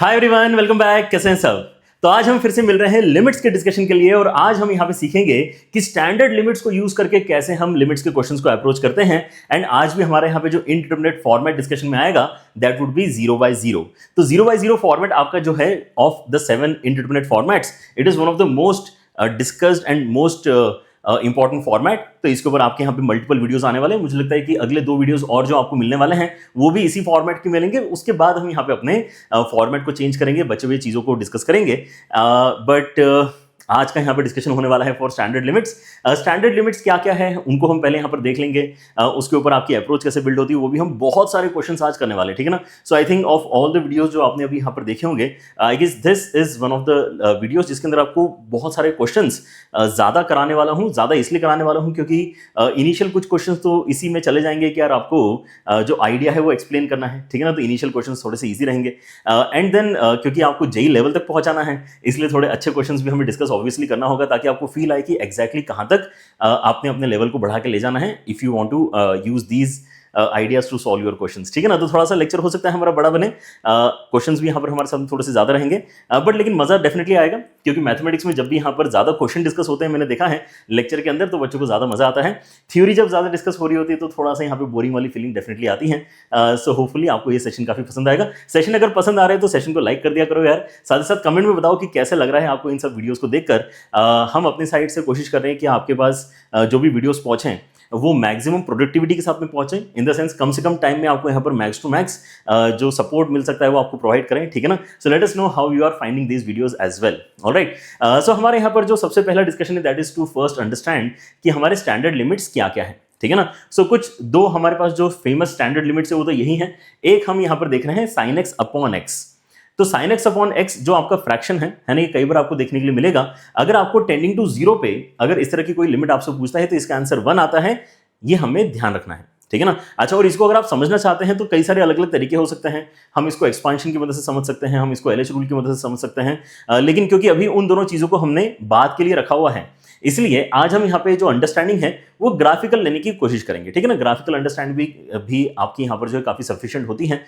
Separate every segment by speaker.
Speaker 1: Hi everyone, welcome back. कैसे हैं सब? तो आज हम फिर से मिल रहे हैं लिमिट्स के डिस्कशन के लिए और आज हम यहाँ पे सीखेंगे कि स्टैंडर्ड लिमिट्स को यूज करके कैसे हम लिमिट्स के क्वेश्चंस को अप्रोच करते हैं। एंड आज भी हमारे यहाँ पे जो इंडिटरमिनेट फॉर्मेट डिस्कशन में आएगा दैट वुड बी 0/0। तो 0/0 फॉर्मेट आपका जो है of the 7 indeterminate formats, it is one of the most discussed and most important format. तो इसके ऊपर आपके यहाँ पे मल्टीपल वीडियोस आने वाले हैं। मुझे लगता है कि अगले 2 वीडियोस और जो आपको मिलने वाले हैं वो भी इसी फॉर्मेट के मिलेंगे। उसके बाद हम यहाँ पे अपने फॉर्मेट को चेंज करेंगे, बचे हुए चीज़ों को डिस्कस करेंगे। बट आज का यहाँ पे डिस्कशन होने वाला है for standard limits. Standard limits क्या क्या है उनको हम पहले यहाँ पर देख लेंगे। उसके ऊपर आपकी अप्रोच कैसे बिल्ड होती है वो भी हम बहुत सारे क्वेश्चंस आज करने वाले हैं, ठीक है ना। So I think of all the videos जो आपने अभी यहाँ पर देखे होंगे, I guess this is one of the videos जिसके अंदर आपको बहुत सारे क्वेश्चंस ज़्यादा कराने वाला हूँ। ज़्यादा इसलिए कराने वाला हूँ क्योंकि इनिशियल कुछ क्वेश्चन तो इसी में चले जाएंगे कि यार आपको जो आइडिया है वो एक्सप्लेन करना है, ठीक है ना। तो इनिशियल क्वेश्चन थोड़े से ईजी रहेंगे एंड देन क्योंकि आपको जेई लेवल तक पहुंचाना है इसलिए थोड़े अच्छे क्वेश्चन भी हमें डिस्कस ऑब्वियसली करना होगा ताकि आपको फील आए कि एग्जैक्टली कहां तक आपने अपने लेवल को बढ़ा के ले जाना है if you want to use these ideas to solve your questions, ठीक है ना। तो थोड़ा सा लेक्चर हो सकता है हमारा बड़ा बने, क्वेश्चंस भी यहाँ पर हमारे साथ थोड़े से ज्यादा रहेंगे, बट लेकिन मजा डेफिनेटली आएगा क्योंकि मैथमेटिक्स में जब भी यहाँ पर ज्यादा क्वेश्चन डिस्कस होते हैं मैंने देखा है लेक्चर के अंदर तो बच्चों को ज्यादा मजा आता है। थ्योरी जब ज्यादा डिस्कस हो रही होती है तो थोड़ा सा यहाँ पे बोरिंग वाली फीलिंग डेफिनेटली आती है। सो होपफुली आपको ये सेशन काफी पसंद आएगा। सेशन अगर पसंद आ रहे हैं तो सेशन को लाइक कर दिया करो यार। साथ ही साथ कमेंट में बताओ कि कैसे लग रहा है आपको इन सब वीडियोस को देखकर। हम अपनी साइड से कोशिश कर रहे हैं कि आपके पास जो भी वीडियोस पहुंचे वो मैक्सिमम प्रोडक्टिविटी के साथ में पहुंचे, इन द सेंस कम से कम टाइम में आपको यहाँ पर मैक्स टू मैक्स जो सपोर्ट मिल सकता है वो आपको प्रोवाइड करें, ठीक है ना। So let us know how you are finding these videos as well. Alright, so हमारे यहाँ पर जो सबसे पहला डिस्कशन है that is to first understand कि हमारे स्टैंडर्ड लिमिट्स क्या क्या है, ठीक है ना। सो कुछ दो हमारे पास जो फेमस स्टैंडर्ड लिमिट्स है वो तो यही है। एक हम यहाँ पर देख रहे हैं sin x अपॉन x। तो sin x अपॉन x जो आपका फ्रैक्शन है ना, ये कई बार आपको देखने के लिए मिलेगा। अगर आपको टेंडिंग टू 0 पे अगर इस तरह की कोई लिमिट आपसे पूछता है तो इसका आंसर 1 आता है, ये हमें ध्यान रखना है, ठीक है ना। अच्छा, और इसको अगर आप समझना चाहते हैं तो कई सारे अलग अलग तरीके हो सकते हैं। हम इसको एक्सपांशन की मदद से समझ सकते हैं, हम इसको एलएच रूल की मदद से समझ सकते हैं, लेकिन क्योंकि अभी उन दोनों चीजों को हमने बात के लिए रखा हुआ है इसलिए आज हम यहाँ पे जो अंडरस्टैंडिंग है वो ग्राफिकल लेने की कोशिश करेंगे, ठीक है ना। ग्राफिकल अंडरस्टैंड भी आपकी यहाँ पर जो है काफी सफिशिएंट होती है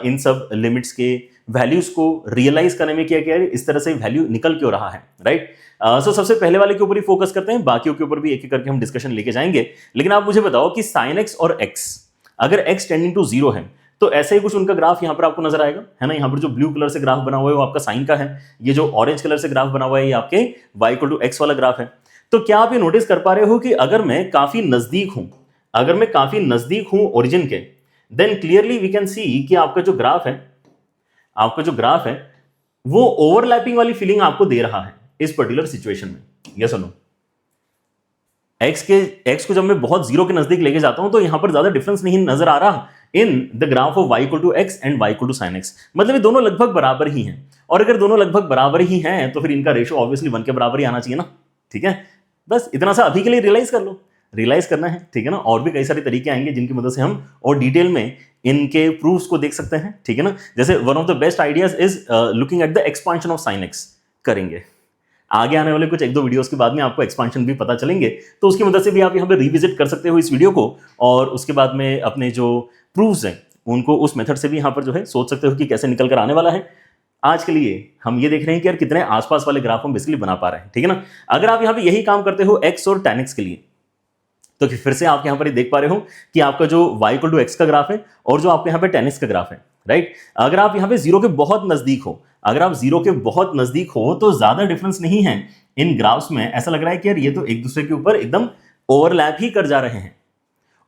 Speaker 1: इन सब लिमिट्स के वैल्यूज को रियलाइज करने में। क्या इस तरह से वैल्यू निकल क्यों रहा है, राइट। सो सबसे पहले वाले के ऊपर ही फोकस करते हैं, बाकियों के ऊपर भी एक एक करके हम डिस्कशन लेके जाएंगे। लेकिन आप मुझे बताओ कि sin x और x अगर x टेंडिंग टू 0 है तो ऐसे ही कुछ उनका ग्राफ यहाँ पर आपको नजर आएगा, है ना। यहाँ पर जो ब्लू कलर से ग्राफ बना हुआ है वो आपका साइन का है, ये जो ऑरेंज कलर से ग्राफ बना हुआ है ये आपके y=x वाला ग्राफ है। तो क्या आप ये नोटिस कर पा रहे हो कि अगर मैं काफी नजदीक हूं ओरिजिन के, then clearly we can see कि आपका जो ग्राफ है वो ओवरलैपिंग वाली फीलिंग आपको दे रहा है इस पर्टिकुलर सिचुएशन में। यस और नो? एक्स को जब मैं बहुत 0 के नजदीक लेके जाता हूं तो यहां पर ज्यादा डिफरेंस नहीं नजर आ रहा in the graph of y=x and y=sin x। मतलब ये दोनों लगभग बराबर ही हैं, और अगर दोनों लगभग बराबर ही हैं तो फिर इनका रेशो ऑब्वियसली 1 के बराबर ही आना चाहिए ना, ठीक है। बस इतना सा अभी के लिए रियलाइज करना है, ठीक है ना। और भी कई सारे तरीके आएंगे जिनकी मदद से हम और डिटेल में इनके प्रूफ्स को देख सकते हैं, ठीक है ना। जैसे one of the best ideas is looking at the expansion of sin x करेंगे। आगे आने वाले कुछ 1-2 वीडियोस के बाद में आपको एक्सपांशन भी पता चलेंगे, तो उसकी मदद से भी आप यहाँ पे रिविजिट कर सकते हो इस वीडियो को, और उसके बाद में अपने जो प्रूफ्स हैं उनको उस मेथड से भी यहाँ पर जो है सोच सकते हो कि कैसे निकल कर आने वाला है। आज के लिए हम ये देख रहे हैं कि यार कितने आसपास वाले ग्राफ हम बेसिकली बना पा रहे हैं, ठीक है ना। अगर आप यहाँ पे यही काम करते हो x और tan x के लिए तो फिर से आप यहाँ पर देख पा रहे हो कि आपका जो y=x का ग्राफ है और जो आपके यहाँ पे tan x का ग्राफ है, राइट। अगर आप यहाँ पे 0 के बहुत नजदीक हो तो ज्यादा डिफरेंस नहीं है इन ग्राफ्स में। ऐसा लग रहा है कि यार ये तो एक दूसरे के ऊपर एकदम ओवरलैप ही कर जा रहे हैं,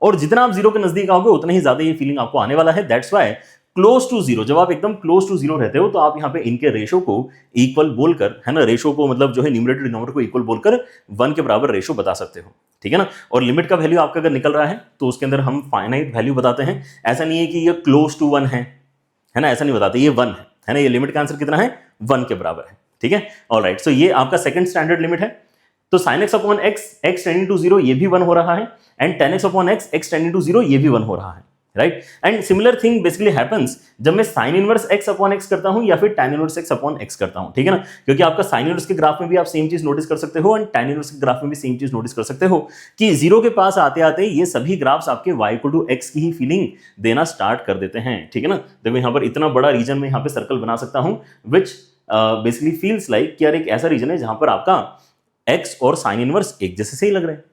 Speaker 1: और जितना आप 0 के नजदीक आओगे उतना ही ज्यादा ये फीलिंग आपको आने वाला है। दैट्स व्हाई क्लोज टू 0, जब आप एकदम क्लोज टू 0 रहते हो तो आप यहाँ पे इनके रेशो को इक्वल बोलकर, है ना, रेशो को मतलब जो है न्यूमरेटर डिनोमिनेटर को इक्वल बोलकर 1 के बराबर रेशो बता सकते हो, ठीक है ना। और लिमिट का वैल्यू आपका अगर निकल रहा है तो उसके अंदर हम फाइनाइट वैल्यू बताते हैं। ऐसा नहीं है कि ये क्लोज टू 1 है ना, ऐसा नहीं बताते, ये 1 है ना। ये लिमिट का आंसर कितना है? 1 के बराबर है, ठीक है। ऑलराइट, सो ये आपका सेकंड स्टैंडर्ड लिमिट है। तो sin x upon x tending to 0 ये भी 1 हो रहा है, and tan x upon x tending to 0 ये भी 1 हो रहा है, right. And similar thing basically happens जब मैं sine inverse x upon x करता हूं या फिर tan inverse x upon x करता हूं, ठीक है ना, क्योंकि आपका साइन इनवर्स के ग्राफ में भी आप सेम चीज नोटिस कर सकते हो एंड tan इनवर्स के ग्राफ में भी सेम चीज नोटिस कर सकते हो कि जीरो के पास आते आते ये सभी ग्राफ्स आपके y इक्वल टू x की ही फीलिंग देना स्टार्ट कर देते हैं, ठीक है ना। देखो यहाँ पर इतना बड़ा रीजन में यहाँ पे सर्कल बना सकता हूं विच बेसिकली फील्स लाइक कि यार एक ऐसा रीजन है जहां पर आपका x और साइन इनवर्स एक जैसे से ही लग रहे हैं।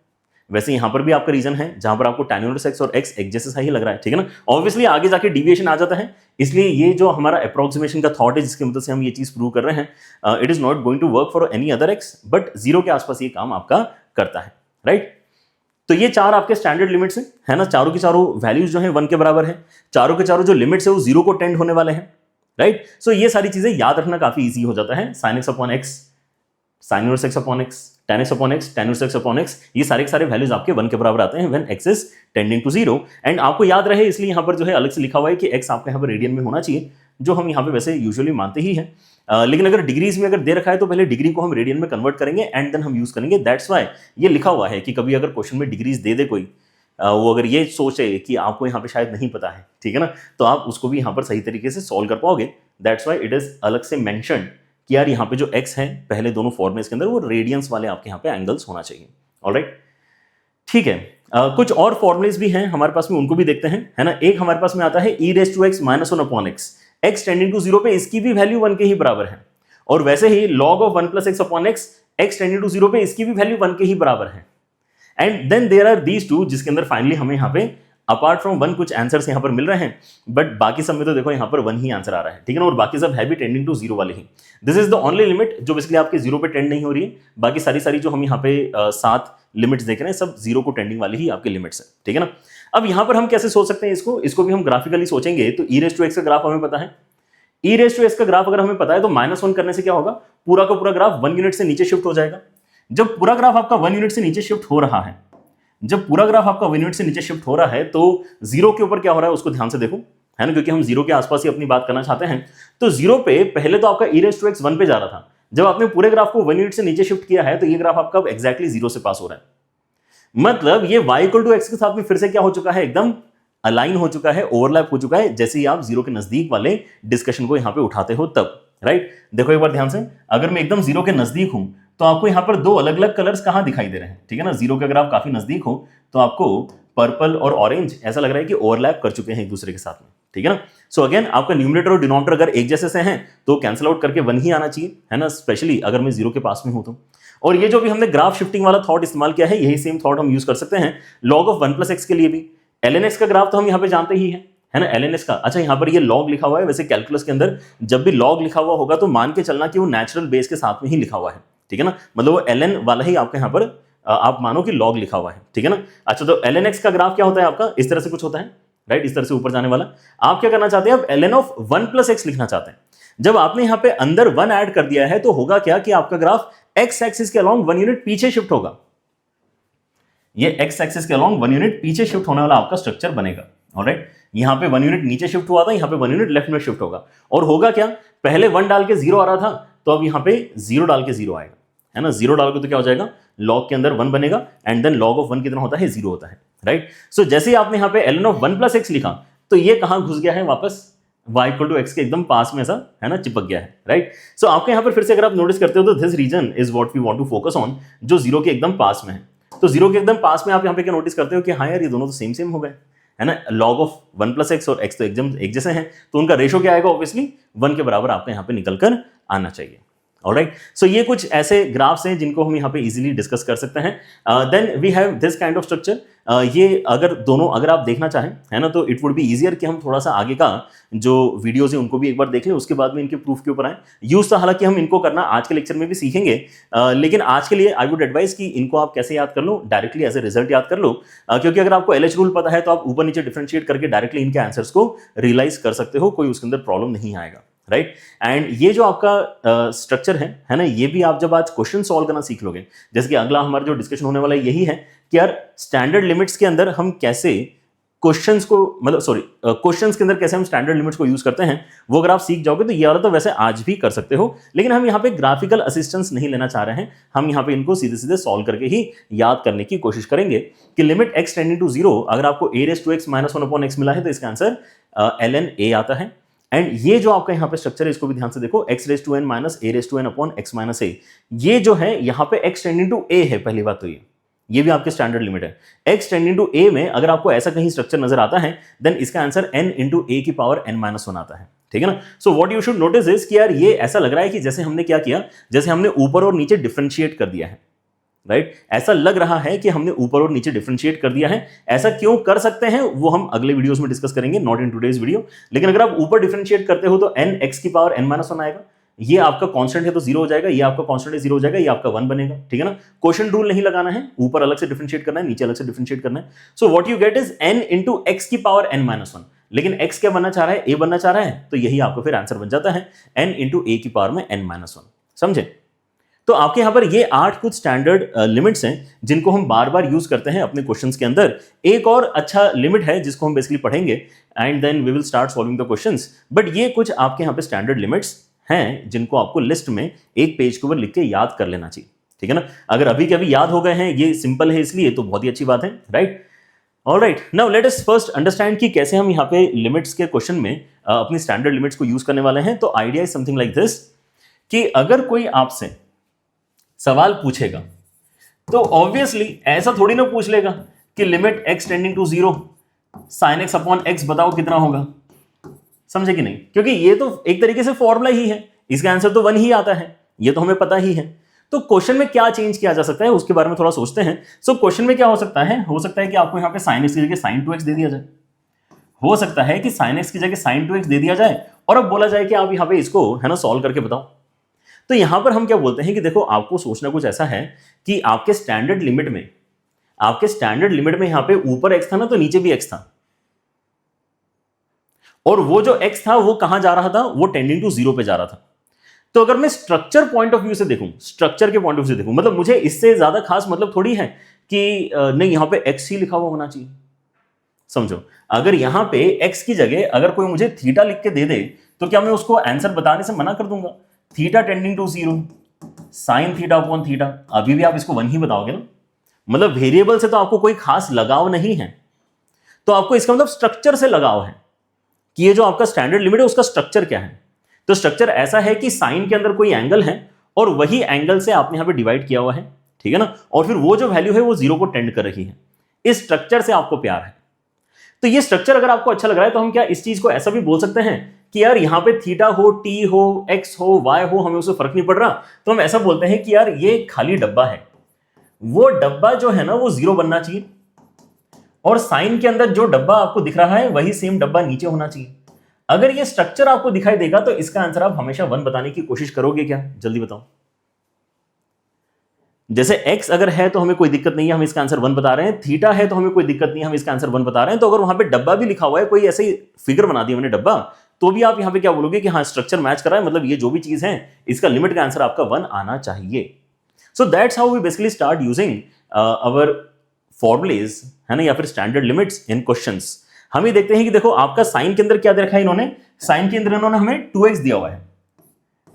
Speaker 1: वैसे यहां पर भी आपका रीजन है जहां पर आपको tan इनवर्स x और x एक जैसे सा ही लग रहा है, ठीक है ना। ऑब्वियसली आगे जाके डिविएशन आ जाता है, इसलिए ये जो हमारा अप्रोक्सीमेशन का थॉट है जिसकी मदद से हम ये चीज प्रूव कर रहे हैं, it is not going to work for any other x, but zero के आसपास ये काम आपका करता है, राइट। तो ये चार आपके स्टैंडर्ड लिमिट्स हैं, है ना, चारों की चारों वैल्यूज जो है 1 के बराबर है, चारों के चारों जो लिमिट्स है वो जीरो को टेंड होने वाले हैं, राइट। सो ये सारी चीजें याद रखना काफी इजी हो जाता है। Sine x upon x, sine inverse x upon x, tan x upon x, tan inverse x upon x, ये सारे के सारे वैल्यूज आपके 1 के बराबर आते हैं when x is tending to 0। And आपको याद रहे इसलिए यहाँ पर जो है अलग से लिखा हुआ है कि x आपका यहाँ पर रेडियन में होना चाहिए, जो हम यहाँ पे वैसे यूजुअली मानते ही हैं, लेकिन अगर डिग्रीज में अगर दे रखा है तो पहले डिग्री को हम रेडियन में कन्वर्ट करेंगे एंड देन हम यूज करेंगे। दैट्स वाई ये लिखा हुआ है कि कभी अगर क्वेश्चन में डिग्रीज दे दे कोई, वो अगर ये सोचे कि आपको यहाँ पे शायद नहीं पता है, ठीक है ना, तो आप उसको भी यहाँ पर सही तरीके से सॉल्व कर पाओगे। दैट्स वाई इट इज अलग से मेंशन कि यार यहाँ पे जो x है पहले दोनों फॉर्मुलेस के अंदर वो रेडियंस वाले आपके यहाँ पे एंगल्स होना चाहिए, ऑलराइट, ठीक है। कुछ और फॉर्मुलेस भी हैं हमारे पास में, उनको भी देखते हैं, है ना। एक हमारे पास में आता है e raise to x minus 1 upon x, x tending to 0 पे इसकी भी वैल्यू 1 के ही बराबर है, और वैसे ही log of 1 plus x upon x, x tending to 0 पे इसकी भी वैल्यू 1 के ही बराबर है। And then there are these two, जिसके अंदर फाइनली हमें यहाँ पे अपार्ट फ्रॉम 1 कुछ आंसर्स यहाँ पर मिल रहे हैं, बट बाकी सब में तो देखो यहाँ पर 1 ही आंसर आ रहा है, ठीक है ना, और बाकी सब है भी टेंडिंग टू 0 वाले ही। This is the only limit जो बेसिकली आपके 0 पे टेंड नहीं हो रही है, बाकी सारी जो हम यहाँ पे 7 लिमिट्स देख रहे हैं सब 0 को टेंडिंग वाली ही आपके लिमिट्स है, ठीक है ना। अब यहाँ पर हम कैसे सोच सकते हैं इसको भी हम ग्राफिकली सोचेंगे तो e रेज़ टू x का ग्राफ हमें पता है, e रेज़ टू x का ग्राफ अगर हमें पता है तो -1 करने से क्या होगा, पूरा का पूरा ग्राफ 1 यूनिट से नीचे शिफ्ट हो जाएगा। जब पूरा ग्राफ आपका 1 यूनिट से नीचे शिफ्ट हो रहा है, जब पूरा ग्राफ आपका 1 यूनिट से नीचे शिफ्ट हो रहा है तो 0 के ऊपर क्या हो रहा है उसको ध्यान से देखो, है ना, क्योंकि हम 0 के आसपास ही अपनी बात करना चाहते हैं। तो 0 पे पहले तो आपका e रेज़ टू x 1 पे जा रहा था, जब आपने पूरे ग्राफ को 1 यूनिट से नीचे शिफ्ट किया है तो ये ग्राफ आपका एग्जैक्टली 0 से पास हो रहा है, मतलब ये y इक्वल टू x के साथ में फिर से क्या हो चुका है, एकदम अलाइन हो चुका है, ओवरलैप हो चुका है, जैसे ही आप 0 के नजदीक वाले डिस्कशन को यहाँ पे उठाते हो तब, राइट। देखो एक बार ध्यान से, अगर मैं एकदम 0 के नजदीक हूं तो आपको यहाँ पर दो अलग अलग कलर्स कहाँ दिखाई दे रहे हैं, ठीक है ना। 0 का ग्राफ काफी नजदीक हो तो आपको पर्पल और ऑरेंज ऐसा लग रहा है कि ओवरलैप कर चुके हैं एक दूसरे के साथ में, ठीक है ना। सो अगेन आपका न्यूमरेटर और डिनोमिनेटर अगर एक जैसे से हैं तो कैंसिल आउट करके 1 ही आना चाहिए, है ना, स्पेशली अगर मैं 0 के पास में हूं तो। और ये जो भी हमने ग्राफ शिफ्टिंग वाला थॉट इस्तेमाल किया है, यही सेम थॉट हम यूज कर सकते हैं log ऑफ 1 प्लस x के लिए भी। ln x का ग्राफ तो हम यहाँ पे जानते ही है ना, ln x का। अच्छा यहाँ पर ये log लिखा हुआ है, वैसे कैलकुलस के अंदर जब भी log लिखा हुआ होगा तो मान के चलना कि वो नेचुरल बेस के साथ में ही लिखा हुआ है, ठीक है ना, मतलब वो ln वाला ही आपके यहाँ पर आप मानो कि log लिखा हुआ है, ठीक है ना। अच्छा तो ln x का ग्राफ क्या होता है आपका, इस तरह से कुछ होता है, राइट, इस तरह से ऊपर जाने वाला। आप क्या करना चाहते हैं, आप ln ऑफ 1 प्लस x लिखना चाहते हैं। जब आपने यहाँ पे अंदर 1 ऐड कर दिया है तो होगा क्या कि आपका ग्राफ x एक्सिस के अलोंग 1 यूनिट पीछे शिफ्ट होगा, ये x एक्सिस के अलोंग 1 यूनिट पीछे शिफ्ट होने वाला आपका स्ट्रक्चर बनेगा, ऑलराइट। यहाँ पे 1 यूनिट नीचे शिफ्ट हुआ था, यहाँ पे 1 यूनिट लेफ्ट में शिफ्ट होगा, और होगा क्या, पहले 1 डाल के 0 आ रहा था तो अब यहाँ पे 0 डाल के 0 आएगा, है ना। 0 डाल के तो क्या हो जाएगा, log के अंदर 1 बनेगा एंड देन log ऑफ 1 कितना होता है, 0 होता है, राइट। सो जैसे ही आपने यहाँ पे ln ऑफ 1 प्लस x लिखा तो ये कहाँ घुस गया है, वापस y इक्वल टू x के एकदम पास में ऐसा, है ना, चिपक गया है, राइट। सो आपके यहाँ पर फिर से अगर आप नोटिस करते हो तो this region is what we want to focus on, जो 0 के एकदम पास में है। तो 0 के एकदम पास में आप यहाँ पे क्या नोटिस करते हो कि हाँ यार ये दोनों तो सेम हो गए, है ना, log ऑफ 1 प्लस x और x तो एकदम एक जैसे हैं, तो उनका रेशो क्या आएगा, ऑब्वियसली 1 के बराबर आपको यहाँ पे निकल कर आना चाहिए, ऑलराइट। सो ये कुछ ऐसे ग्राफ्स हैं जिनको हम यहाँ पे इजीली डिस्कस कर सकते हैं। Then we have this kind of structure. ये अगर आप देखना चाहें, है ना, तो इट वुड बी इजियर कि हम थोड़ा सा आगे का जो वीडियोस है उनको भी एक बार देख लें, उसके बाद में इनके प्रूफ के ऊपर आए। यूज तो हालांकि हम इनको करना आज के लेक्चर में भी सीखेंगे, लेकिन आज के लिए आई वुड एडवाइस कि इनको आप कैसे याद कर लो, डायरेक्टली एज ए रिजल्ट याद कर लो, क्योंकि अगर आपको LH रूल पता है तो आप ऊपर नीचे डिफरेंशिएट करके डायरेक्टली इनके आंसर्स को रियलाइज कर सकते हो, कोई उसके अंदर प्रॉब्लम नहीं आएगा, राइट। एंड ये जो आपका स्ट्रक्चर है ना, ये भी आप जब आज क्वेश्चन सॉल्व करना सीख लोगे, जैसे कि अगला हमारा जो डिस्कशन होने वाला है यही है कि यार स्टैंडर्ड लिमिट्स के अंदर हम कैसे क्वेश्चंस को मतलब क्वेश्चंस के अंदर कैसे हम स्टैंडर्ड लिमिट्स को यूज करते हैं वो अगर आप सीख जाओगे तो ये वाला तो वैसे आज भी कर सकते हो, लेकिन हम यहाँ पे ग्राफिकल असिस्टेंस नहीं लेना चाह रहे हैं। हम यहाँ पे इनको सीधे सीधे सॉल्व करके ही याद करने की कोशिश करेंगे कि लिमिट x टेंडिंग टू 0 अगर आपको a⁻x - 1/x मिला है तो इसका आंसर ln a आता है। एंड ये जो आपका यहाँ पे स्ट्रक्चर है इसको भी ध्यान से देखो, x⁻n - a⁻n/x - a, ये जो है यहाँ पे x टेंडिंग टू a है। पहली बात तो ये भी आपके स्टैंडर्ड लिमिट है। x टेंडिंग टू a में अगर आपको ऐसा कहीं स्ट्रक्चर नजर आता है देन इसका आंसर n इंटू a की पावर n-1 आता है, ठीक है ना। So what you should notice is कि यार ये ऐसा लग रहा है कि जैसे हमने क्या किया, जैसे हमने ऊपर और नीचे डिफरेंशिएट कर दिया है, राइट। ऐसा लग रहा है कि हमने ऊपर और नीचे डिफरेंशिएट कर दिया है। ऐसा क्यों कर सकते हैं वो हम अगले वीडियोस में डिस्कस करेंगे, नॉट इन टुडेज वीडियो। लेकिन अगर आप ऊपर डिफरेंशिएट करते हो तो n x की पावर n-1 आएगा। ये आपका कांस्टेंट है तो 0 हो जाएगा, ये आपका कांस्टेंट है 0 हो जाएगा, ये आपका 1 बनेगा, ठीक है ना। क्वोशिएंट रूल नहीं लगाना है, ऊपर अलग से डिफरेंशिएट करना है, नीचे अलग से डिफरेंशिएट करना है। So what you get is n into x की पावर n-1। लेकिन x क्या बनना चाह रहा है, a बनना चाह रहा है, तो यही आपको फिर आंसर बन जाता है n इंटू a की पावर में n-1। समझे। तो आपके यहां पर ये 8 कुछ स्टैंडर्ड लिमिट्स हैं जिनको हम बार बार यूज करते हैं अपने क्वेश्चंस के अंदर। एक और अच्छा लिमिट है जिसको हम बेसिकली पढ़ेंगे and then we will start solving the questions. But ये कुछ आपके यहां पे स्टैंडर्ड लिमिट्स हैं जिनको आपको लिस्ट में एक पेज के ऊपर लिख के याद कर लेना चाहिए, ठीक है ना। अगर अभी के अभी याद हो गए हैं, ये सिंपल है इसलिए, तो बहुत ही अच्छी बात है, right. Alright, now let us first understand कि कैसे हम यहाँ पे लिमिट्स के क्वेश्चन में अपनी स्टैंडर्ड लिमिट्स को यूज करने वाले हैं। तो idea is something like this कि अगर कोई आपसे सवाल पूछेगा तो ऑब्वियसली ऐसा थोड़ी ना पूछ लेगा कि limit x tending to 0 sin x upon x बताओ कितना होगा, समझे कि नहीं। क्योंकि ये तो एक तरीके से फॉर्मूला ही है, इसका आंसर तो 1 ही आता है, ये तो हमें पता ही है। तो क्वेश्चन में क्या चेंज किया जा सकता है उसके बारे में थोड़ा सोचते हैं। सो क्वेश्चन में क्या हो सकता है कि आपको यहाँ पे sin x की जगह sin 2x दे दिया जाए, हो सकता है कि sin x की जगह sin 2x दे दिया जाए और अब बोला जाए कि आप यहाँ पे इसको है ना सॉल्व करके बताओ। तो यहां पर हम क्या बोलते हैं कि देखो आपको सोचना कुछ ऐसा है कि आपके स्टैंडर्ड लिमिट में यहां पे ऊपर x था ना, तो नीचे भी x था, और वो जो x था वो कहां जा रहा था, वो टेंडिंग टू 0 पे जा रहा था। तो अगर मैं स्ट्रक्चर पॉइंट ऑफ व्यू से देखूं, मतलब मुझे इससे ज्यादा खास मतलब थोड़ी है कि नहीं यहां पे x ही लिखा हुआ होना चाहिए। समझो, अगर यहां पे x की जगह अगर कोई मुझे थीटा लिख के दे दे तो क्या मैं उसको आंसर बताने से मना कर दूंगा। Theta tending to 0 sine theta upon theta, अभी भी आप इसको 1 ही बताओगे ना, मतलब वेरिएबल से तो आपको कोई खास लगाव नहीं है। तो आपको इसका मतलब स्ट्रक्चर से लगाव है कि ये जो आपका स्टैंडर्ड लिमिट है उसका स्ट्रक्चर क्या है। तो स्ट्रक्चर ऐसा है कि साइन के अंदर कोई एंगल है और वही एंगल से आपने यहां पे डिवाइड किया हुआ है, ठीक है ना, और फिर वो जो वैल्यू है वो 0 को टेंड कर रही है। इस स्ट्रक्चर से आपको प्यार है। तो ये स्ट्रक्चर अगर आपको अच्छा लग रहा है तो हम क्या इस चीज को ऐसा भी बोल सकते हैं कि यार यहाँ पे थीटा हो, टी हो, एक्स हो, वाई हो, हमें उससे फर्क नहीं पड़ रहा। तो हम ऐसा बोलते हैं कि यार ये खाली डब्बा है, वो डब्बा जो है ना वो 0 बनना चाहिए, और साइन के अंदर जो डब्बा आपको दिख रहा है वही सेम डब्बा नीचे होना चाहिए। अगर ये स्ट्रक्चर आपको दिखाई देगा तो इसका आंसर आप हमेशा 1 बताने की कोशिश करोगे क्या, जल्दी बताओ। जैसे x अगर है तो हमें कोई दिक्कत नहीं है, हम इसका आंसर 1 बता रहे हैं। थीटा है तो हमें कोई दिक्कत नहीं है, हम इसका आंसर 1 बता रहे हैं। तो अगर वहां पे डब्बा भी लिखा हुआ है, कोई ऐसे फिगर बना दिया मैंने डब्बा, तो भी आप यहां पे क्या बोलोगे कि हाँ स्ट्रक्चर मैच कर रहा है, मतलब ये जो भी चीज है इसका लिमिट का आंसर आपका 1 आना चाहिए। So that's how we basically start using our formulae, है ना, या फिर स्टैंडर्ड लिमिट्स इन क्वेश्चंस। हम ये देखते हैं कि देखो आपका साइन के अंदर क्या दे रखा है इन्होंने, साइन के अंदर इन्होंने हमें 2x दिया हुआ है,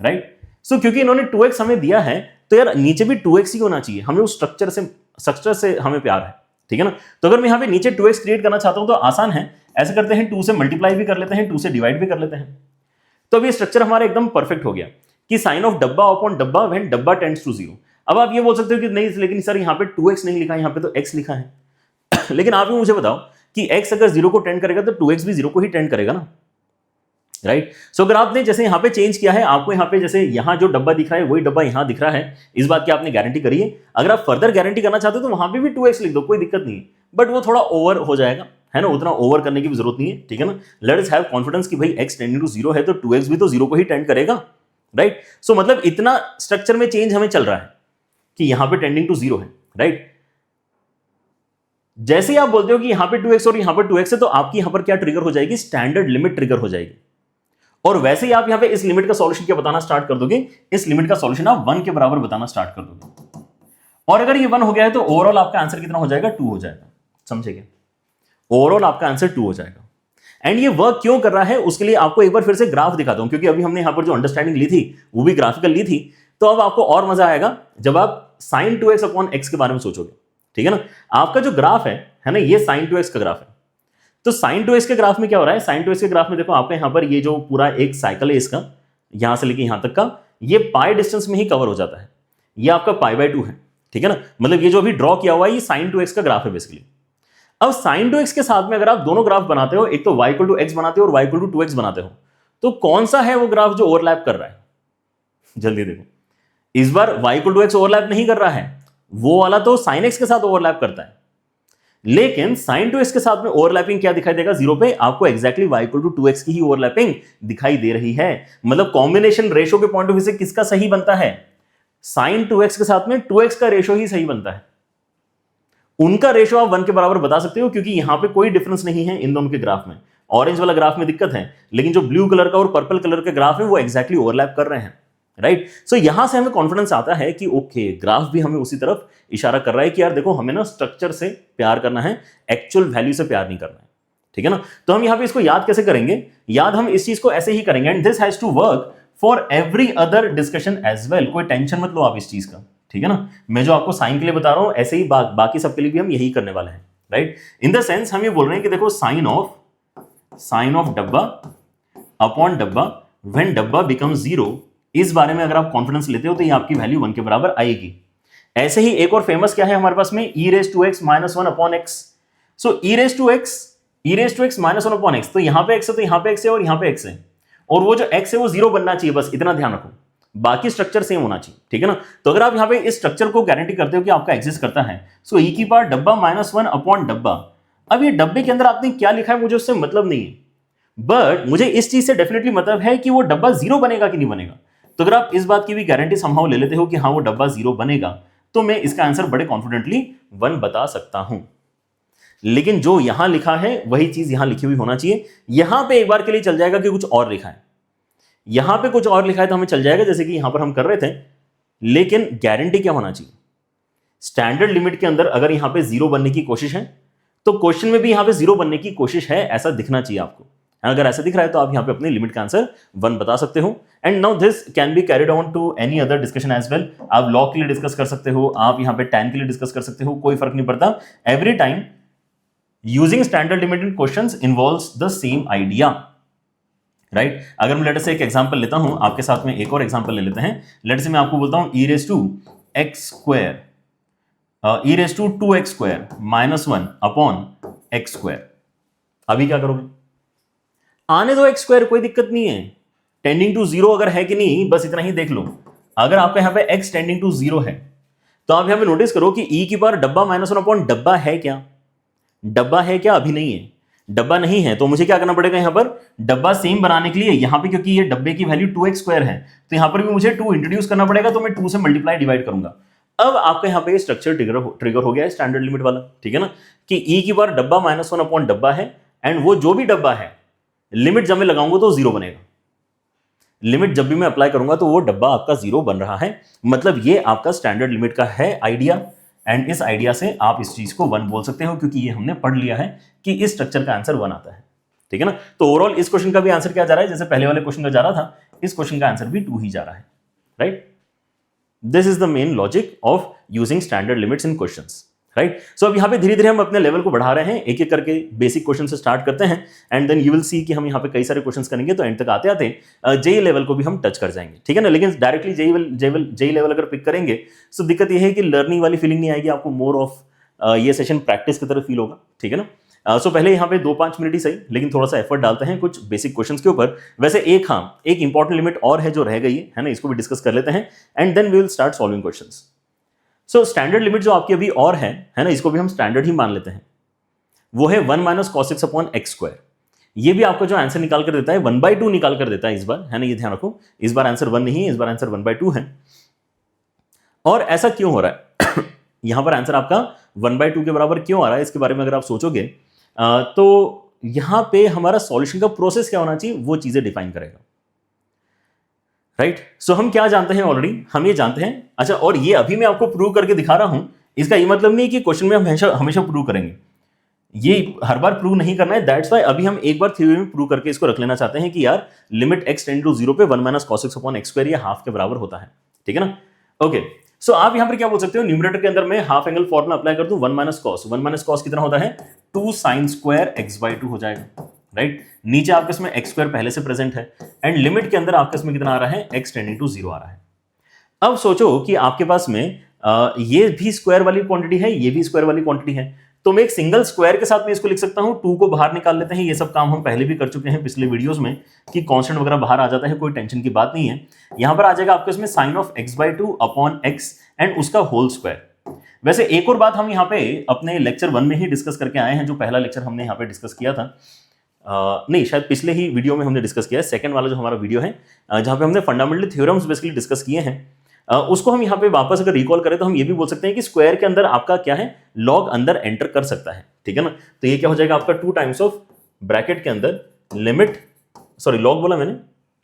Speaker 1: राइट। सो क्योंकि इन्होंने 2x हमें दिया है तो यार नीचे भी 2x ही होना चाहिए, हमें उस स्ट्रक्चर से हमें प्यार है, ठीक है ना। तो अगर मैं यहां पे नीचे 2x क्रिएट करना चाहता हूं तो आसान है, ऐसे करते हैं 2 से मल्टीप्लाई भी कर लेते हैं, 2 से डिवाइड भी कर लेते हैं। तो अब ये स्ट्रक्चर हमारा एकदम परफेक्ट हो गया कि साइन ऑफ डब्बा अपॉन डब्बा व्हेन डब्बा टेंड्स टू 0। अब आप ये बोल सकते हो कि नहीं लेकिन सर यहाँ पे 2x नहीं लिखा है, यहाँ पे तो x लिखा है। लेकिन आप ही मुझे बताओ कि x अगर 0 को टेंड करेगा तो 2x भी 0 को ही टेंड करेगा ना, राइट। सो अगर आपने जैसे यहाँ पे चेंज किया है, आपको यहाँ पे जैसे यहाँ जो डब्बा दिख रहा है वही डब्बा यहाँ दिख रहा है, इस बात की आपने गारंटी करी है। अगर आप फर्दर गारंटी करना चाहते हो तो वहां पे भी 2x लिख दो, कोई दिक्कत नहीं है, बट वो थोड़ा ओवर हो जाएगा, है ना, उतना ओवर करने की भी जरूरत नहीं है, ठीक है ना। लेट अस हैव कॉन्फिडेंस कि भाई x टेंडिंग टू 0 है तो 2x भी तो 0 को ही टेंड करेगा, राइट। सो मतलब इतना स्ट्रक्चर में चेंज हमें चल रहा है कि यहाँ पे टेंडिंग टू 0 है, राइट। जैसे ही आप बोलते हो कि यहाँ पे 2x और यहाँ पर 2x है तो आपकी यहाँ पर क्या ट्रिगर हो जाएगी, स्टैंडर्ड लिमिट ट्रिगर हो जाएगी। और वैसे ही आप यहां पे इस लिमिट का सॉल्यूशन क्या बताना स्टार्ट कर दोगे, इस लिमिट का सॉल्यूशन आप 1 के बराबर बताना स्टार्ट कर दोगे। और अगर ये 1 हो गया है तो ओवरऑल आपका आंसर कितना हो जाएगा, 2 हो जाएगा, समझे क्या। ओवरऑल आपका आंसर 2 हो जाएगा। एंड ये वर्क क्यों कर रहा है उसके लिए आपको एक बार फिर से ग्राफ दिखाता हूं, क्योंकि अभी हमने यहां पर जो अंडरस्टैंडिंग ली थी वो भी ग्राफिकल ली थी। तो अब आपको और मजा आएगा जब आप sin 2x अपॉन x के बारे में सोचोगे, ठीक है ना। आपका जो ग्राफ है ना, ये sin 2x का ग्राफ है। तो sin 2x के ग्राफ में क्या हो रहा है, sin 2x के ग्राफ में देखो आपका यहां पर ये जो पूरा एक साइकिल है इसका, यहां से लेके यहां तक का, ये पाई डिस्टेंस में ही कवर हो जाता है। ये आपका π/2 है, ठीक है ना। मतलब ये जो अभी ड्रॉ किया हुआ है ये sin 2x का ग्राफ है बेसिकली। अब sin 2x के साथ में अगर आप दोनों ग्राफ बनाते हो, एक तो y = x बनाते हो और y = 2x बनाते हो, तो कौन सा है वो ग्राफ जो ओवरलैप कर रहा है? जल्दी देखो, इस बार y = x ओवरलैप नहीं कर रहा है, वो वाला तो sin x के साथ ओवरलैप करता है। लेकिन sin 2x के साथ में ओवरलैपिंग क्या दिखाई देगा? 0 पे आपको एग्जैक्टली y = 2x की ही ओवरलैपिंग दिखाई दे रही है। मतलब कॉम्बिनेशन रेशो के पॉइंट ऑफ व्यू से किसका सही बनता है? sin 2x के साथ में 2x का रेशो ही सही बनता है। उनका रेशो आप 1 के बराबर बता सकते हो, क्योंकि यहां पे कोई डिफरेंस नहीं है इन दोनों के ग्राफ में। ऑरेंज वाला ग्राफ में दिक्कत है, लेकिन जो ब्लू कलर का और पर्पल कलर का ग्राफ है वो एग्जैक्टली ओवरलैप कर रहे हैं, राइट। सो यहां से हमें कॉन्फिडेंस आता है कि ओके, ग्राफ भी हमें उसी तरफ इशारा कर रहा है कि यार देखो, हमें ना स्ट्रक्चर से प्यार करना है, एक्चुअल वैल्यू से प्यार नहीं करना है, ठीक है ना। तो हम यहां पे इसको याद कैसे करेंगे? याद हम इस चीज को ऐसे ही करेंगे, and this has to work for every other discussion as well. कोई टेंशन मत लो आप इस चीज का, ठीक है ना। मैं जो आपको साइन के लिए बता रहा हूं, ऐसे ही बाकी सबके लिए भी हम यही करने वाले हैं, राइट। इन द सेंस हम ये बोल रहे हैं कि देखो, साइन ऑफ डब्बा अपॉन डब्बा व्हेन डब्बा बिकम 0, इस बारे में अगर आप कॉन्फिडेंस लेते हो तो ये आपकी वैल्यू 1 के बराबर आएगी। ऐसे ही एक और फेमस क्या है हमारे पास में, e⁻x - 1 अपॉन x। सो e⁻x - 1 अपॉन x, तो यहां पे x है, तो यहां पे x है और यहां पे x है, और वो जो x है वो 0 बनना चाहिए, बस इतना ध्यान रखो, बाकी स्ट्रक्चर सेम होना चाहिए, ठीक है ना। तो अगर आप यहां पे इस स्ट्रक्चर को गारंटी करते हो कि आपका एग्जिस्ट करता है, सो e की पावर डब्बा -1 अपॉन डब्बा। अब ये डब्बे के अंदर आपने क्या लिखा है मुझे उससे मतलब नहीं है, बट मुझे इस चीज से डेफिनेटली मतलब है कि वो डब्बा 0 बनेगा कि नहीं बनेगा। तो अगर आप इस बात की भी गारंटी समहाउ ले लेते हो कि हाँ वो डब्बा 0 बनेगा, तो मैं इसका आंसर बड़े कॉन्फिडेंटली 1 बता सकता हूं। लेकिन जो यहां लिखा है वही चीज यहां लिखी हुई होना चाहिए। यहां पे एक बार के लिए चल जाएगा कि कुछ और लिखा है, यहां पे कुछ और लिखा है तो हमें चल जाएगा, जैसे कि यहां पर हम कर रहे थे। लेकिन गारंटी क्या होना चाहिए? स्टैंडर्ड लिमिट के अंदर अगर यहां पे 0 बनने की कोशिश है, तो क्वेश्चन में भी यहां पे 0 बनने की कोशिश है, ऐसा दिखना चाहिए आपको। अगर ऐसा दिख रहा है तो आप यहां पे अपने लिमिट का आंसर 1 बता सकते हो। And now this can be carried on to any other discussion as well. आप लॉग के लिए डिस्कस कर सकते हो, आप यहां पे tan के लिए डिस्कस कर सकते हो, कोई फर्क नहीं पड़ता। Every time using standard limit in questions involves the same idea, right. अगर मैं लेट से एक एग्जांपल लेता हूं, आपके साथ में एक और एग्जांपल ले लेते हैं। लेट से मैं आपको बोलता हूं e⁻2x² -1 अपॉन x²। अभी क्या करोगे? आने दो x², कोई दिक्कत नहीं है। टेंडिंग टू 0 अगर है कि नहीं, बस इतना ही देख लो। अगर आपका यहां पे x टेंडिंग टू 0 है, तो आप यहां पे नोटिस करो कि e की पावर डब्बा -1 अपॉन डब्बा है क्या? डब्बा है क्या? अभी नहीं है। डब्बा नहीं है तो मुझे क्या करना पड़ेगा? यहां पर डब्बा सेम बनाने के लिए, यहां पे क्योंकि ये डब्बे की वैल्यू 2x² है, तो यहां पर भी मुझे 2 इंट्रोड्यूस करना पड़ेगा, तो मैं 2 से मल्टीप्लाई डिवाइड करूंगा। अब आपका यहां पे स्ट्रक्चर ट्रिगर हो गया है, स्टैंडर्ड लिमिट वाला, ठीक है ना, कि e की पावर डब्बा -1 अपॉन डब्बा है, एंड वो जो भी डब्बा है, लिमिट जब मैं लगाऊंगा तो 0 बनेगा। लिमिट जब भी मैं अप्लाई करूंगा तो वो डब्बा आपका 0 बन रहा है। मतलब ये आपका स्टैंडर्ड लिमिट का है आइडिया, एंड इस आइडिया से आप इस चीज को 1 बोल सकते हो, क्योंकि ये हमने पढ़ लिया है कि इस स्ट्रक्चर का आंसर 1 आता है, ठीक है ना। तो ओवरऑल इस क्वेश्चन का भी आंसर क्या जा रहा है? जैसे पहले वाले क्वेश्चन का जा रहा था, इस क्वेश्चन का आंसर भी 2 ही जा रहा है, right. This is the main logic of using standard limits in questions, right. So अब यहाँ पे धीरे धीरे हम अपने लेवल को बढ़ा रहे हैं, एक एक करके बेसिक क्वेश्चन से स्टार्ट करते हैं, and then you will see कि हम यहाँ पे कई सारे क्वेश्चंस करेंगे, तो एंड तक आते आते जेई लेवल को भी हम टच कर जाएंगे, ठीक है ना। लेकिन डायरेक्टली जेई लेवल अगर पिक करेंगे, सो दिक्कत यह है कि लर्निंग वाली फीलिंग नहीं आएगी आपको, मोर ऑफ ये सेशन प्रैक्टिस की तरह फील होगा, ठीक है ना। सो पहले यहाँ पे 2-5 मिनट ही सही, लेकिन थोड़ा सा एफर्ट डालते हैं कुछ बेसिक क्वेश्चंस के ऊपर। वैसे एक इंपॉर्टेंट लिमिट और है जो रह गई है ना, इसको भी डिस्कस कर लेते हैं, and then we will start solving questions. So standard limit जो आपकी अभी और है ना, इसको भी हम स्टैंडर्ड ही मान लेते हैं। वो है 1 - cos x अपॉन x²। ये भी आपको जो आंसर निकाल कर देता है 1/2 निकाल कर देता है इस बार, है ना, ये ध्यान रखो। इस बार आंसर 1 नहीं है, इस बार आंसर 1/2 है। और ऐसा क्यों हो रहा है? यहां पर आंसर आपका 1/2 के बराबर क्यों आ रहा है, इसके बारे में अगर आप सोचोगे तो यहां पे हमारा सॉल्यूशन का प्रोसेस क्या होना चाहिए, वो चीजें डिफाइन करेगा, राइट। सो हम क्या जानते हैं ऑलरेडी? हम ये जानते हैं, अच्छा, और ये अभी मैं आपको प्रूव करके दिखा रहा हूं, इसका ये मतलब नहीं कि क्वेश्चन में हम हमेशा प्रूव करेंगे। ये हर बार प्रूव नहीं करना है, दैट्स वाई अभी हम एक बार थ्योरी में प्रूव करके इसको रख लेना चाहते हैं कि यार लिमिट x टेंड टू 0 पे 1 minus cos x upon x square ये हाफ के बराबर होता है, ठीक है ना। ओके, सो आप यहां पर क्या बोल सकते हो, न्यूमरेटर के अंदर मैं हाफ एंगल फॉर्मूला अप्लाई कर दूं, 1 माइनस cos कितना होता है 2 sin स्क्वायर x/2 हो जाएगा, राइट। नीचे आपके इसमें x स्क्वायर पहले से प्रेजेंट है एंड लिमिट के अंदर आपके इसमें कितना आ रहा है x टेंडिंग टू 0 आ रहा है। अब सोचो कि आपके पास में ये भी स्क्वायर वाली क्वांटिटी है, ये भी स्क्वायर वाली क्वांटिटी है, तो मैं एक सिंगल स्क्वायर के साथ में इसको लिख सकता हूं, 2 को बाहर निकाल लेते हैं। ये सब काम हम पहले भी कर चुके हैं पिछले वीडियोस में कि कांस्टेंट वगैरह बाहर आ जाता है, कोई टेंशन की बात नहीं है। यहां पर आ जाएगा आपके इसमें sine of x/2 upon x and उसका होल स्क्वायर। वैसे एक और बात हम यहाँ पे अपने लेक्चर 1 में ही डिस्कस करके आए हैं, जो पहला लेक्चर हमने यहाँ पे डिस्कस किया था, नहीं शायद पिछले ही वीडियो में हमने डिस्कस किया है, सेकंड वाला जो हमारा वीडियो है जहां पे हमने फंडामेंटल थ्योरम्स बेसिकली डिस्कस किए हैं, उसको हम यहाँ पे वापस अगर रिकॉल करें तो हम ये भी बोल सकते हैं कि स्क्वायर के अंदर आपका क्या है, लॉग अंदर एंटर कर सकता है, ठीक है ना। तो ये क्या हो जाएगा आपका 2 टाइम्स ऑफ ब्रैकेट के अंदर लिमिट, सॉरी लॉग बोला मैंने,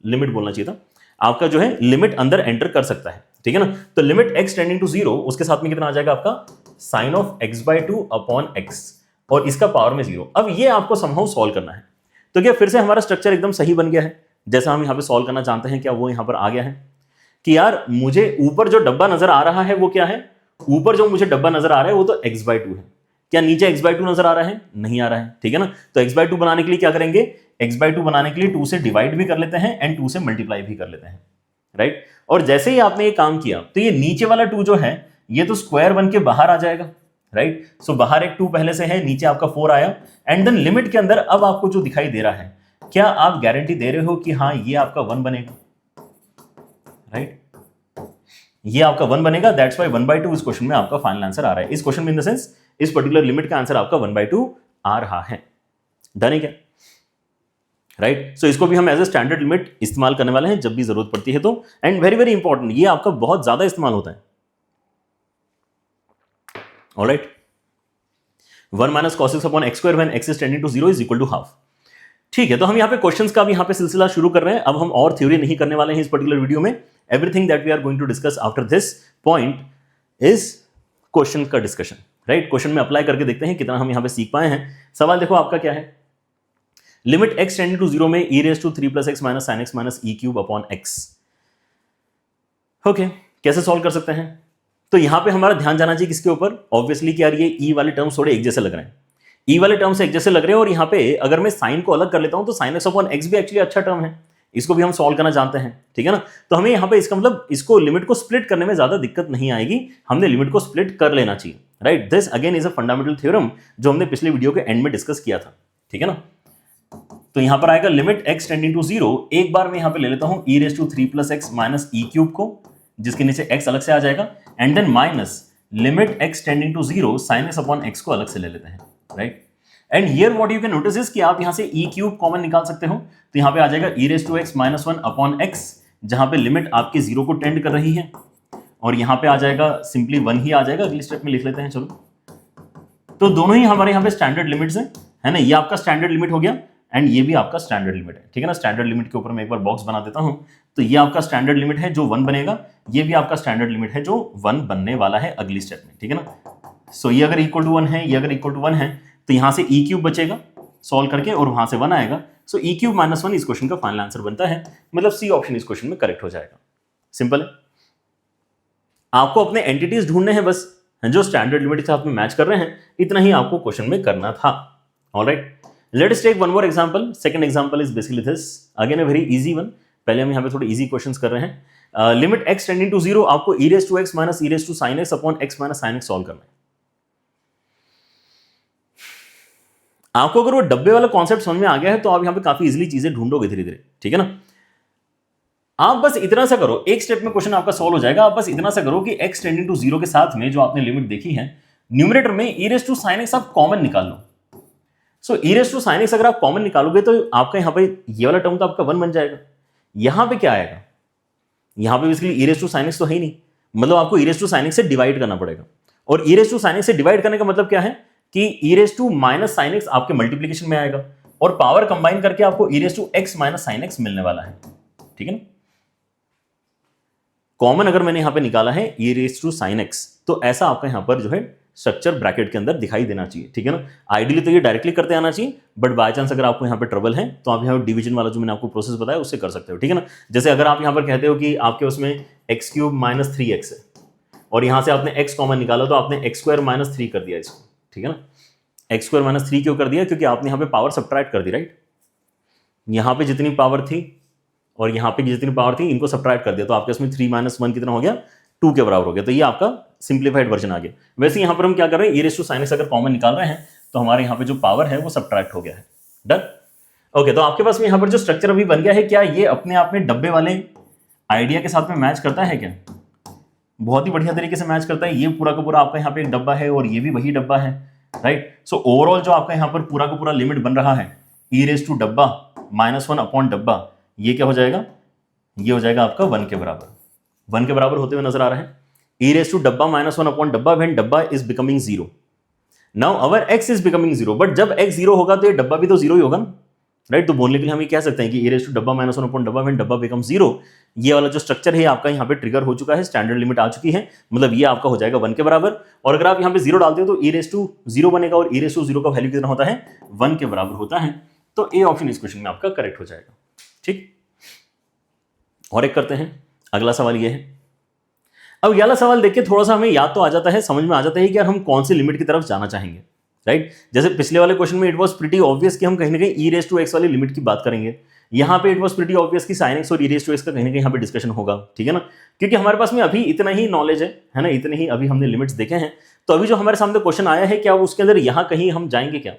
Speaker 1: लिमिट बोलना चाहिए था, आपका जो है लिमिट अंदर एंटर कर सकता है, ठीक है ना। तो लिमिट x टेंडिंग टू 0 उसके साथ में कितना आ जाएगा आपका sign of x/2 upon x और इसका पावर में 0। अब ये आपको समहाउ सॉल्व करना है, तो क्या फिर से हमारा स्ट्रक्चर एकदम सही बन गया है जैसा हम यहाँ पे सॉल्व करना चाहते हैं, क्या वो यहाँ पर आ गया है कि यार मुझे ऊपर जो डब्बा नजर आ रहा है वो क्या है, ऊपर जो मुझे डब्बा नजर आ रहा है वो तो x/2 है, क्या नीचे x/2 नजर आ रहा है, नहीं आ रहा है, ठीक है ना। तो x/2 बनाने के लिए क्या करेंगे, x/2 बनाने के लिए 2 से डिवाइड भी कर लेते हैं एंड 2 से मल्टीप्लाई भी कर लेते हैं, राइट। और जैसे ही आपने ये काम किया तो ये नीचे वाला 2 जो है ये तो स्क्वायर बन के बाहर आ जाएगा, राइट। सो बाहर एक 2 पहले से है, नीचे आपका 4 आया एंड देन लिमिट के अंदर अब आपको जो दिखाई दे रहा है, क्या आप गारंटी दे रहे हो कि हाँ ये आपका 1 बनेगा, राइट। ये आपका 1 बनेगा, दैट्स व्हाई 1/2 इस क्वेश्चन में आपका फाइनल आंसर आ रहा है। इस क्वेश्चन में इन द सेंस इस पर्टिकुलर लिमिट का आंसर आपका 1/2 आ रहा है, डन है क्या, राइट। सो इसको भी हम एज ए स्टैंडर्ड लिमिट इस्तेमाल करने वाले हैं जब भी जरूरत पड़ती है तो, एंड वेरी वेरी इंपॉर्टेंट, ये आपका बहुत ज्यादा इस्तेमाल होता है, alright. 1 minus cos x upon x square when x is tending to 0 is equal to half, ठीक है। तो हम यहाँ पे क्वेश्चंस का भी यहाँ पे सिलसिला शुरू कर रहे हैं। अब हम और थ्योरी नहीं करने वाले हैं इस पर्टिकुलर वीडियो में, everything that we are going to discuss after this point is question का डिस्कशन, राइट। क्वेश्चन में अप्लाई करके देखते हैं कितना हम यहाँ पे सीख पाए हैं। सवाल देखो आपका क्या है, लिमिट x टेंडिंग टू 0 में e⁻³ + x minus sin x minus e³ upon x, okay कैसे सॉल्व कर सकते हैं। तो यहां पे हमारा ध्यान जाना चाहिए किसके ऊपर, ऑब्वियसली कि यार ये e वाले टर्म्स थोड़े एक जैसे लग रहे हैं, e वाले टर्म्स एक जैसे लग रहे हैं, और यहाँ पे अगर मैं साइन को अलग कर लेता हूं तो sin x अपॉन x भी एक्चुअली अच्छा टर्म है, इसको भी हम सॉल्व करना जानते हैं, ठीक है ना। तो हमें यहाँ पे इसका मतलब इसको लिमिट को स्प्लिट करने में ज्यादा दिक्कत नहीं आएगी, हमने लिमिट को स्प्लिट कर लेना चाहिए, right. This again is a fundamental theorem जो हमने पिछले वीडियो के एंड में डिस्कस किया था, ठीक है ना। तो यहां पर आएगा लिमिट x टेंडिंग टू 0, एक बार मैं यहां पे ले लेता हूं e⁻³ + x माइनस e³ को, जिसके नीचे x अलग से आ जाएगा, and then minus limit x tending to 0 sin x upon x को अलग से ले लेते हैं, right. And here what you can notice is कि आप यहां से e³ कॉमन निकाल सकते हो, तो यहां पे आ जाएगा e⁻x - 1 अपॉन x, जहां पे लिमिट आपके 0 को टेंड कर रही है, और यहां पे आ जाएगा सिंपली 1 ही आ जाएगा, अगली स्टेप में लिख लेते हैं, चलो। तो दोनों ही हमारे यहाँ पे स्टैंडर्ड लिमिट्स हैं, है ना। ये आपका स्टैंडर्ड लिमिट हो गया एंड ये भी आपका स्टैंडर्ड लिमिट है, ठीक है ना। स्टैंडर्ड लिमिट के ऊपर मैं एक बार बॉक्स बना देता हूं, तो ये आपका स्टैंडर्ड लिमिट है जो 1 बनेगा, ये भी आपका स्टैंडर्ड लिमिट है जो 1 बनने वाला है अगली स्टेप में, ठीक है ना। सो ये अगर इक्वल टू 1 है, ये अगर इक्वल टू 1 है, तो यहां से e³ बचेगा सॉल्व करके और वहां से 1 आएगा, सो e³ - 1 इस क्वेश्चन का फाइनल आंसर बनता है, मतलब सी ऑप्शन इस क्वेश्चन में करेक्ट हो जाएगा। सिंपल है, आपको अपने एंटिटीज ढूंढने हैं बस, जो स्टैंडर्ड लिमिट के साथ में मैच कर रहे हैं, इतना ही आपको क्वेश्चन में करना था, alright. Let us take one more example, second example is basically this, again a very easy one. पहले हम यहां पे थोड़े इजी क्वेश्चंस कर रहे हैं। लिमिट x टेंडिंग टू 0, आपको e⁻x minus e⁻sin x upon x minus sin x solve करना है। आपको अगर वो डब्बे वाला कॉन्सेप्ट समझ में आ गया है तो आप यहां पे काफी इजीली चीजें ढूंढोगे धीरे धीरे, ठीक है ना। आप बस इतना सा करो, एक स्टेप में क्वेश्चन आपका सॉल्व हो जाएगा। आप बस इतना सा करो कि x टेंडिंग टू 0 के साथ में जो आपने लिमिट देखी है, न्यूमरेटर में e⁻sin x आप कॉमन निकाल लो। सो e⁻sin x अगर आप कॉमन निकालोगे तो आपका यहां पे ये वाला टर्म तो आपका 1 बन जाएगा। यहां पे क्या आएगा, यहां पे बेसिकली e⁻sin x तो है ही नहीं, मतलब आपको e⁻sin x से डिवाइड करना पड़ेगा, और e⁻sin x से डिवाइड करने का मतलब क्या है कि e⁻sin x आपके मल्टीप्लीकेशन में आएगा, और पावर कंबाइन करके आपको e⁻x - sin x मिलने वाला है, ठीक है ना। कॉमन अगर मैंने यहां पे निकाला है e⁻sin x, तो ऐसा आपका यहां पर जो है स्ट्रक्चर ब्रैकेट के अंदर दिखाई देना चाहिए, ठीक है ना। आइडियली तो ये डायरेक्टली करते आना चाहिए, बट बाय चांस अगर आपको यहाँ पे ट्रबल है तो आप यहाँ पे डिवीजन वाला जो मैंने आपको प्रोसेस बताया उससे कर सकते हो, ठीक है ना। जैसे अगर आप यहाँ पर कहते हो कि आपके उसमें एक्स क्यूब माइनस 3x है और यहाँ से आपने x कॉमन निकाला तो आपने एक्स स्क्वायर माइनस 3 कर दिया इसको, ठीक है ना। एक्स स्क्वायर माइनस 3 क्यों कर दिया? क्योंकि आपने यहाँ पे पावर सब्ट्रैक्ट कर दी, राइट। यहाँ पे जितनी पावर थी और यहाँ पे जितनी पावर थी इनको सब्ट्रैक्ट कर दिया तो आपके उसमें 3 माइनस 1 कितना हो गया? 2 के बराबर हो गया। तो ये आपका सिंप्लीफाइड वर्जन आ गया। वैसे यहाँ पर हम क्या कर रहे हैं, e raise to sin x अगर कॉमन निकाल रहे हैं तो हमारे यहाँ पे जो पावर है वो सब्ट्रैक्ट हो गया है। डन। ओके, तो आपके पास में यहाँ पर जो स्ट्रक्चर अभी बन गया है, क्या ये अपने आप में डब्बे वाले आइडिया के साथ में मैच करता है क्या? बहुत ही बढ़िया तरीके से मैच करता है। ये पूरा का पूरा आपका यहाँ पे एक डब्बा है और ये भी वही डब्बा है, राइट। सो ओवरऑल जो आपका यहाँ पर पूरा का पूरा लिमिट बन रहा है e रेज़ टू डब्बा -1 अपॉन डब्बा, ये क्या हो जाएगा? ये हो जाएगा आपका 1 के बराबर। 1 के बराबर होते हुए नजर आ रहा है। e रेज़ टू डब्बा -1 अपॉन डब्बा व्हेन डब्बा is becoming 0। Now our x is becoming 0, but जब x 0 होगा तो ये डब्बा भी तो 0 ही होगा ना, राइट। तो बोलने के लिए हम ये कह सकते हैं कि e रेज़ टू डब्बा -1 अपॉन डब्बा व्हेन डब्बा बिकम 0, ये वाला जो स्ट्रक्चर है आपका यहाँ पे ट्रिगर हो चुका है, स्टैंडर्ड लिमिट आ चुकी है, मतलब ये आपका हो जाएगा 1 के बराबर। और अगर आप यहाँ पे 0 डालते हो तो e रेज़ टू 0 बनेगा और e रेज़ टू 0 का वैल्यू कितना होता है? 1 के बराबर होता है। तो ए ऑप्शन इस क्वेश्चन में आपका करेक्ट हो जाएगा, ठीक। और एक करते हैं, अगला सवाल ये है। अब ये वाला सवाल देख के थोड़ा सा हमें याद तो आ जाता है, समझ में आ जाता है कि यार हम कौन सी लिमिट की तरफ जाना चाहेंगे, राइट। जैसे पिछले वाले क्वेश्चन में इट वाज प्रीटी ऑब्वियस कि हम कहीं ना कहीं e रेज़ टू x वाली लिमिट की बात करेंगे। यहाँ पे इट वाज प्रीटी ऑब्वियस कि sin x और e रेज़ टू x का कहीं ना कहीं यहाँ पे डिस्कशन होगा, ठीक है ना। क्योंकि हमारे पास में अभी इतना ही नॉलेज है ना, इतने ही अभी हमने लिमिट्स देखे हैं। तो अभी जो हमारे सामने क्वेश्चन आया है, क्या उसके अंदर यहाँ कहीं हम जाएंगे क्या?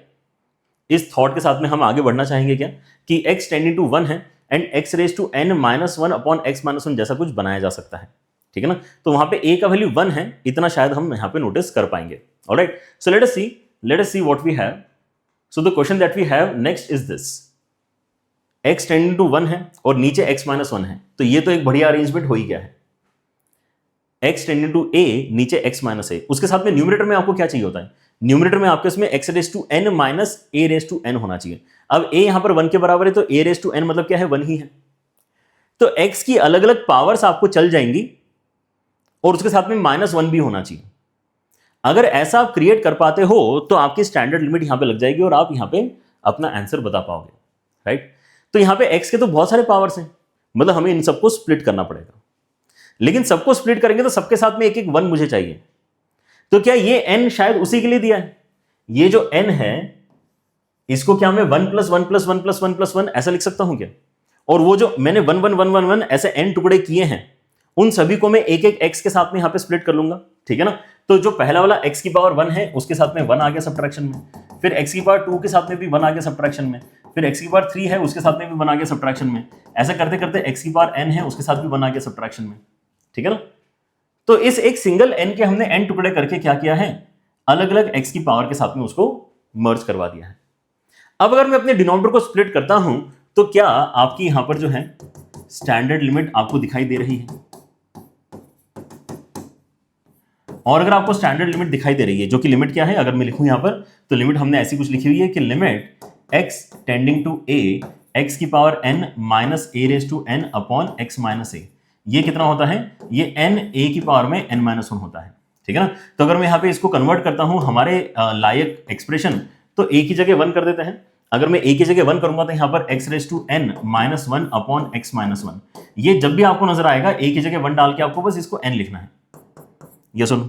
Speaker 1: इस थॉट के साथ में हम आगे बढ़ना चाहेंगे क्या कि x टेंडिंग टू 1 है and x raise to n -1 upon x -1 जैसा कुछ बनाया जा सकता है, ठीक है ना। तो वहां पे a का वैल्यू 1 है, इतना शायद हम यहाँ पे नोटिस कर पाएंगे। Alright, so let us see what we have. So the question that we have next is this, x tending to 1 है और नीचे x -1 है, तो ये तो एक बढ़िया अरेंजमेंट हो ही गया है। x टेंडिंग टू a, नीचे x -a, उसके साथ में न्यूमरेटर में आपको क्या चाहिए होता है? न्यूमरेटर में आपके उसमें x raise to n minus a raise to n होना चाहिए। अब a यहां पर 1 के बराबर है तो a रेज़ टू n मतलब क्या है? 1 ही है। तो x की अलग अलग पावर्स आपको चल जाएंगी और उसके साथ में -1 भी होना चाहिए। अगर ऐसा आप क्रिएट कर पाते हो तो आपकी स्टैंडर्ड लिमिट यहां पे लग जाएगी और आप यहां पे अपना आंसर बता पाओगे, राइट। तो यहां पे x के तो बहुत सारे पावर्स हैं, मतलब हमें इन सबको स्प्लिट करना पड़ेगा। लेकिन सबको स्प्लिट करेंगे तो सबके साथ में एक एक 1 मुझे चाहिए। तो क्या ये n शायद उसी के लिए दिया है? ये जो n है इसको क्या मैं 1 + 1 + 1 + 1 + 1 ऐसा लिख सकता हूं क्या? और वो जो मैंने 1 1 1 1 1 ऐसे n टुकड़े किए हैं उन सभी को मैं एक एक x के साथ में यहां पे स्प्लिट कर लूंगा, ठीक है ना। तो जो पहला वाला x की पावर 1 है उसके साथ में 1 आ गया सब्ट्रैक्शन में, फिर x की पावर 2 के साथ में भी 1 आ गया सब्ट्रैक्शन में, फिर x की पावर 3 है उसके साथ में भी 1 आ गया सब्ट्रैक्शन में। ऐसा करते करते x की पावर n है उसके साथ भी 1 आ गया सब्ट्रैक्शन में, ठीक है ना। तो इस एक सिंगल n के हमने n टुकड़े करके क्या किया है? अलग अलग x की पावर के साथ में उसको मर्ज करवा दिया है। अब अगर मैं अपने डिनोमिनेटर को स्प्लिट करता हूं तो क्या आपकी यहां पर जो है स्टैंडर्ड लिमिट आपको दिखाई दे रही है? और अगर आपको स्टैंडर्ड लिमिट दिखाई दे रही है, जो कि लिमिट क्या है अगर मैं लिखूं यहां पर, तो लिमिट हमने ऐसी कुछ लिखी हुई है कि limit x tending to a x की power n minus a raise to n upon x minus a, ये कितना होता है? ये n a की पावर में n -1 होता है, ठीक है ना। तो अगर मैं यहाँ पे इसको कन्वर्ट करता हूं हमारे लायक एक्सप्रेशन, तो a की जगह 1 कर देते हैं। अगर मैं a की जगह 1 करूंगा तो यहाँ पर x raise to n -1 upon x -1, ये जब भी आपको नजर आएगा a की जगह 1 डाल के आपको बस इसको n लिखना है। ये सुनो,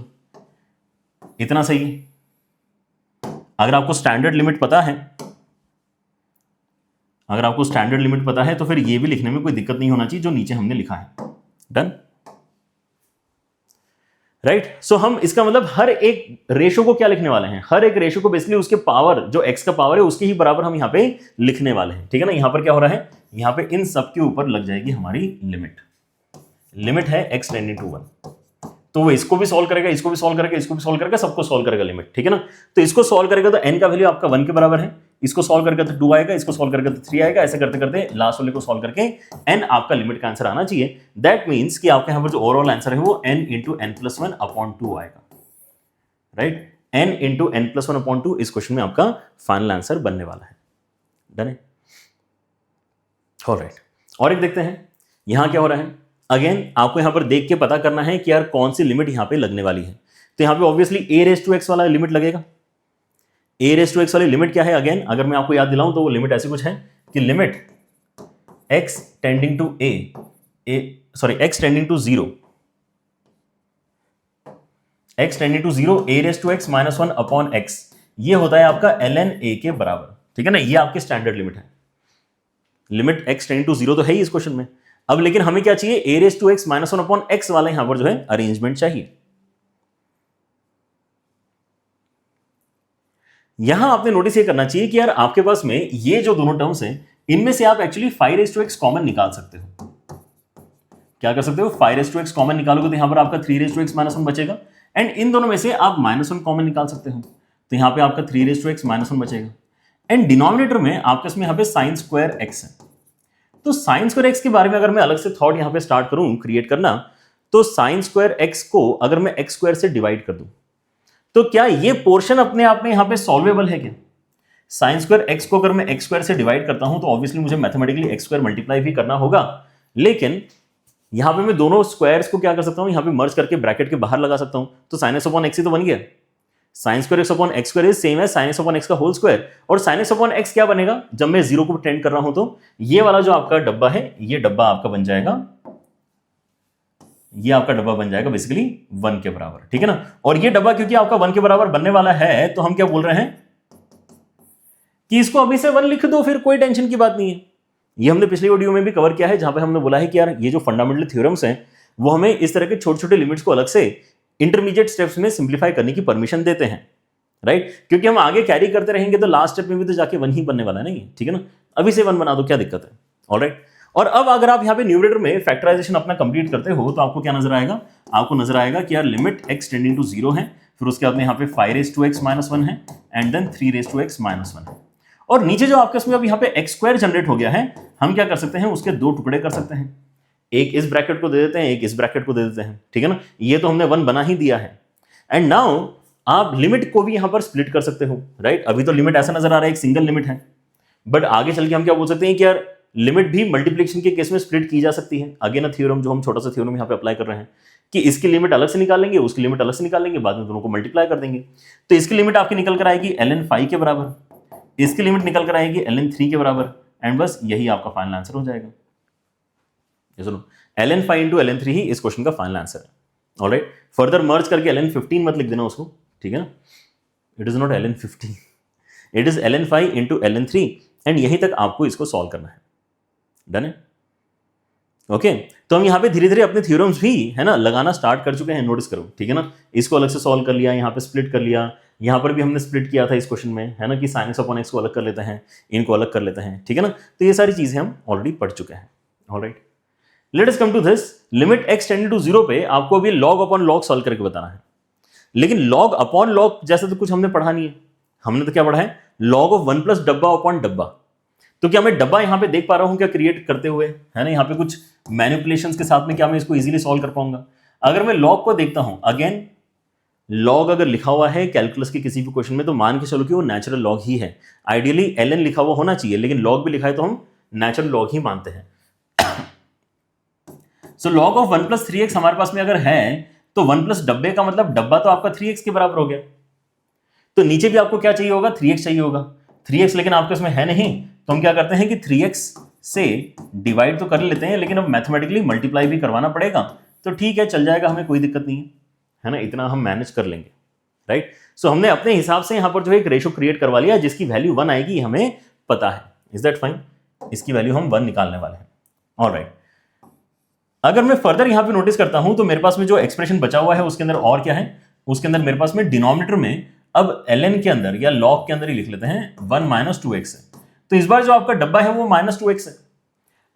Speaker 1: इतना सही है। अगर आपको स्टैंडर्ड लिमिट पता है, अगर आपको स्टैंडर्ड लिमिट पता है तो फिर ये भी लिखने में कोई दिक्कत नहीं होना चाहिए जो नीचे हमने लिखा है। Done, right. सो हम इसका मतलब हर एक रेशो को क्या लिखने वाले हैं? हर एक रेशो को बेसिकली उसके पावर, जो x का पावर है उसके ही बराबर हम यहां पे लिखने वाले हैं, ठीक है ना। यहां पर क्या हो रहा है? यहां पे इन सब के ऊपर लग जाएगी हमारी लिमिट। लिमिट है x टेंडिंग टू 1, तो वो इसको भी सॉल्व करेगा, इसको भी सॉल्व करेगा, इसको भी सॉल्व करेगा, सबको सॉल्व करेगा लिमिट, ठीक है ना। तो इसको सॉल्व करेगा तो n का वैल्यू आपका 1 के बराबर है, इसको सॉल्व करेगा तो 2 आएगा, इसको सॉल्व करेगा तो 3 आएगा। ऐसे करते करते लास्ट वाले को सॉल्व करके n आपका लिमिट का आंसर आना चाहिए। दैट मीन्स कि आपके यहां पर जो ओवरऑल आंसर है वो n into n plus 1 upon 2 आएगा, right. n into n plus 1 upon 2 इस क्वेश्चन में आपका फाइनल आंसर बनने वाला है। डन है, ऑलराइट। और एक देखते हैं यहां क्या हो रहा है। अगेन आपको यहां पर देख के पता करना है कि यार कौन सी लिमिट यहां पे लगने वाली है। तो यहां पे obviously a raise to x वाला लिमिट लगेगा। a रेज टू x वाली लिमिट क्या है? अगेन अगर मैं आपको याद दिलाऊं तो वो लिमिट ऐसी कुछ है कि limit x tending to x tending to 0, x tending to 0 a raise to x minus 1 upon x, ये होता है आपका ln a के बराबर। ठीक है ना, ये आपकी स्टैंडर्ड लिमिट है। लिमिट x टेंडिंग टू 0 तो है ही इस क्वेश्चन में। अब लेकिन हमें क्या चाहिए? a raise to x minus 1 upon x वाला यहां पर जो है अरेंजमेंट चाहिए। यहां आपने नोटिस ये करना चाहिए कि यार आपके पास में ये जो दोनों टर्म्स हैं, इनमें से आप actually 5 raise to x common निकाल सकते हो। क्या कर सकते हो? 5 रेज टू x कॉमन निकालोगे तो यहां पर आपका 3 रेज टू x माइनस 1 बचेगा, एंड इन दोनों में से आप माइनस 1 कॉमन निकाल सकते हो, तो यहां पे आपका 3 रेज टू x माइनस 1 बचेगा, एंड डिनोमिनेटर में आपके इसमें यहां पे साइन स्क्वायर x है। तो साइन स्क्वायर x के बारे में अगर मैं अलग से थॉट यहां पे स्टार्ट करूं क्रिएट करना, तो साइन स्क्वायर x को अगर मैं x स्क्वायर से डिवाइड कर दूं, तो क्या ये पोर्शन अपने आप में यहां पे सॉल्वेबल है क्या? साइन स्क्वायर x को अगर मैं x स्क्वायर से डिवाइड करता हूं तो ऑब्वियसली मुझे मैथमेटिकली x स्क्वायर मल्टीप्लाई भी करना होगा, लेकिन यहां पे मैं दोनों स्क्वायर्स को क्या कर सकता हूं? यहां पे मर्ज करके ब्रैकेट के बाहर लगा सकता हूं, तो साइन एक्स अपॉन एक्स ही तो बन गया। Sine square x upon x square is same है साइन एक्स अपॉन एक्स का होल स्क्वायर, और साइन एक्स अपॉन एक्स क्या बनेगा? जब मैं 0 को टेंड कर रहा हूं तो ये वाला जो आपका डब्बा है, ये डब्बा आपका बन जाएगा, ये आपका डब्बा बन जाएगा बेसिकली 1 के बराबर। ठीक है ना, और ये डब्बा क्योंकि आपका 1 के बराबर बनने वाला है, तो हम क्या बोल रहे हैं कि इसको अभी से 1 लिख दो, फिर कोई टेंशन की बात नहीं है। ये हमने पिछले वीडियो में भी कवर किया है, जहां पे हमने बोला है कि यार ये जो फंडामेंटल थ्योरम्स हैं वो हमें इस तरह के छोटे छोटे लिमिट्स को अलग से इंटरमीडिएट स्टेप्स में सिंप्लीफाई करने की परमिशन देते हैं, राइट? क्योंकि हम आगे कैरी करते रहेंगे तो लास्ट स्टेप में भी तो जाके 1 ही बनने वाला है, नहीं? ठीक है ना, अभी से 1 बना दो, क्या दिक्कत है? ऑलराइट। और अब अगर आप यहाँ पे न्यूमरेटर में फैक्टराइजेशन अपना कंप्लीट करते हो तो आपको क्या नजर आएगा? आपको नजर आएगा कि यार लिमिट x टेंडिंग टू 0 है, फिर उसके बाद में यहाँ पे 5 रेज टू x माइनस 1 है, and then 3 raise to x minus 1 है, और नीचे जो आपके इसमें अब यहाँ पे x स्क्वायर जनरेट हो गया है, हम क्या कर सकते हैं? उसके 2 टुकड़े कर सकते हैं, एक इस ब्रैकेट को दे देते हैं, एक इस ब्रैकेट को दे देते हैं। ठीक है ना, ये तो हमने 1 बना ही दिया है, एंड नाउ आप लिमिट को भी यहां पर स्प्लिट कर सकते हो, राइट? अभी तो लिमिट ऐसा नजर आ रहा है एक सिंगल लिमिट है, बट आगे चल के हम क्या बोल सकते हैं कि यार लिमिट भी मल्टीप्लिकेशन के केस में स्प्लिट की जा सकती है। अगेन थ्योरम जो हम छोटा सा थ्योरम यहां पे अप्लाई कर रहे हैं कि इसकी लिमिट अलग से निकालेंगे, उसकी लिमिट अलग से निकालेंगे, बाद में दोनों को मल्टीप्लाई कर देंगे, तो इसकी लिमिट आपकी निकल कर आएगी ln 5 के बराबर, इसकी लिमिट निकल कर आएगी ln 3 के बराबर, एंड बस यही आपका फाइनल आंसर हो जाएगा। ये सुनो, ln 5 इंटू ln 3 ही इस क्वेश्चन का फाइनल आंसर है। ऑलराइट, फर्दर मर्ज करके ln 15 मत लिख देना उसको, ठीक है ना? It is not ln 15, it is ln 5 into ln 3, and यहीं तक आपको इसको सॉल्व करना है। डन है? ओके, तो हम यहाँ पे धीरे धीरे अपने थ्योरम्स भी है ना लगाना स्टार्ट कर चुके हैं, नोटिस करो। ठीक है ना, इसको अलग से सॉल्व कर लिया, यहाँ पे स्प्लिट कर लिया, यहाँ पर भी हमने स्प्लिट किया था इस क्वेश्चन में, है ना, कि साइन एक्स अपॉन एक्स को अलग कर लेते हैं, इनको अलग कर लेते हैं। ठीक है ना, तो ये सारी चीजें हम ऑलरेडी पढ़ चुके हैं। Alright, let us come to this. Limit x tending to 0 पे आपको अभी लॉग अपॉन लॉग सॉल्व करके बताना है, लेकिन लॉग अपॉन लॉग जैसे तो कुछ हमने पढ़ा नहीं है। हमने तो क्या पढ़ा है? लॉग ऑफ 1 प्लस डब्बा अपॉन डब्बा। तो क्या मैं डब्बा यहां पे देख पा रहा हूं क्या क्रिएट करते हुए, है ना? यहाँ पे कुछ मैनिपुलेशंस के साथ में क्या मैं इसको इजीली सॉल्व कर पाऊंगा? अगर मैं लॉग को देखता हूं, अगेन लॉग अगर लिखा हुआ है कैलकुलस के किसी भी क्वेश्चन में तो मान के चलो कि वो नेचुरल लॉग ही है। आइडियली ln लिखा हुआ होना चाहिए, लेकिन लॉग भी लिखा है तो हम नेचुरल लॉग ही मानते हैं। So log of 1 plus 3x हमारे पास में अगर है तो 1 प्लस डब्बे का मतलब डब्बा तो आपका 3x के बराबर हो गया, तो नीचे भी आपको क्या चाहिए होगा? 3x चाहिए होगा। 3x लेकिन आपके इसमें है नहीं, तो हम क्या करते हैं कि 3x से डिवाइड तो कर लेते हैं, लेकिन अब मैथमेटिकली मल्टीप्लाई भी करवाना पड़ेगा। तो ठीक है, चल जाएगा, हमें कोई दिक्कत नहीं है ना, इतना हम मैनेज कर लेंगे, राइट? सो हमने अपने हिसाब से यहां पर जो है एक रेशो क्रिएट करवा लिया जिसकी वैल्यू 1 आएगी, हमें पता है। Is that fine? इसकी वैल्यू हम 1 निकालने वाले हैं। ऑलराइट, अगर मैं फर्दर यहां पे नोटिस करता हूं तो मेरे पास में जो एक्सप्रेशन बचा हुआ है उसके अंदर और क्या है? उसके अंदर मेरे पास में डिनोमिनेटर में अब ln के अंदर या log के अंदर ही लिख लेते हैं 1 माइनस 2x है। तो इस बार जो आपका डब्बा है वो माइनस 2x है।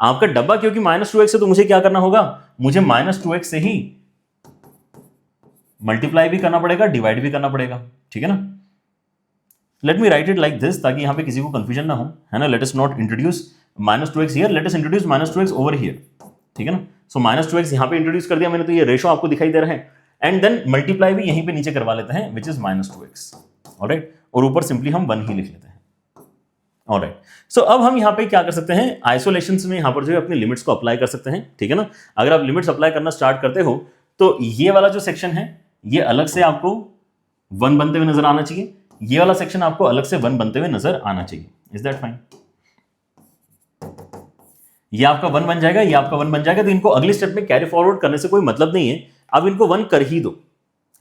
Speaker 1: आपका डब्बा क्योंकि माइनस 2x है तो मुझे क्या करना होगा? मुझे माइनस 2x से ही मल्टीप्लाई भी करना पड़ेगा, डिवाइड भी करना पड़ेगा। ठीक है ना? Let me right it like this, ताकि यहां पे किसी को कंफ्यूजन ना हो, है ना? Let us not introduce minus 2x here, let us introduce minus 2x over here. ठीक है ना? सो माइनस 2x यहां पे इंट्रोड्यूस कर दिया मैंने, तो ये रेशो आपको दिखाई दे रहा है, एंड देन मल्टीप्लाई भी यहीं पे नीचे करवा लेते हैं, which is minus 2x। Alright, और ऊपर सिंपली हम 1 ही लिख लेते हैं। ऑलराइट, सो अब हम यहाँ पे क्या कर सकते हैं? आइसोलेशंस में यहाँ पर जो है अपनी लिमिट्स को अप्लाई कर सकते हैं। ठीक है ना? अगर आप लिमिट्स अप्लाई करना स्टार्ट करते हो तो ये वाला जो सेक्शन है ये अलग से आपको 1 बनते हुए नजर आना चाहिए, ये वाला सेक्शन आपको अलग से 1 बनते हुए नजर आना चाहिए। Is that fine? ये आपका 1 बन जाएगा, ये आपका 1 बन जाएगा, तो इनको अगले स्टेप में कैरी फॉरवर्ड करने से कोई मतलब नहीं है, अब इनको 1 कर ही दो,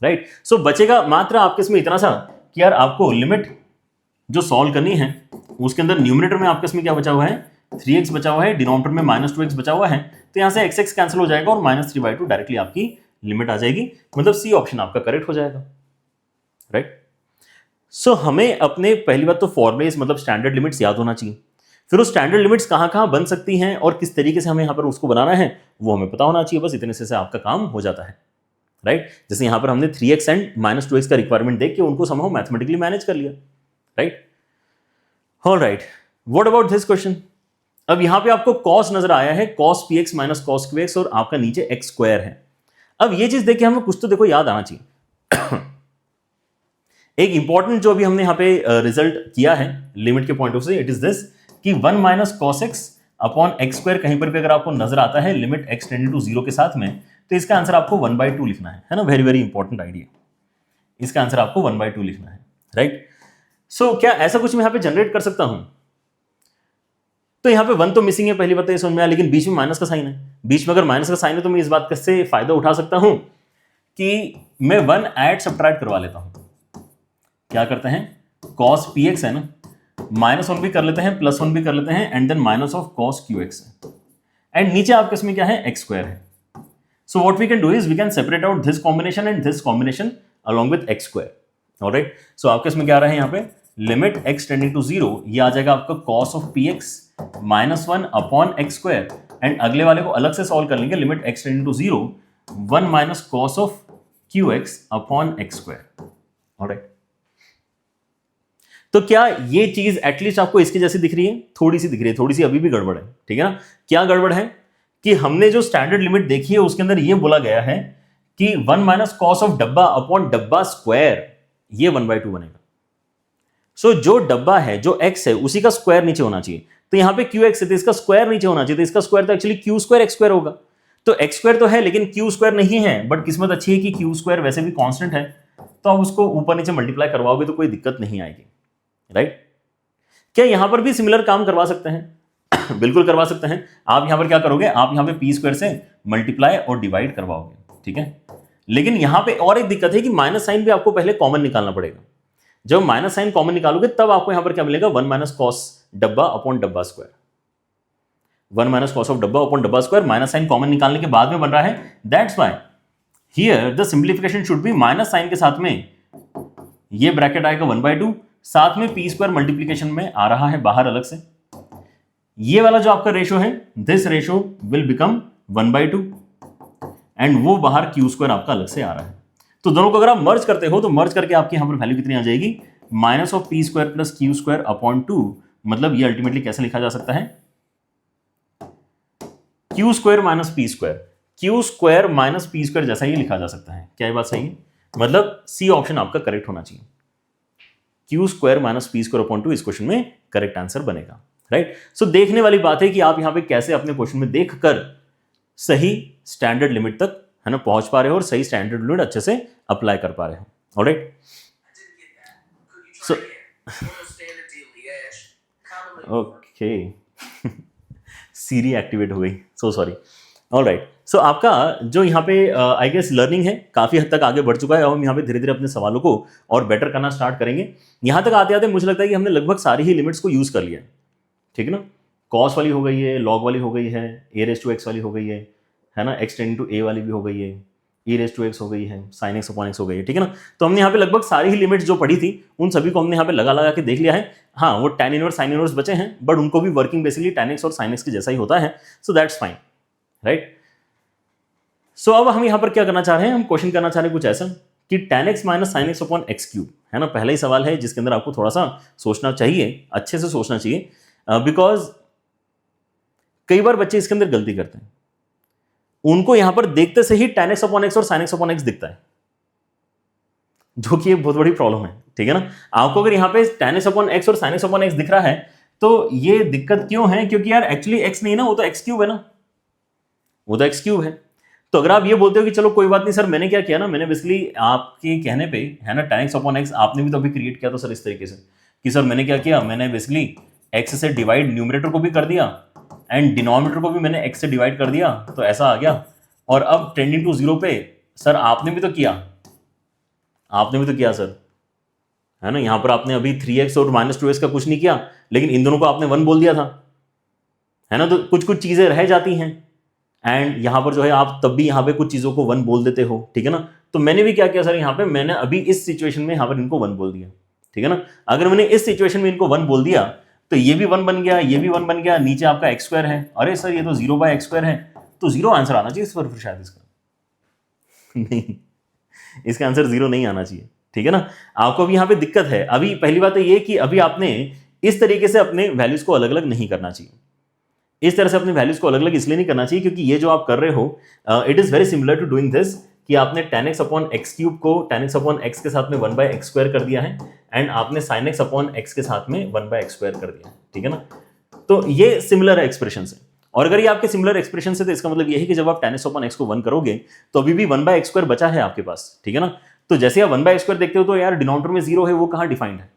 Speaker 1: राइट? सो बचेगा मात्र आपके इसमें इतना सा कि यार आपको लिमिट जो सॉल्व करनी है उसके अंदर न्यूमरेटर में आपके इसमें क्या बचा हुआ है, 3x बचा हुआ है, डिनोमिनेटर में -2x बचा हुआ है, तो यहां से x कैंसिल हो जाएगा और -3/2 डायरेक्टली आपकी लिमिट आ जाएगी, मतलब सी ऑप्शन आपका करेक्ट हो जाएगा, राइट? सो हमें अपने पहली बात तो फॉर्मुलेस मतलब स्टैंडर्ड लिमिट्स याद होना चाहिए, फिर वो स्टैंडर्ड लिमिट्स कहां कहां बन सकती हैं और किस तरीके से हमें यहां पर उसको बनाना है वो हमें पता होना चाहिए, बस इतने से आपका काम हो जाता है, राइट? जैसे यहां पर हमने 3x एंड -2x का रिक्वायरमेंट देख के उनको समहाउ मैथमेटिकली मैनेज कर लिया, right? Alright, what about this question? अब यहां पे आपको cos नजर आया है, cos px minus cos qx और आपका नीचे x स्क्वायर है। अब ये चीज देख के हमें कुछ तो देखो याद आना चाहिए। एक इंपॉर्टेंट जो भी हमने यहां पे रिजल्ट किया है लिमिट के पॉइंट ऑफ से, इट इज दिस कि 1 minus cos x upon x square कहीं पर भी अगर आपको नजर आता है लिमिट x टेंडिंग टू 0 के साथ में, तो इसका आंसर आपको 1/2 लिखना है ना? वेरी वेरी इंपॉर्टेंट आइडिया, इसका आंसर आपको 1/2 लिखना है, राइट? सो क्या ऐसा कुछ मैं यहां पे जनरेट कर सकता हूं? तो यहां पे 1 तो मिसिंग है, पहली बात तो ये समझ में आया, लेकिन बीच में माइनस का साइन है, बीच में अगर माइनस का साइन है तो मैं इस बात से फायदा उठा सकता हूं कि मैं 1 ऐड सब्ट्रैक्ट करवा लेता हूं। क्या करते हैं, cos px है ना, -1 भी कर लेते हैं, +1 भी कर लेते हैं, and then minus of cos qx है, एंड नीचे आपके इसमें क्या है, x स्क्वायर है। So what we can do is we can separate out this combination and this combination along with x square, alright? So आपके इसमें क्या आ रहा है, यहाँ पे लिमिट x टेंडिंग टू 0, ये आ जाएगा आपका cos of px -1 upon x square, and अगले वाले को अलग से सॉल्व कर लेंगे, limit x tending to 0 1 minus cos of qx upon x square, alright? तो क्या ये चीज एटलीस्ट आपको इसकी जैसी दिख रही है? थोड़ी सी दिख रही है, थोड़ी सी अभी भी गड़बड़ है, ठीक है ना? क्या गड़बड़ है कि हमने जो स्टैंडर्ड लिमिट देखी है उसके अंदर ये बोला गया है कि 1 माइनस cos ऑफ डब्बा अपॉन डब्बा स्क्वायर, ये 1/2 बनेगा। सो जो डब्बा है, जो x है, उसी का स्क्वायर नीचे होना चाहिए, तो यहां पे qx है तो इसका स्क्वायर नीचे होना चाहिए, तो इसका स्क्वायर तो actually q square x square होगा, तो x स्क्वायर तो है लेकिन q स्क्वायर नहीं है, बट किस्मत अच्छी है कि q स्क्वायर वैसे भी कांस्टेंट है, तो आप उसको ऊपर नीचे मल्टीप्लाई करवाओगे तो कोई दिक्कत नहीं आएगी, राइट? क्या यहां पर भी सिमिलर काम करवा सकते हैं? बिल्कुल करवा सकते हैं। आप यहां पर क्या करोगे, आप यहां पे p स्क्वायर से मल्टीप्लाई और डिवाइड करवाओगे, ठीक है? लेकिन यहां पे और एक दिक्कत है कि माइनस साइन भी आपको पहले कॉमन निकालना पड़ेगा। जब माइनस साइन कॉमन निकालोगे तब आपको यहां पर क्या मिलेगा, 1 माइनस cos डब्बा अपॉन डब्बा स्क्वायर, 1 माइनस cos ऑफ डब्बा अपॉन डब्बा स्क्वायर, माइनस साइन कॉमन निकालने के बाद में बन रहा है। That's why here the simplification should be minus sign के साथ में ये ब्रैकेट आएगा 1/2, साथ में p स्क्वायर मल्टीप्लीकेशन में आ रहा है बाहर अलग से, ये वाला जो आपका रेशो है, this ratio will become 1/2, and वो बाहर q स्क्वायर आपका अलग से आ रहा है। तो दोनों को अगर आप मर्ज करते हो तो मर्ज करके आपकी यहां पर वैल्यू कितनी आ जाएगी, minus of p square plus q square upon 2, मतलब ये अल्टीमेटली कैसे लिखा जा सकता है, q square minus p square, q square minus p square जैसा ही लिखा जा सकता है। क्या ये बात सही है? मतलब सी ऑप्शन आपका करेक्ट होना चाहिए, q square minus p square upon 2 इस क्वेश्चन में करेक्ट आंसर बनेगा, राइट? सो देखने वाली बात है कि आप यहां पे कैसे अपने क्वेश्चन में देखकर सही स्टैंडर्ड लिमिट तक, है ना, पहुंच पा रहे हो और सही स्टैंडर्ड लिमिट अच्छे से अप्लाई कर पा रहे हो, ऑलराइट? सो ओके, सीरी एक्टिवेट हो गई, सो सॉरी, ऑलराइट? सो आपका जो यहाँ पे आई गेस लर्निंग है काफी हद तक आगे बढ़ चुका है, और हम यहाँ पे धीरे धीरे अपने सवालों को और बेटर करना स्टार्ट करेंगे। यहाँ तक आते आते मुझे लगता है कि हमने लगभग सारी ही लिमिट्स को यूज कर लिया, ठीक है ना? कॉस वाली हो गई है, लॉग वाली हो गई है, ए रेस टू एक्स वाली हो गई है ना, एक्स टेंडिंग टू ए वाली भी हो गई है, ई रेस टू एक्स हो गई है, साइन एक्स अपॉन एक्स हो गई है, ठीक है ना? तो हमने यहाँ पे लगभग सारी ही लिमिट्स जो पढ़ी थी उन सभी को हमने यहाँ पे लगा लगा के देख लिया है। हाँ, वो tan इनवर्स साइन इनवर्स बचे हैं, बट उनको भी वर्किंग बेसिकली tan x और sin x के जैसा ही होता है, so that's fine, right? So अब हम यहाँ पर क्या करना चाह रहे हैं, हम क्वेश्चन करना चाह रहे हैं कुछ ऐसा कि tan x minus sine x upon x cube, है ना? पहला ही सवाल है जिसके अंदर आपको थोड़ा सा सोचना चाहिए, अच्छे से सोचना चाहिए, बिकॉज कई बार बच्चे इसके अंदर गलती करते हैं, उनको यहां पर देखते से ही tan x अपॉन एक्स और sin x अपॉन एक्स दिखता है, जो कि एक बहुत बड़ी प्रॉब्लम है, ठीक है ना? आपको अगर यहां पे tan x अपॉन एक्स और sin x अपॉन एक्स दिख रहा है तो ये दिक्कत क्यों है? क्योंकि यार एक्चुअली x नहीं ना, वो तो x क्यूब है ना, वो तो x क्यूब है। तो अगर आप ये बोलते हो कि चलो कोई बात नहीं सर, मैंने क्या किया ना, मैंने बेसिकली आपके कहने पे है ना tan x अपॉन एक्स आपने भी तो अभी क्रिएट किया था सर इस तरीके से कि सर मैंने क्या किया, मैंने बेसिकली x से डिवाइड न्यूमरेटर को भी कर दिया एंड डिनोमिनेटर को भी मैंने x से डिवाइड कर दिया, तो ऐसा आ गया। और अब टेंडिंग टू जीरो पे सर आपने भी तो किया, आपने भी तो किया सर, है ना। यहां पर आपने अभी 3x और -2x का कुछ नहीं किया, लेकिन इन दोनों को आपने 1 बोल दिया था, है ना। तो कुछ कुछ चीजें रह जाती हैं एंड यहां पर जो है आप तब भी यहां पे कुछ चीजों को 1 बोल देते हो, ठीक है ना। तो मैंने भी क्या किया सर, यहां पे मैंने अभी इस सिचुएशन में यहां पर इनको 1 बोल दिया, ठीक है ना। अगर मैंने इस सिचुएशन में इनको 1 बोल दिया तो ये भी 1 बन गया, ये भी 1 बन गया, नीचे आपका x स्क्वायर है। अरे सर ये तो 0/x स्क्वायर है, तो 0 आंसर आना चाहिए इस पर फिर शायद इसका नहीं, इसका आंसर 0 नहीं आना चाहिए, ठीक है ना। आपको अभी यहां पे दिक्कत है। अभी पहली बात तो ये कि अभी आपने इस तरीके से अपने वैल्यूज को अलग अलग नहीं करना चाहिए। इस तरह से अपने वैल्यूज को अलग अलग इसलिए नहीं करना चाहिए क्योंकि ये जो आप कर रहे हो it is very similar to doing this कि आपने tan x upon x cube को tan x अपॉन एक्स के साथ में 1/x स्क्वायर कर दिया है एंड आपने sin x अपॉन एक्स के साथ में 1/x स्क्वायर कर दिया है, ठीक है ना। तो ये सिमिलर एक्सप्रेशन है और अगर ये आपके सिमिलर एक्सप्रेशन से तो इसका मतलब ये है कि जब आप tan x अपॉन एक्स को 1 करोगे तो अभी भी 1/x स्क्वायर बचा है आपके पास, ठीक है ना। तो जैसे आप 1/x स्क्वायर देखते हो तो यार डिनोमिनेटर में 0 है, वो कहां डिफाइंड है।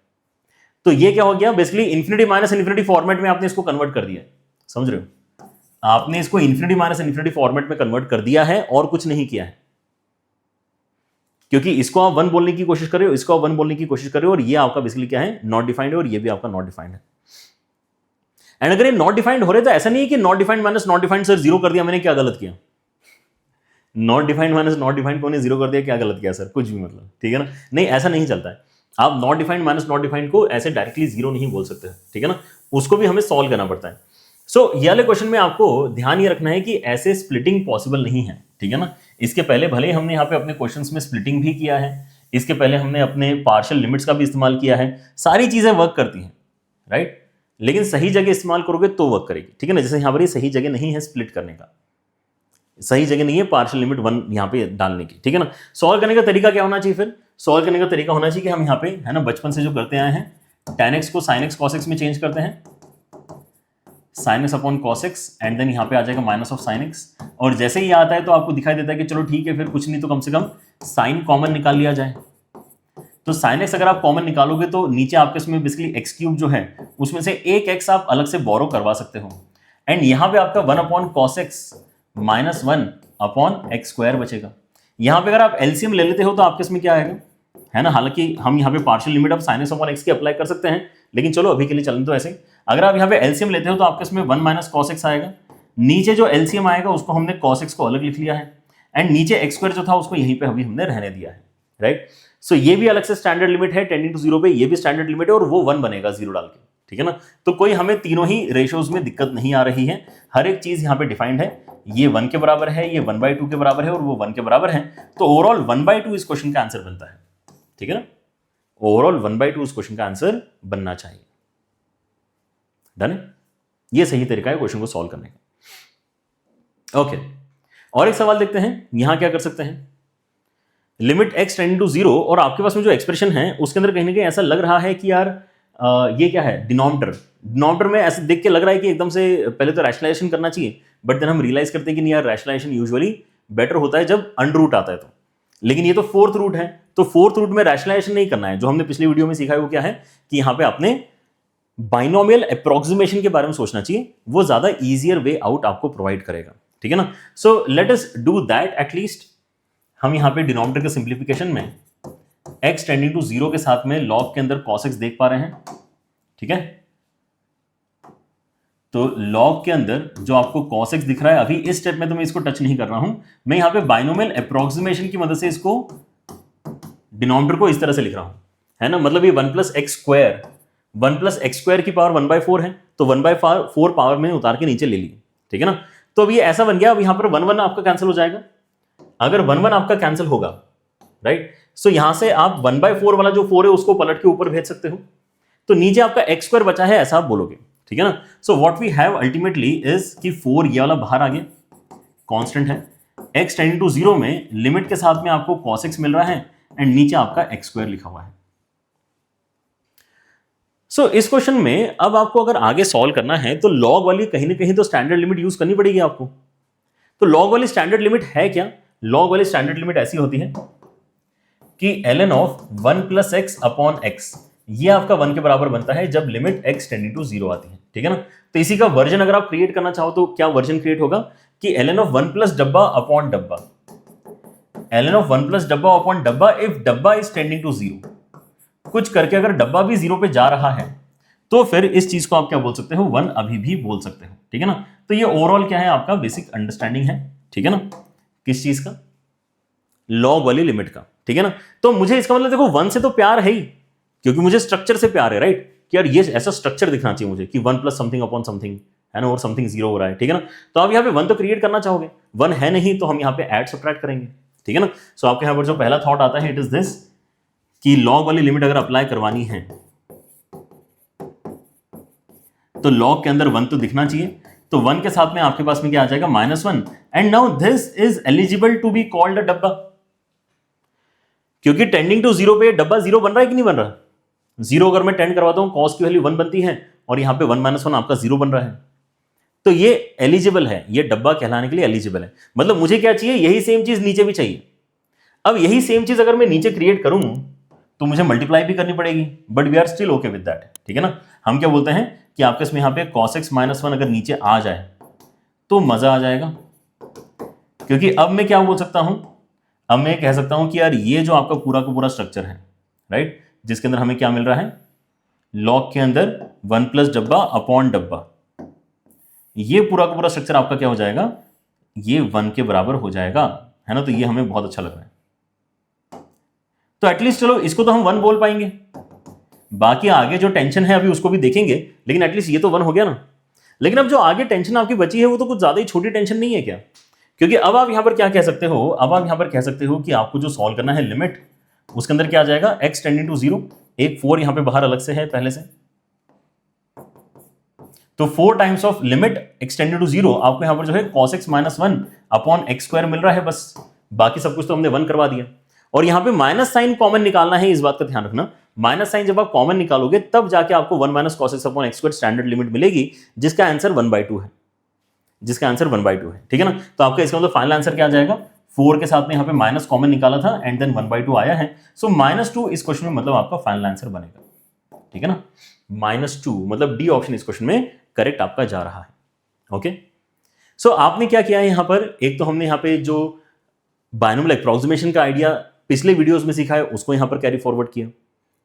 Speaker 1: तो ये क्या हो गया, basically infinity minus infinity format में आपने इसको कन्वर्ट कर दिया, समझ रहे हो। आपने इसको इन्फिनिटी माइनस इन्फिनिटी फॉर्मेट में कन्वर्ट कर दिया है और कुछ नहीं किया है, क्योंकि इसको आप 1 बोलने की कोशिश कर रहे हो, इसको आप 1 बोलने की कोशिश कर रहे हो और ये आपका बेसिकली क्या है, नॉट डिफाइंड है और ये भी आपका नॉट डिफाइंड है। एंड अगर ये नॉट डिफाइंड हो रहे तो ऐसा नहीं है कि not defined minus not defined sir 0 कर दिया, मैंने क्या गलत किया। Not defined minus not defined को 0 कर दिया, क्या गलत किया सर, कुछ भी मतलब, ठीक है ना। नहीं, ऐसा नहीं चलता है। आप not defined minus not defined को ऐसे डायरेक्टली 0 नहीं बोल सकते, ठीक है ना। उसको भी हमें सॉल्व करना पड़ता है। सो ये वाले क्वेश्चन में आपको ध्यान ये रखना है कि ऐसे स्प्लिटिंग पॉसिबल नहीं है, ठीक है ना। इसके पहले भले ही हमने यहाँ पे अपने क्वेश्चंस में स्प्लिटिंग भी किया है, इसके पहले हमने अपने पार्शियल लिमिट्स का भी इस्तेमाल किया है, सारी चीजें वर्क करती हैं, राइट। लेकिन सही जगह इस्तेमाल करोगे तो वर्क करेगी, ठीक है ना। जैसे यहाँ पर ये सही जगह नहीं है स्प्लिट करने का, सही जगह नहीं है पार्शियल लिमिट 1 यहाँ पे डालने की, ठीक है ना। सॉल्व करने का तरीका क्या होना चाहिए, फिर सॉल्व करने का तरीका होना चाहिए कि हम यहाँ पे है ना बचपन से जो करते आए हैं, tan x को sin x cos x में चेंज करते हैं, sin x upon cos x and then यहाँ पे आ जाएगा माइनस ऑफ sin x। और जैसे ही आता है तो आपको दिखाई देता है कि चलो ठीक है, फिर कुछ नहीं तो कम से कम sin कॉमन निकाल लिया जाए। तो sin x अगर आप कॉमन निकालोगे तो नीचे आपके इसमें बेसिकली x क्यूब जो है उसमें से एक x आप अलग से बोरो करवा सकते हो एंड यहाँ पे आपका 1 upon cos x minus 1 upon x square बचेगा। यहाँ पे अगर आप एलसीएम ले लेते हो तो आपके इसमें क्या आएगा, है ना। हालांकि हम यहाँ पे partial limit of sin x upon x की अप्लाई कर सकते हैं, लेकिन चलो अभी के लिए चलें तो ऐसे। अगर आप यहाँ पे एलसीएम लेते हो तो आपके इसमें 1 माइनस cos x आएगा, नीचे जो एलसीएम आएगा उसको हमने cos x को अलग लिख लिया है एंड नीचे एक्स स्क्वायर जो था उसको यहीं पे अभी हमने रहने दिया है, राइट। सो ये भी अलग से स्टैंडर्ड लिमिट है टेंडिंग टू 0 पे, ये भी स्टैंडर्ड लिमिट है और वो 1 बनेगा 0 डाल के, ठीक है ना। तो कोई हमें तीनों ही रेशियोज में दिक्कत नहीं आ रही है, हर एक चीज यहाँ पे डिफाइंड है। ये 1 के बराबर है, ये 1/2 के बराबर है और वो 1 के बराबर है। तो ओवरऑल 1/2 इस क्वेश्चन का आंसर बनता है, ठीक है ना। ओवरऑल 1/2 इस क्वेश्चन का आंसर बनना चाहिए। डन। ये सही तरीका है क्वेश्चन को सॉल्व करने का। ओके, और एक सवाल देखते हैं। यहां क्या कर सकते हैं, लिमिट x टेंडिंग टू 0 और आपके पास में जो एक्सप्रेशन है उसके अंदर कहीं ना कहीं ऐसा लग रहा है कि यार ये क्या है, डिनोमिनेटर में ऐसे देख के लग रहा है कि एकदम से पहले तो रैशनलाइजेशन करना चाहिए, बट देन हम रियलाइज करते हैं कि नहीं यार, रैशनलाइजेशन यूजुअली बेटर होता है जब अंडर रूट आता है तो। लेकिन ये तो फोर्थ रूट है, तो फोर्थ रूट में रैशनलाइजेशन नहीं करना है। जो हमने पिछली वीडियो में सीखा है वो क्या है कि यहाँ पे आपने बाइनोमियल अप्रोक्सीमेशन के बारे में सोचना चाहिए, वो ज्यादा इजियर वे आउट आपको प्रोवाइड करेगा, ठीक है ना। So let us do that at least. हम यहाँ पे डिनोमिनेटर के सिंप्लीफिकेशन में x टेंडिंग टू 0 के साथ में log के अंदर cos x देख पा रहे हैं, ठीक है। तो log के अंदर जो आपको cos x दिख रहा है, अभी इस स्टेप में तो मैं इसको टच नहीं कर रहा हूं, मैं यहाँ पे बाइनोमियल अप्रोक्सीमेशन की मदद से इसको डिनोमिनेटर को इस तरह से लिख रहा हूं, है ना। मतलब ये 1 प्लस एक्स स्क्वायर की पावर 1/4 है, तो 1/4 पावर में उतार के नीचे ले ली, ठीक है ना। तो अब ये ऐसा बन गया, अब यहाँ पर 1 आपका कैंसिल हो जाएगा। अगर 1 आपका कैंसिल होगा, राइट, सो यहां से आप 1/4 वाला जो 4 है उसको पलट के ऊपर भेज सकते हो, तो नीचे आपका एक्स स्क्वायर बचा है, ऐसा आप बोलोगे, ठीक है ना। So what we have ultimately is कि 4 ये वाला बाहर आ गया, कांस्टेंट है। x टेंडिंग टू 0 में लिमिट के साथ में आपको cos x मिल रहा है एंड नीचे आपका एक्स स्क्वायर लिखा हुआ है। सो इस क्वेश्चन में अब आपको अगर आगे सॉल्व करना है तो लॉग वाली कहीं ना कहीं तो स्टैंडर्ड लिमिट यूज करनी पड़ेगी आपको। तो लॉग वाली स्टैंडर्ड लिमिट है क्या? लॉग वाली स्टैंडर्ड लिमिट ऐसी होती है कि ln of 1 plus x upon x, ये आपका 1 के बराबर बनता है जब लिमिट x टेंडिंग टू 0 आती है, ठीक है ना। तो इसी का वर्जन अगर आप क्रिएट करना चाहो तो क्या वर्जन क्रिएट होगा कि ln ऑफ 1 प्लस डब्बा अपॉन डब्बा, ln ऑफ 1 प्लस डब्बा अपॉन डब्बा इफ डब्बा इज टेंडिंग टू 0, कुछ करके अगर डब्बा भी 0 पे जा रहा है तो फिर इस चीज को आप क्या बोल सकते हो, 1 अभी भी बोल सकते हो, ठीक है ना। तो ये ओवरऑल क्या है आपका बेसिक अंडरस्टैंडिंग है, ठीक है ना, किस चीज का, लॉग वाली लिमिट का, ठीक है ना। तो मुझे इसका मतलब देखो 1 से तो प्यार है ही, क्योंकि मुझे स्ट्रक्चर से प्यार है, राइट, कि यार ये ऐसा स्ट्रक्चर दिखना चाहिए मुझे कि 1 प्लस समथिंग अपॉन समथिंग है ना, और समथिंग 0 हो रहा है, ठीक है ना। तो आप यहाँ पे 1 तो क्रिएट करना चाहोगे, 1 है नहीं तो हम यहाँ पे ऐड सब्ट्रैक्ट करेंगे, ठीक है ना। सो आपके यहाँ पर जो पहला थॉट आता है इट इज दिस कि लॉग वाली लिमिट अगर अप्लाई करवानी है तो लॉग के अंदर 1 तो दिखना चाहिए, तो 1 के साथ में आपके पास में क्या आ जाएगा -1, and now this is eligible to be called a डब्बा, क्योंकि टेंडिंग टू 0 पे डब्बा 0 बन रहा है कि नहीं बन रहा। 0 अगर मैं टेंड करवाता हूं कॉस की वैल्यू 1 बनती है और यहां पे 1 - 1 आपका 0 बन रहा है, तो ये एलिजिबल है, ये डब्बा कहलाने के लिए एलिजिबल है। मतलब मुझे क्या चाहिए, यही सेम चीज नीचे भी चाहिए। अब यही सेम चीज अगर मैं नीचे क्रिएट करूं तो मुझे मल्टीप्लाई भी करनी पड़ेगी, but we are still okay with that, ठीक है ना। हम क्या बोलते हैं कि आपके इसमें यहाँ पे cos x - 1 अगर नीचे आ जाए तो मजा आ जाएगा, क्योंकि अब मैं क्या बोल सकता हूं, अब मैं कह सकता हूं कि यार ये जो आपका पूरा का पूरा स्ट्रक्चर है, राइट, जिसके अंदर हमें क्या मिल रहा है, लॉग के अंदर 1 प्लस डब्बा अपॉन डब्बा, ये पूरा का पूरा स्ट्रक्चर आपका क्या हो जाएगा, ये 1 के बराबर हो जाएगा, है ना। तो ये हमें बहुत अच्छा लग रहा है, तो एटलीस्ट चलो इसको तो हम 1 बोल पाएंगे, बाकी आगे जो टेंशन है अभी उसको भी देखेंगे, लेकिन एटलीस्ट ये तो 1 हो गया ना। लेकिन अब जो आगे टेंशन आपकी बची है वो तो कुछ ज्यादा ही छोटी टेंशन नहीं है क्या, क्योंकि अब आप यहां पर क्या कह सकते हो, अब आप यहां पर कह सकते हो कि आपको जो सॉल्व करना है लिमिट, उसके अंदर क्या आ जाएगा, x टेंडिंग टू 0, एक 4 यहां पे बाहर अलग से है पहले से, तो 4 times of limit x tending to 0 आपको यहां पर जो है cos x - 1 upon x square मिल रहा है, बस बाकी सब कुछ तो हमने 1 करवा दिया। और यहां पे माइनस साइन कॉमन निकालना है, इस बात का ध्यान रखना, माइनस साइन जब आप कॉमन निकालोगे तब जाके आपको 1 - cos x upon x square standard limit मिलेगी, जिसका आंसर 1/2 है, जिसका आंसर 1/2 है, ठीक है ना। तो आपका इसका मतलब फाइनल आंसर क्या आ जाएगा, 4 के साथ में यहाँ पे माइनस कॉमन निकाला था एंड देन 1/2 आया है, सो -2 इस क्वेश्चन में मतलब आपका फाइनल आंसर बनेगा, ठीक है ना। -2 मतलब डी ऑप्शन इस क्वेश्चन में करेक्ट आपका जा रहा है, ओके। सो आपने क्या किया है यहां पर, एक तो हमने यहाँ पे जो बायनोमियल एप्रोक्सीमेशन का आइडिया पिछले वीडियोस में सीखा है उसको यहां पर कैरी फॉरवर्ड किया,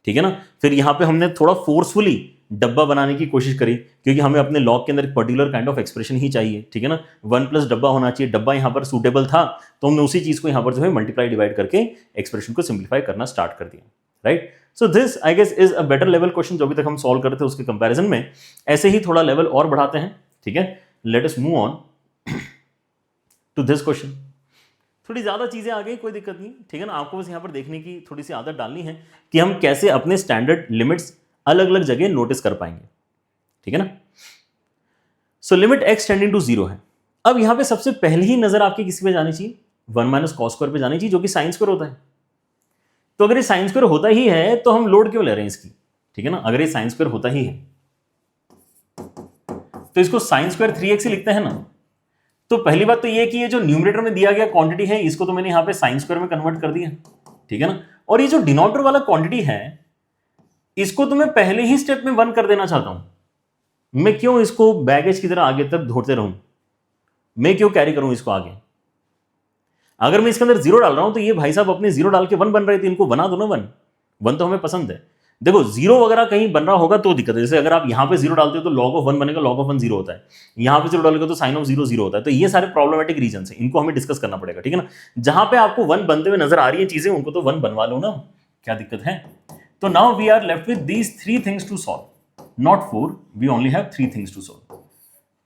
Speaker 1: ठीक है ना। फिर यहां पे हमने थोड़ा फोर्सफुली डब्बा बनाने की कोशिश करी, क्योंकि हमें अपने लॉग के अंदर एक पर्टिकुलर काइंड ऑफ एक्सप्रेशन ही चाहिए, ठीक है ना। 1 प्लस डब्बा होना चाहिए, डब्बा यहां पर सूटेबल था तो हमने उसी चीज को यहां पर जो है मल्टीप्लाई डिवाइड करके एक्सप्रेशन को सिंप्लीफाई करना स्टार्ट कर दिया, right. So this I guess is a better level question, जो अभी तक हम सॉल्व कर रहे थे उसके कंपैरिजन में, ऐसे ही थोड़ा लेवल और बढ़ाते हैं, ठीक है। Let us move on to this question. थोड़ी ज्यादा चीजें आ गई, कोई दिक्कत नहीं, ठीक है ना। आपको बस यहां पर देखने की थोड़ी सी आदत डालनी है कि हम कैसे अपने स्टैंडर्ड लिमिट्स अलग अलग जगह नोटिस कर पाएंगे, ठीक है ना। So limit x tending to 0 है। अब यहां पे सबसे पहले ही नजर आपकी किसी पे जानी चाहिए, 1 - cos स्क्वायर पे जानी चाहिए, जो कि साइन स्क्वायर होता है। तो अगर ये साइन स्क्वायर होता ही है तो हम लोड क्यों ले रहे हैं इसकी, ठीक है ना। अगर ये साइन स्क्वायर होता ही है तो इसको साइन स्क्वायर 3x ही लिखते हैं ना। तो पहली बात तो ये कि ये जो न्यूमरेटर में दिया गया क्वांटिटी है इसको तो मैंने यहां पे साइन स्क्वायर में कन्वर्ट कर दिया, ठीक है ना। और ये जो डिनोमिनेटर वाला क्वांटिटी है इसको तो मैं पहले ही स्टेप में 1 कर देना चाहता हूं। मैं क्यों इसको बैगेज की तरह आगे तक ढोते रहूं, मैं क्यों कैरी करूं इसको आगे। अगर मैं इसके अंदर 0 डाल रहा हूं तो ये भाई साहब अपने 0 डाल के 1 बन रहे थे, इनको बना दो ना 1 तो हमें पसंद है। देखो 0 वगैरह कहीं बन रहा होगा तो दिक्कत है, जैसे अगर आप यहां पे 0 डालते हो तो log of 1 बनेगा, log of 1 0 होता है, यहां पे 0 डालेगा तो sin of 0 0 होता है। तो ये सारे प्रॉब्लमेटिक रीजन है, इनको हमें डिस्कस करना पड़ेगा, ठीक है ना। जहां पे आपको 1 बनते हुए नजर आ रही है चीजें उनको तो 1 बनवा लो ना, क्या दिक्कत है। तो now we are left with these 3 things to solve, not 4, we only have 3 things to solve.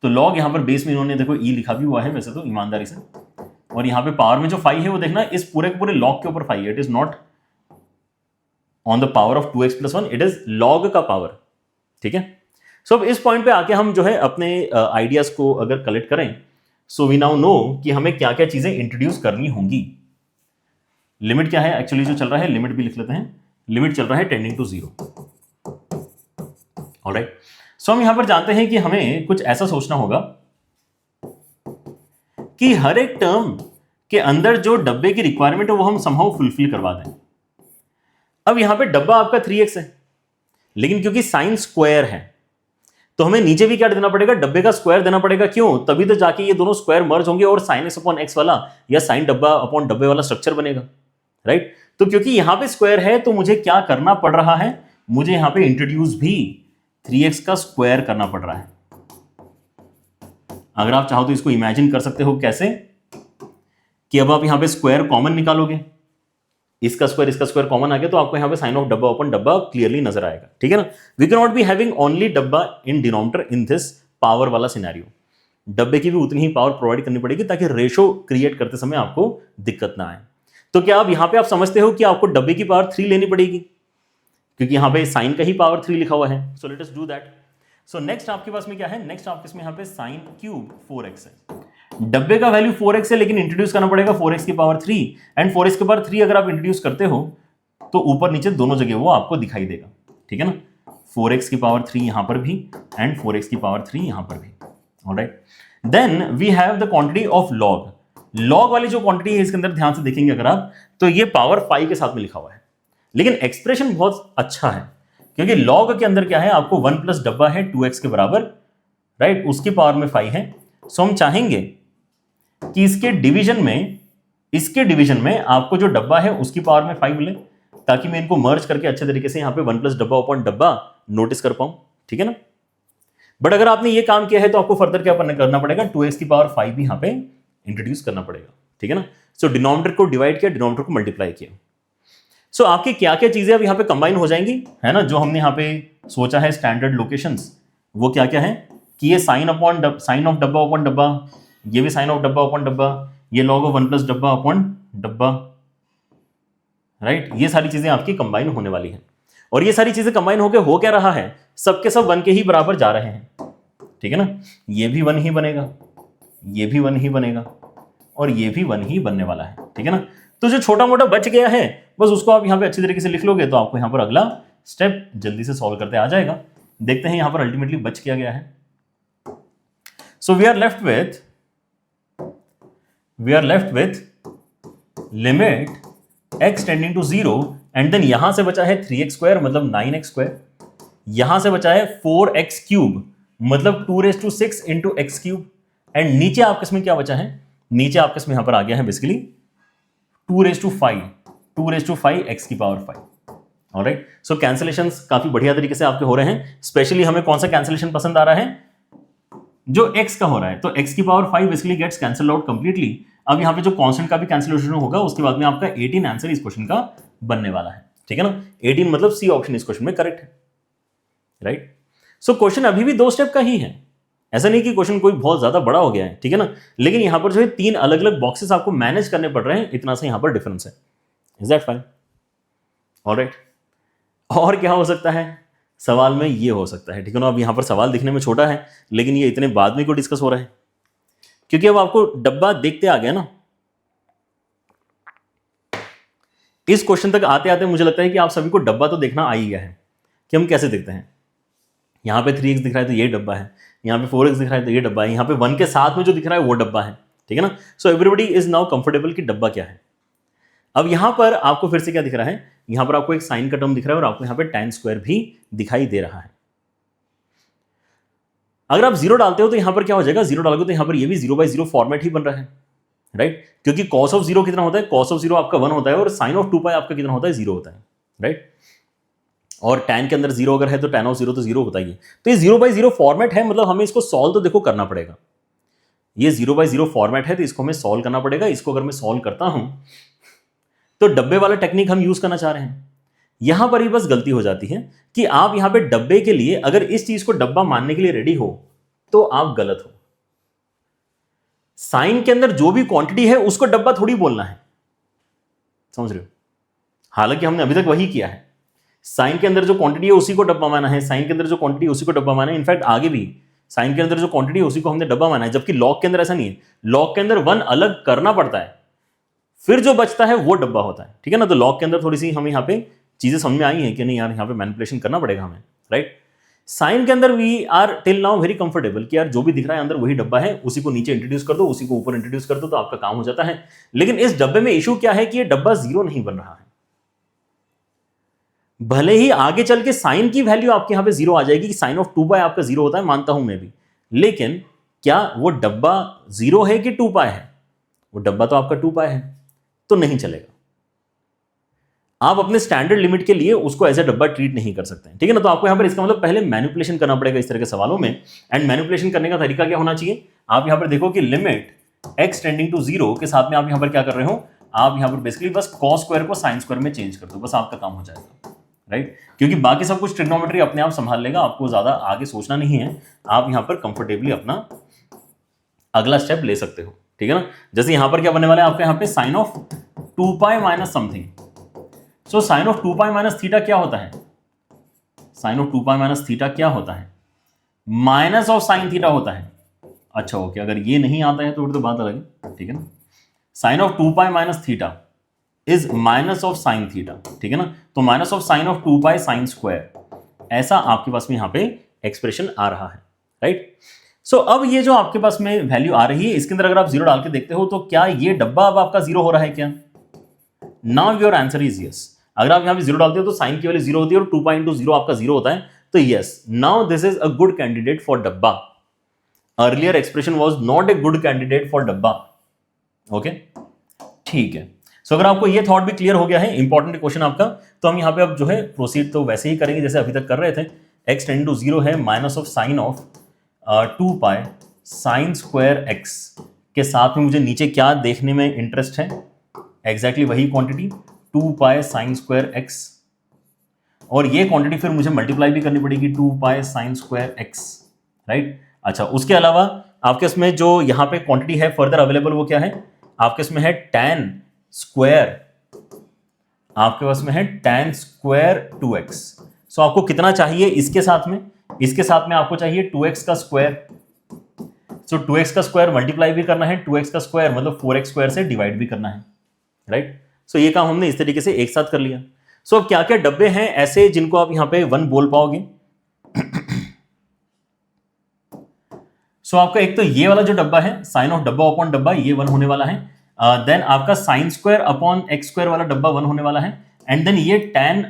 Speaker 1: तो log यहां पर बेस में इन्होंने देखो e लिखा भी हुआ है वैसे तो ईमानदारी से, और यहां पे पावर में जो 5 है वो देखना इस पूरे के पूरे log के ऊपर 5 है, it is not on the power of 2x + 1, it is log का पावर, ठीक है। सो अब इस पॉइंट पे आके हम जो है अपने आइडियाज को अगर कलेक्ट करें, सो वी नाउ नो कि हमें क्या क्या चीजें इंट्रोड्यूस करनी होंगी। लिमिट क्या है एक्चुअली जो चल रहा है, लिमिट भी लिख लेते हैं, लिमिट चल रहा है टेंडिंग टू 0, ऑलराइट। सो हम यहां पर जानते हैं कि हमें कुछ ऐसा सोचना होगा कि हर एक टर्म के अंदर जो डब्बे की रिक्वायरमेंट है वो हम समहाउ फुलफिल करवा दें। अब यहां पे डब्बा आपका 3x है, लेकिन क्योंकि साइन स्क्वायर है तो हमें नीचे भी क्या देना पड़ेगा, डब्बे का स्क्वायर देना पड़ेगा। क्यों? तभी तो जाके ये दोनों स्क्वायर मर्ज होंगे और साइन एक्स अपॉन एक्स वाला या साइन डब्बा अपॉन डब्बे वाला स्ट्रक्चर बनेगा, राइट। तो क्योंकि यहां पे स्क्वायर है तो मुझे क्या करना पड़ रहा है, मुझे यहां पे इंट्रोड्यूस भी 3x का स्क्वायर करना पड़ रहा है। अगर आप चाहो तो इसको इमेजिन कर सकते हो कैसे, कि अब आप यहां पे स्क्वायर कॉमन निकालोगे, इसका स्क्वायर कॉमन आ गया तो आपको यहां पे साइन ऑफ डब्बा ओपन डब्बा क्लियरली नजर आएगा, ठीक है ना। We can not be having only डब्बा in denominator in this power वाला सिनेरियो। डब्बे की भी उतनी ही पावर प्रोवाइड करनी पड़ेगी ताकि रेशो क्रिएट करते समय आपको दिक्कत ना आए। तो क्या अब यहां पे आप समझते हो कि आपको डब्बे की पावर 3 लेनी पड़ेगी, क्योंकि यहां पे साइन का ही पावर 3 लिखा हुआ है। सो let us do that. So next आपके पास में क्या है, नेक्स्ट आपके पास में यहां पे साइन क्यूब 4x है। डब्बे का वैल्यू 4x है, लेकिन इंट्रोड्यूस करना पड़ेगा 4x की पावर 3, एंड 4x की पावर 3 अगर आप इंट्रोड्यूस करते हो तो ऊपर नीचे दोनों जगह वो आपको दिखाई देगा, ठीक है ना। 4x की पावर 3 यहां पर भी एंड 4x की पावर 3 यहां पर भी, alright. Then we have the quantity of log वाली जो क्वांटिटी है इसके अंदर ध्यान से देखेंगे अगर आप, तो ये पावर 5 के साथ में लिखा हुआ है, लेकिन एक्सप्रेशन बहुत अच्छा है क्योंकि लॉग के अंदर क्या है, आपको 1 प्लस डब्बा है 2x के बराबर, राइट, उसकी पावर में 5 है। सो हम चाहेंगे कि इसके डिवीजन में आपको जो डब्बा है उसकी पावर में 5 मिले, ताकि मैं इनको मर्ज करके अच्छे तरीके से यहां पे 1 प्लस डब्बा अपॉन डब्बा नोटिस कर पाऊं, ठीक है ना। बट अगर आपने ये काम किया है तो आपको फर्दर क्या करना पड़ेगा, 2x की पावर 5 भी यहां पे इंट्रोड्यूस करना पड़ेगा, ठीक है ना। सो डिनोमिनेटर को डिवाइड किया, डिनोमिनेटर को मल्टीप्लाई किया। सो आपकी क्या क्या चीजें अब यहां पे कंबाइन हो जाएंगी, है ना, जो हमने यहां पे सोचा है स्टैंडर्ड लोकेशंस, वो क्या क्या है कि ये साइन ऑफ डब्बा अपॉन डब्बा, ये भी साइन ऑफ डब्बा अपॉन डब्बा, ये लॉग ऑफ 1 प्लस डब्बा अपॉन डब्बा, राइट। ये सारी चीजें आपकी कंबाइन होने वाली हैं, और ये सारी चीजें कंबाइन होकर हो क्या रहा है, सबके सब 1 के ही बराबर जा रहे हैं, ठीक है ना। ये भी 1 ही बनेगा, ये भी 1 ही बनेगा, और ये भी 1 ही बनने वाला है, ठीक है ना। तो जो छोटा मोटा बच गया है बस उसको आप यहां पे अच्छी तरीके से लिख लोगे तो आपको यहां पर अगला स्टेप जल्दी से सॉल्व करते आ जाएगा। देखते हैं यहां पर अल्टीमेटली बच क्या गया है। So we are left with limit x tending to 0, and then यहां से बचा है 3x स्क्वायर मतलब 9x स्क्वायर, यहां से बचा है 4x क्यूब मतलब 2⁶ इंटू एक्स क्यूब, एंड नीचे आपके इसमें क्या बचा है, नीचे आपके इसमें यहां पर आ गया है बेसिकली 2⁵ x की पावर 5, ऑलराइट। सो कैंसिलेशंस काफी बढ़िया तरीके से आपके हो रहे हैं। स्पेशली हमें कौन सा कैंसिलेशन पसंद आ रहा है, जो x का हो रहा है, तो x की power 5 basically gets cancelled out completely. अब यहां पे जो कांस्टेंट का भी कैंसिलेशन होगा उसके बाद में आपका 18 आंसर इस क्वेश्चन का बनने वाला है, ठीक है ना। 18 मतलब सी ऑप्शन इस क्वेश्चन में करेक्ट है, राइट। सो क्वेश्चन अभी भी 2 स्टेप का ही है, ऐसा नहीं कि क्वेश्चन कोई बहुत ज्यादा बड़ा हो गया है, ठीक है ना। लेकिन यहां पर जो है 3 अलग अलग बॉक्सेस आपको मैनेज करने पड़ रहे हैं, इतना सा यहां पर डिफरेंस है। Is that fine? ऑलराइट। और क्या हो सकता है सवाल में, ये हो सकता है, ठीक है ना। अब यहां पर सवाल दिखने में छोटा है लेकिन ये इतने बाद में क्यों डिस्कस हो रहा है, क्योंकि अब आपको डब्बा देखते आ गया ना। इस क्वेश्चन तक आते आते मुझे लगता है कि आप सभी को डब्बा तो देखना आ ही गया है कि हम कैसे देखते हैं। यहां पे 3x दिख रहा है तो ये डब्बा है, यहां पे 4x दिख रहा है तो ये डब्बा है, यहां पे 1 के साथ में जो दिख रहा है वो डब्बा है, ठीक है ना। So everybody is now comfortable कि डब्बा क्या है। अब यहां पर आपको फिर से क्या दिख रहा है, यहां पर आपको एक साइन का टर्म दिख रहा है और आपको यहां पे tan स्क्वायर भी दिखाई दे रहा है। अगर आप 0 डालते हो तो यहां पर क्या हो जाएगा, 0 डालोगे तो यहां पर ये भी 0/0 फॉर्मेट ही बन रहा है, राइट। क्योंकि cos ऑफ 0 कितना होता है, cos ऑफ 0 आपका 1 होता है और sin ऑफ 2π आपका कितना होता है, 0 होता है, राइट। और tan के अंदर 0 अगर है तो tan ऑफ 0 तो 0 होता ही है। तो ये 0/0 फॉर्मेट है, मतलब हमें इसको सॉल्व तो देखो करना पड़ेगा। ये 0/0 फॉर्मेट है तो इसको हमें सॉल्व करना पड़ेगा। इसको अगर मैं सॉल्व करता हूं तो डब्बे वाला टेक्निक हम यूज करना चाह रहे हैं। यहां पर ही बस गलती हो जाती है कि आप यहां पे डब्बे के लिए अगर इस चीज को डब्बा मानने के लिए रेडी हो तो आप गलत हो। साइन के अंदर जो भी क्वांटिटी है उसको डब्बा थोड़ी बोलना है, समझ रहे हो। हालांकि हमने अभी तक वही किया है, साइन के अंदर जो क्वांटिटी है उसी को डब्बा माना है, साइन के अंदर जो क्वांटिटी है उसी को डब्बा माना है। इनफैक्ट आगे भी साइन के अंदर जो क्वांटिटी है उसी को हमने डब्बा माना है, जबकि लॉग के अंदर ऐसा नहीं है। लॉग के अंदर 1 अलग करना पड़ता है, फिर जो बचता है वो डब्बा होता है, ठीक है ना। तो लॉग के अंदर थोड़ी सी हमें यहाँ पे चीजें समझ में आई हैं कि नहीं यार, यहाँ पे मैनिपुलेशन करना पड़ेगा हमें, राइट। साइन के अंदर we are till now very comfortable कि यार जो भी दिख रहा है अंदर वही डब्बा है, उसी को नीचे इंट्रोड्यूस कर दो, उसी को ऊपर इंट्रोड्यूस कर दो तो आपका काम हो जाता है। लेकिन इस डब्बे में इशू क्या है कि ये डब्बा जीरो नहीं बन रहा है। भले ही आगे चल के साइन की वैल्यू आपके यहां पे जीरो आ जाएगी कि साइन ऑफ 2 पाई आपका जीरो होता है, मानता हूं मैं भी, लेकिन क्या वो डब्बा जीरो है कि 2 पाई है? वो डब्बा तो आपका 2 पाई है, तो नहीं चलेगा। आप अपने स्टैंडर्ड लिमिट के लिए उसको एज ए डब्बा ट्रीट नहीं कर सकते, ठीक है ना। तो आपको यहां पर इसका मतलब पहले मैनिपुलेशन करना पड़ेगा इस तरह के सवालों में। एंड मैनिपुलेशन करने का तरीका क्या होना चाहिए? आप यहां पर देखो कि लिमिट x टेंडिंग टू 0 के साथ में आप यहां पर क्या कर रहे हो, आप यहां पर बेसिकली बस cos स्क्वायर को sin स्क्वायर में चेंज कर दो, बस आपका काम हो जाएगा, राइट। क्योंकि बाकी सब कुछ ट्रिग्नोमेट्री अपने आप संभाल लेगा, आपको ज्यादा आगे सोचना नहीं है। आप यहां पर कंफर्टेबली अपना अगला स्टेप ले सकते हो, ठीक है ना। जैसे यहां पर क्या बनने वाला है आपका, यहां पे sine of 2 pi minus something. So sine of 2 pi minus theta क्या होता है? Sine of 2 pi minus theta क्या होता है? माइनस ऑफ साइन थीटा होता है। अच्छा ओके, अगर ये नहीं आता है तो फिर तो बात अलग है, ठीक है ना। Sine of 2 pi minus theta is minus of sine theta, ठीक है ना। तो minus of sine of 2 pi sine square, ऐसा आपके पास में यहां पे एक्सप्रेशन आ रहा है, राइट। सो अब ये जो आपके पास में वैल्यू आ रही है, इसके अंदर अगर आप जीरो डाल के देखते हो तो क्या ये डब्बा अब आपका जीरो हो रहा है क्या? Now your answer is yes. अगर आप यहां पे जीरो डालते हो तो साइन की वैल्यू जीरो होती है और 2 पाई इंटू जीरो आपका जीरो होता है, तो yes, now this is a good candidate for डब्बा। Earlier expression was not a good candidate for डब्बा, ओके, ठीक है। सो अगर आपको ये थॉट भी क्लियर हो गया है, इंपॉर्टेंट क्वेश्चन आपका, तो हम यहां पे अब जो है प्रोसीड तो वैसे ही करेंगे जैसे अभी तक कर रहे थे। x टेंडिंग टू 0 है minus of sine of 2 pi sine square x के साथ में मुझे नीचे क्या देखने में इंटरेस्ट है? एग्जैक्टली वही quantity 2 pi sine square x, और ये क्वांटिटी फिर मुझे मल्टीप्लाई भी करनी पड़ेगी 2 pi sine square x, right. अच्छा, उसके अलावा आपके इसमें जो यहां पे क्वांटिटी है फर्दर अवेलेबल वो क्या है आपके इसमें है tan स्क्वायर, आपके पास में है tan स्क्वायर 2x। सो आपको कितना चाहिए इसके साथ में? इसके साथ में आपको चाहिए 2x का स्क्वायर। सो 2x का स्क्वायर मल्टीप्लाई भी करना है, 2x का स्क्वायर मतलब 4x स्क्वायर से डिवाइड भी करना है, राइट। सो ये काम हमने इस तरीके से एक साथ कर लिया। सो अब क्या क्या डब्बे हैं ऐसे जिनको आप यहां पे 1 बोल पाओगे? सो आपका एक तो ये वाला जो डब्बा है साइन ऑफ डब्बा अपॉन डब्बा, ये 1 होने वाला है। देन आपका sine square upon x square वाला डब्बा 1 होने वाला है। एंड देन ये tan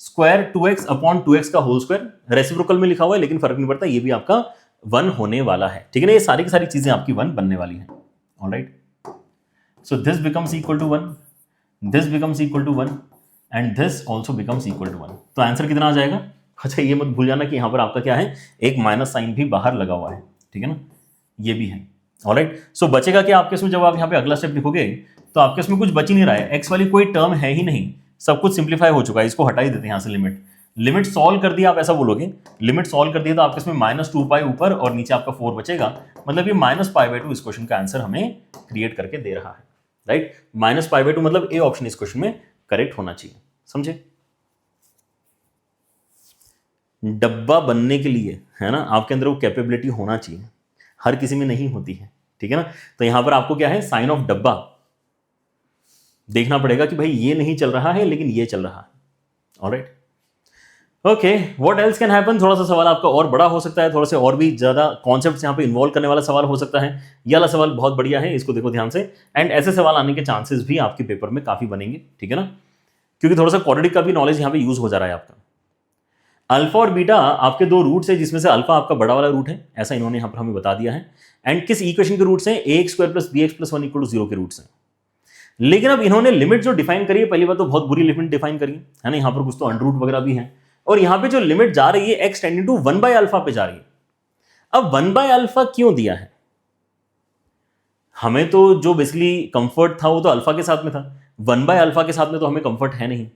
Speaker 1: square 2x upon 2x का होल स्क्वायर, रेसिप्रोकल में लिखा हुआ है लेकिन फर्क नहीं पड़ता, ये भी आपका 1 होने वाला है, ठीक है ना। ये सारी की सारी चीजें आपकी 1 बनने वाली हैं, alright. So this becomes equal to 1, this becomes equal to 1 and this also becomes equal to 1। तो आंसर कितना आ जाएगा? अच्छा, ये मत भूल जाना कि यहां पर आपका क्या है, एक माइनस साइन भी बाहर लगा हुआ है, ठीक है ना, ये भी है, ऑलराइट। सो बचेगा क्या आपके इसमें? जब आप यहां पे अगला स्टेप लिखोगे तो आपके इसमें कुछ बच ही नहीं रहा है, एक्स वाली कोई टर्म है ही नहीं, सब कुछ सिंप्लीफाई हो चुका है। इसको हटा ही देते हैं यहां से, लिमिट सॉल्व कर दिया, आप ऐसा बोलोगे, लिमिट सॉल्व कर दिया तो आपके इसमें -2 पाई ऊपर और नीचे आपका 4 बचेगा, मतलब ये -π/2 इस क्वेश्चन का आंसर हमें क्रिएट करके दे रहा है, राइट। -π/2 मतलब ए ऑप्शन इस क्वेश्चन में करेक्ट होना चाहिए, समझे। डब्बा बनने के लिए है ना आपके अंदर वो कैपेबिलिटी होना चाहिए, हर किसी में नहीं होती है, ठीक है ना। तो यहां पर आपको क्या है, साइन ऑफ डब्बा देखना पड़ेगा कि भाई ये नहीं चल रहा है लेकिन ये चल रहा है, alright. Okay, what else can happen? थोड़ा सा सवाल आपका और बड़ा हो सकता है, थोड़ा से और भी ज्यादा कॉन्सेप्ट्स यहां पे इन्वॉल्व करने वाला सवाल हो सकता है। ये वाला सवाल बहुत बढ़िया है, इसको देखो ध्यान से। एंड ऐसे सवाल आने के चांसेस भी आपके पेपर में काफी बनेंगे, ठीक है ना, क्योंकि थोड़ा सा क्वाड्रेटिक का भी नॉलेज यहां पे यूज हो जा रहा है आपका। अल्फा और बीटा आपके 2 रूट्स है, जिसमें से अल्फा आपका बड़ा वाला रूट है, ऐसा इन्होंने यहां पर हमें बता दिया है। एंड किस इक्वेशन के रूट्स हैं? ax square plus bx plus 1 equal to 0 के रूट्स हैं। लेकिन अब इन्होंने लिमिट जो डिफाइन करी है, पहली बात तो बहुत बुरी लिमिट डिफाइन करी है ना, यहां पर कुछ तो अंडर रूट वगैरह भी है, और यहां पे जो लिमिट जा रही है x tending to 1 by alpha पे जा रही है। अब 1 बाय अल्फा क्यों दिया है? हमें तो जो बेसिकली कंफर्ट था वो तो अल्फा के साथ में था, 1 बाय अल्फा के साथ में तो हमें कंफर्ट है नहीं।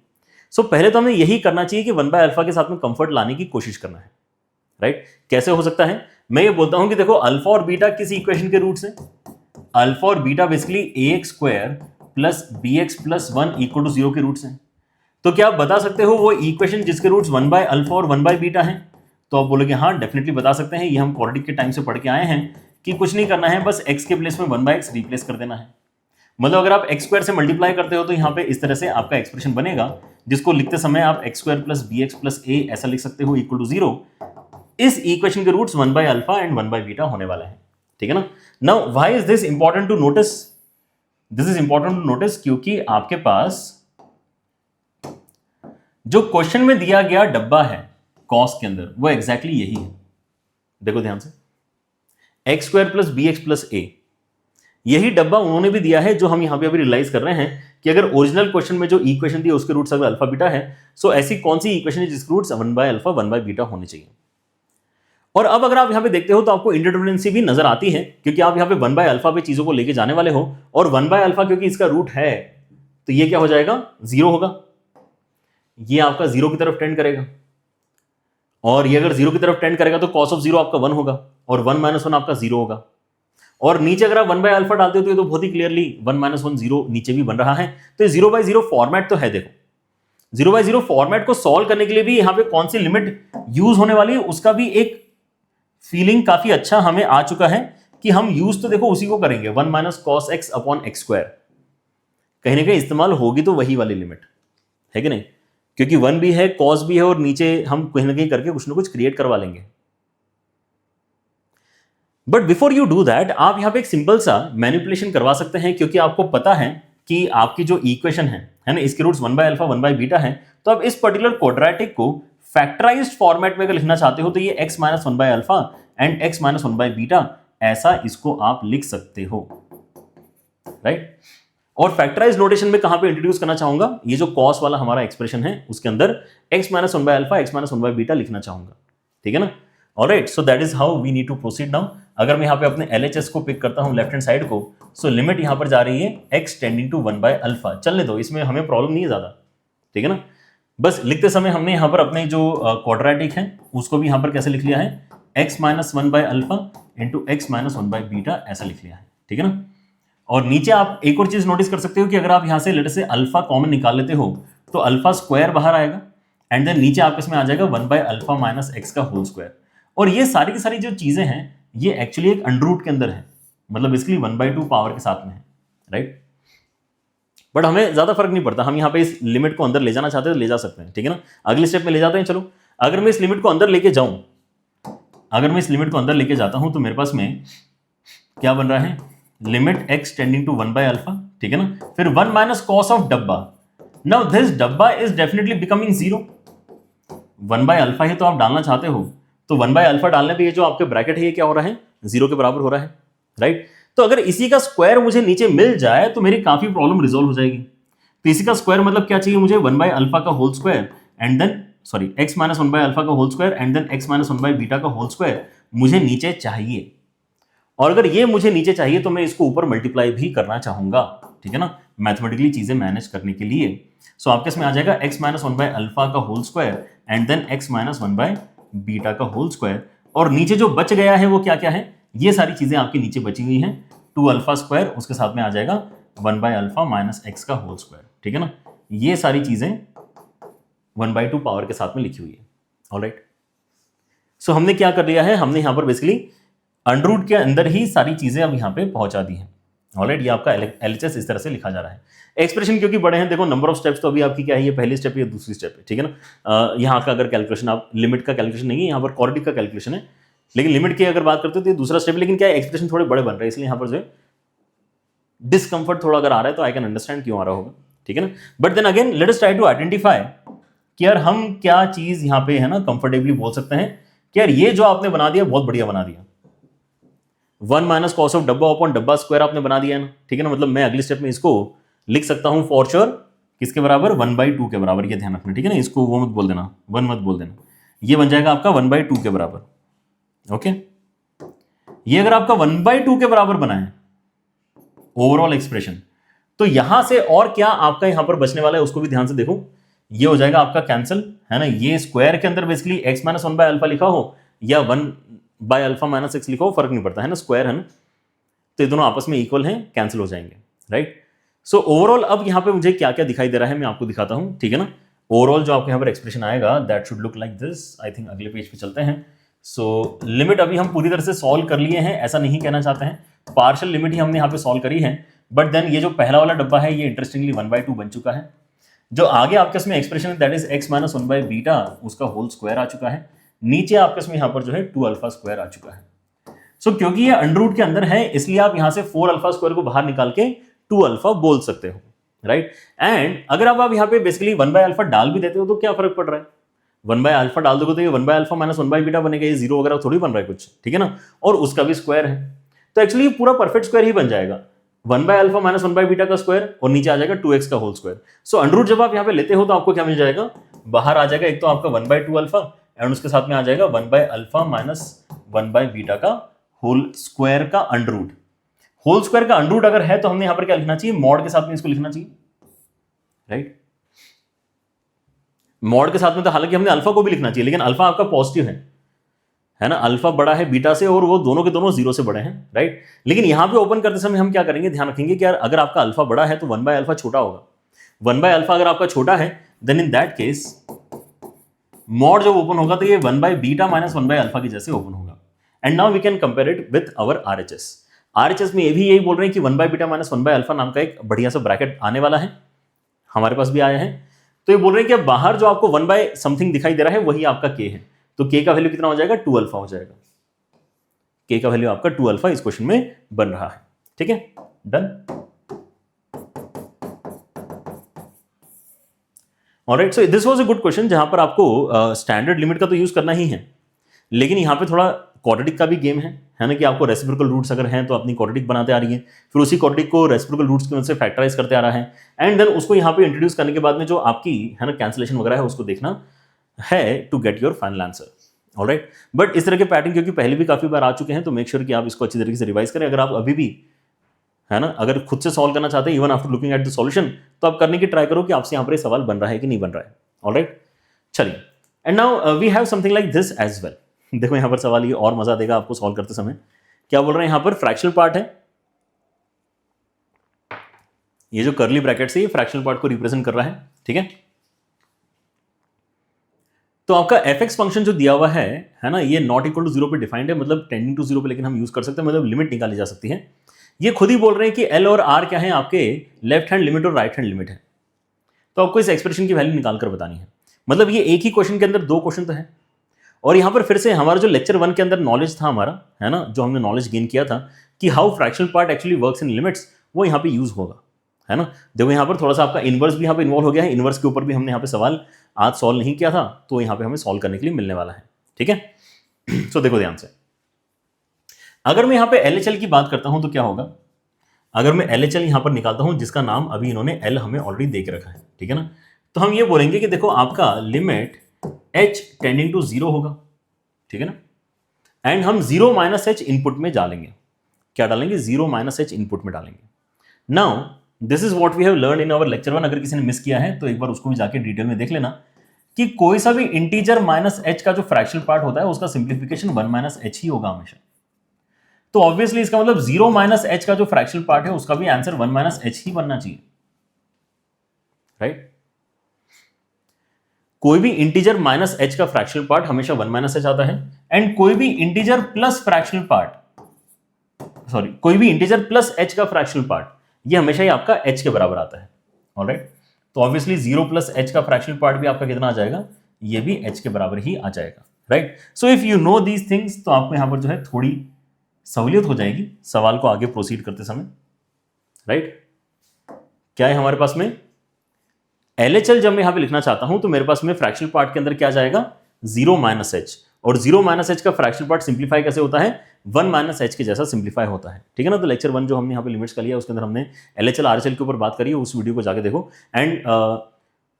Speaker 1: सो पहले तो हमें यही करना चाहिए कि 1 बाय अल्फा के साथ में कंफर्ट लाने की कोशिश करना है, राइट। कैसे हो सकता है? मैं ये बोलता हूं कि देखो अल्फा और बीटा किस इक्वेशन के रूट्स हैं? अल्फा और beta basically ax square plus bx plus 1 equal to 0 के रूट्स हैं। तो क्या आप बता सकते हो वो इक्वेशन जिसके रूट्स 1 बाय अल्फा और 1 बाय बीटा हैं? तो आप बोलोगे हाँ डेफिनेटली बता सकते हैं, ये हम क्वाड्रेटिक के टाइम से पढ़ के आए हैं कि कुछ नहीं करना है, बस x के प्लेस में 1 बाय x रिप्लेस कर देना है। मतलब अगर आप x स्क्वायर से मल्टीप्लाई करते हो तो यहाँ पे इस तरह से आपका एक्सप्रेशन बनेगा, जिसको लिखते समय आप x square plus bx plus a ऐसा लिख सकते हो इक्वल टू 0। इस इक्वेशन के roots 1 by alpha and 1 by beta होने वाला है, ठीक है ना। Now why is this important to notice? This is important to notice क्योंकि आपके पास जो क्वेश्चन में दिया गया डब्बा है कॉस के अंदर वो एग्जैक्टली यही है। देखो ध्यान से, x square plus b x plus a, यही डब्बा उन्होंने भी दिया है जो हम यहां पे अभी रियलाइज कर रहे हैं कि अगर ओरिजिनल क्वेश्चन में जो इक्वेशन दी उसके रूट्स अगर अल्फा बीटा है, सो ऐसी कौन सी इक्वेशन है जिसके roots 1 by alpha 1 by beta होने चाहिए। और अब अगर आप यहां पे देखते हो तो आपको इंडिटरमिनेंसी भी नजर आती है क्योंकि आप यहां पे 1 बाय अल्फा पे चीजों को लेके जाने वाले हो, और 1 बाय अल्फा क्योंकि इसका रूट है तो ये क्या हो जाएगा, 0 होगा। ये आपका 0 की तरफ टेंड करेगा, और ये अगर 0 की तरफ टेंड करेगा तो cos ऑफ 0 आपका 1 होगा, और 1 माइनस 1 आपका 0 होगा। और नीचे अगर आप 1 बाय अल्फा डालते हो तो ये तो बहुत ही क्लियरली 1 माइनस 1 0 नीचे भी बन रहा है। तो ये 0 बाय 0 फॉर्मेट तो है। देखो 0 बाय 0 फॉर्मेट को सॉल्व करने के लिए भी यहां पे कौन सी लिमिट यूज होने वाली है उसका भी एक फीलिंग काफी अच्छा हमें आ चुका है कि हम यूज तो देखो उसी को करेंगे, 1 minus cos x upon x square. कहीं ना कहीं इस्तेमाल होगी तो वही वाली लिमिट है कि नहीं, क्योंकि 1 भी है कॉस भी है और नीचे हम कहीं ना कहीं करके कुछ ना कुछ क्रिएट करवा लेंगे। But before you do that आप यहां पे एक सिंपल सा मैनिपुलेशन करवा सकते हैं, क्योंकि आपको पता है कि आपकी जो इक्वेशन है ना, इसके roots 1 by alpha 1 by beta है। तो अब इस पर्टिकुलर क्वाड्रेटिक को फैक्टराइज्ड फॉर्मेट में अगर लिखना चाहते हो तो ये x minus 1 by alpha and x minus 1 by beta, ऐसा इसको आप लिख सकते हो, राइट। और फैक्टराइज नोटेशन में कहां पे इंट्रोड्यूस करना चाहूंगा, ये जो कॉस वाला हमारा एक्सप्रेशन है उसके अंदर x minus 1 by alpha x minus 1 by beta लिखना चाहूंगा, ठीक है ना। Alright, so that is how we need to proceed now. अगर मैं यहां पे अपने LHS को पिक करता हूं लेफ्ट हैंड साइड को, सो लिमिट यहां पर जा रही है x tending to 1 by alpha. चलने दो, इसमें हमें प्रॉब्लम नहीं है ज्यादा, ठीक है ना। बस लिखते समय हमने यहां पर अपने जो क्वाड्रेटिक है उसको भी यहां पर कैसे लिख लिया है, x minus 1 by alpha into x minus 1 by beta, ऐसा लिख लिया है, ठीक है ना। और नीचे आप एक और चीज नोटिस कर सकते हो कि अगर आप यहां से लेटर से अल्फा कॉमन निकाल लेते हो तो अल्फा स्क्वायर बाहर आएगा एंड देन नीचे आपके इसमें आ जाएगा 1 बाय अल्फा माइनस एक्स का होल स्क्वायर। और ये सारी की सारी जो चीजें हैं ये एक्चुअली एक अंडर रूट के अंदर है, मतलब बेसिकली 1/2 पावर के साथ में है, राइट। बट हमें ज्यादा फर्क नहीं पड़ता, हम यहाँ पे इस लिमिट को अंदर ले जाना चाहते हैं तो ले जा सकते हैं, ठीक है ना। अगले स्टेप में ले जाते हैं। चलो, अगर मैं इस लिमिट को अंदर लेके जाऊं, अगर मैं इस लिमिट को अंदर लेके जाता हूं तो मेरे पास में क्या बन रहा है, limit x tending to 1 by alpha, ठीक है ना। फिर 1 माइनस कॉस ऑफ डब्बा, नाउ दिस डब्बा is definitely becoming 0। 1 by alpha ही तो आप डालना चाहते हो, तो 1 बाय अल्फा डालने पे ये जो आपके ब्रैकेट है ये क्या हो रहा है, 0 के बराबर हो रहा है, राइट। तो अगर इसी का स्क्वायर मुझे नीचे मिल जाए तो मेरी काफी प्रॉब्लम रिजॉल्व हो जाएगी। तो इसी का स्क्वायर मतलब क्या चाहिए मुझे, 1 बाय अल्फा का whole square and then sorry x minus 1 by alpha का whole square and then x minus 1 by beta का होल स्क्वायर मुझे नीचे चाहिए। और अगर ये मुझे नीचे चाहिए तो मैं इसको ऊपर मल्टीप्लाई भी करना चाहूंगा, ठीक है ना, मैथमेटिकली चीजें मैनेज करने के लिए। सो आपके इसमें आ जाएगा x माइनस 1 बाय अल्फा का whole square and then x minus 1 by beta का होल स्क्वायर। और नीचे जो बच गया है वो क्या क्या है, ये सारी चीजें आपकी नीचे बची हुई हैं, 2 अल्फा स्क्वायर, उसके साथ में आ जाएगा 1 बाय अल्फा माइनस एक्स का होल स्क्वायर, ठीक है ना। ये सारी चीजें 1/2 पावर के साथ में लिखी हुई है, ऑलराइट। सो हमने क्या कर लिया है, हमने यहां पर बेसिकली अंडर रूट के अंदर ही सारी चीजें अब यहां पे पहुंचा दी हैं, ऑलराइट। ये आपका LHS इस तरह से लिखा जा रहा है। एक्सप्रेशन क्योंकि बड़े हैं, देखो नंबर ऑफ स्टेप्स तो अभी आपकी क्या है, ये पहली स्टेप, ये दूसरी स्टेप है, ठीक है ना। यहाँ का अगर कैलकुलेशन, आप लिमिट का कैलकुलेशन नहीं है, यहाँ पर क्वाड्रेटिक का कैलकुलेशन है, लेकिन लिमिट की अगर बात करते हो तो ये दूसरा स्टेप। लेकिन क्या है, एक्सप्रेशन थोड़े बड़े बन रहे हैं, इसलिए यहाँ पर जो डिस्कंफर्ट थोड़ा अगर आ रहा है तो आई कैन अंडरस्टैंड क्यों आ रहा होगा, ठीक है ना। But then again let us try to identify कि यार हम क्या चीज यहाँ पे है ना कंफर्टेबली बोल सकते हैं कि यार ये जो आपने बना दिया बहुत बढ़िया बना दिया, 1 माइनस कॉस ऑफ डब्बा अपॉन डब्बा स्क्वायर आपने बना दिया है ना, ठीक है ना। मतलब मैं अगले स्टेप में इसको लिख सकता हूं फॉर श्योर किसके बराबर, 1/2 के बराबर, ये ध्यान रखना, ठीक है ना। इसको वो मत बोल देना, 1 मत बोल देना, ये बन जाएगा आपका 1/2 के बराबर, ओके। ये अगर आपका 1/2 के बराबर बना है ओवरऑल एक्सप्रेशन, तो यहां से और क्या आपका यहां पर बचने वाला है उसको भी ध्यान से देखो। ये हो जाएगा आपका कैंसिल, है ना। ये स्क्वायर के अंदर basically x minus 1 by alpha लिखा हो या 1 बाय अल्फा माइनस एक्स लिखो, फर्क नहीं पड़ता, है ना, स्क्वायर है ना, तो ये दोनों आपस में इक्वल हैं, कैंसिल हो जाएंगे, राइट। सो ओवरऑल अब यहां पे मुझे क्या क्या दिखाई दे रहा है मैं आपको दिखाता हूं, ठीक है ना। ओवरऑल जो आपके यहां पर एक्सप्रेशन आएगा that should look like this. I think अगले पेज पे चलते हैं। सो लिमिट अभी हम पूरी तरह से सॉल्व कर लिए हैं, ऐसा नहीं कहना चाहते हैं, पार्शियल लिमिट ही हमने यहाँ पे सॉल्व करी है। बट देन ये जो पहला वाला डब्बा है ये इंटरेस्टिंगली 1/2 बन चुका है। जो आगे आपके इसमें एक्सप्रेशन है that is x minus 1 by beta, उसका होल स्क्वायर आ चुका है। नीचे आपके इसमें यहां पर जो है 2 अल्फा स्क्वायर आ चुका है। सो क्योंकि ये अंडर रूट के अंदर है इसलिए आप यहां से 4 अल्फा स्क्वायर को बाहर निकाल के 2 अल्फा बोल सकते हो, राइट। एंड अगर आप यहां पे बेसिकली 1 बाय अल्फा डाल भी देते हो तो क्या फर्क पड़ रहा है, 1 बाय अल्फा डाल दोगे तो ये 1 by alpha minus 1 by beta बनेगा, ये जीरो वगैरह थोड़ी बन रहा है कुछ, ठीक है ना, और उसका भी स्क्वायर है, तो एक्चुअली पूरा परफेक्ट स्क्वायर ही बन जाएगा, 1 by alpha minus 1 by beta का स्क्वायर और नीचे आ जाएगा 2x का whole square. So under root जब आप यहां पे लेते हो तो आपको क्या मिल जाएगा, बाहर आ जाएगा एक तो आपका 1 बाय 2 अल्फा एंड उसके साथ में आ जाएगा 1 by alpha minus 1 by beta का होल स्क्वायर का अंडर रूट। होल स्क्वायर का अंडर रूट अगर है तो हमने यहां पर क्या लिखना चाहिए, मॉड के साथ में इसको लिखना चाहिए, राइट। मॉड के साथ में तो हालांकि हमने अल्फा को भी लिखना चाहिए लेकिन अल्फा आपका पॉजिटिव है ना, अल्फा बड़ा है बीटा से और वो दोनों के दोनों जीरो से बड़े हैं, राइट। लेकिन यहां पे ओपन करते समय हम क्या करेंगे, ध्यान रखेंगे कि यार अगर आपका अल्फा बड़ा है तो 1 बाय अल्फा छोटा होगा, 1 बाय अल्फा अगर आपका छोटा है then in that case mod जब ओपन होगा तो ये 1 by beta minus 1 by alpha की जैसे ओपन होगा। And now we can compare it with our RHS में ये भी यही बोल रहे हैं कि 1 by beta minus 1 by alpha नाम का एक बढ़िया सा ब्रैकेट आने वाला है, हमारे पास भी आया है। तो ये बोल रहे हैं कि बाहर जो आपको 1 बाय समथिंग दिखाई दे रहा है वही आपका के है, तो के का वैल्यू कितना हो जाएगा, 2 अल्फा हो जाएगा, के का वैल्यू आपका 2 अल्फा इस क्वेश्चन में बन रहा है, ठीक है, done. Alright, so this was a good question जहां पर आपको स्टैंडर्ड लिमिट का तो यूज करना ही है लेकिन यहां पे थोड़ा क्वाड्रेटिक का भी गेम है ना, कि आपको रेसिप्रोकल रूट्स अगर हैं तो अपनी क्वाड्रेटिक बनाते आ रही है, फिर उसी क्वाड्रेटिक को रेसिप्रोकल रूट्स की मदद से फैक्टराइज करते आ रहा है एंड देन उसको यहां पे इंट्रोड्यूस करने के बाद में जो आपकी है ना कैंसिलेशन वगैरह है उसको देखना है to get your final answer, alright. But इस तरह के पैटर्न क्योंकि पहले भी काफी बार आ चुके हैं तो मेक श्योर कि आप इसको अच्छी तरीके से रिवाइज करें। अगर आप अभी भी है ना अगर खुद से सॉल्व करना चाहते हैं even after looking at the solution तो आप करने की ट्राई करो कि आपसे यहाँ पर ये सवाल बन रहा है कि नहीं बन रहा है, ऑलराइट। चलिए, and now we have something like this as well. देखो यहां पर सवाल ये और मजा देगा आपको सॉल्व करते समय। क्या बोल रहे हैं यहां पर, फ्रैक्शनल पार्ट है, ये जो कर्ली ब्रैकेट से ये फ्रैक्शनल पार्ट को रिप्रेजेंट कर रहा है, ठीक है। तो आपका fx फंक्शन जो दिया हुआ है ना, ये नॉट इक्वल टू 0 पे डिफाइंड है, मतलब टेंडिंग टू 0 पे लेकिन हम यूज कर सकते हैं, मतलब लिमिट निकाली जा सकती है। ये खुद ही बोल रहे हैं कि l और r क्या है आपके, लेफ्ट हैंड लिमिट और राइट हैंड लिमिट है, तो आपको इस एक्सप्रेशन की वैल्यू निकाल कर बतानी है। मतलब ये एक ही क्वेश्चन के अंदर दो क्वेश्चन तो है और यहां पर फिर से हमारा जो लेक्चर 1 के अंदर नॉलेज था हमारा, है ना, जो हमने नॉलेज गेन किया था कि how fractional part actually works in limits, वो यहां पे यूज होगा, है ना। देखो यहां पर थोड़ा सा आपका इनवर्स भी यहां पे इन्वॉल्व हो गया है, इनवर्स के ऊपर भी हमने यहां पे सवाल आज सॉल्व नहीं किया था तो यहां पे हमें सॉल्व करने के लिए मिलने वाला है, ठीक है। सो देखो ध्यान से, अगर मैं यहां पे LHL की बात करता हूं तो क्या होगा, अगर मैं LHL यहां पर निकालता हूं जिसका नाम अभी इन्होंने L हमें ऑलरेडी देख रखा है, ठीक है ना, तो हम ये बोलेंगे कि देखो आपका लिमिट h टेंडिंग टू 0 होगा, ठीक है ना, एंड हम 0 माइनस h इनपुट में डालेंगे, क्या डालेंगे, 0 माइनस h इनपुट में डालेंगे। Now this is what we have learn in our lecture 1, अगर किसी ने मिस किया है तो एक बार उसको भी जाके डिटेल में देख लेना कि कोई सा भी इंटीजर माइनस h का जो फ्रैक्शनल पार्ट होता है उसका सिंप्लीफिकेशन 1 माइनस h ही होगा हमेशा। तो ऑब्वियसली इसका मतलब 0 माइनस h का जो फ्रैक्शनल पार्ट है उसका भी आंसर 1 माइनस h ही बनना चाहिए, राइट। कोई भी इंटीजर माइनस h का फ्रैक्शनल पार्ट हमेशा 1 माइनस h आता है एंड कोई भी integer plus fractional part, sorry कोई भी इंटीजर प्लस h का फ्रैक्शनल पार्ट ये हमेशा ही आपका h के बराबर आता है, ऑलराइट। तो ऑब्वियसली 0 प्लस h का फ्रैक्शनल पार्ट भी आपका कितना आ जाएगा, ये भी h के बराबर ही आ जाएगा, right. So if you know these things तो आपको यहां पर जो है थोड़ी सहूलियत हो जाएगी सवाल को आगे प्रोसीड करते समय, राइट। क्या है हमारे पास में, LHL जब मैं यहां पे लिखना चाहता हूं तो मेरे पास में फ्रैक्शनल पार्ट के अंदर क्या जाएगा, 0 माइनस h, और 0 माइनस h का फ्रैक्शनल पार्ट सिंप्लीफाई कैसे होता है, 1 माइनस h के जैसा सिंप्लीफाई होता है, ठीक है ना। तो लेक्चर 1 जो हमने यहाँ पे लिमिट्स का लिया उसके अंदर हमने LHL RHL के ऊपर बात करी है, उस वीडियो को जाके देखो एंड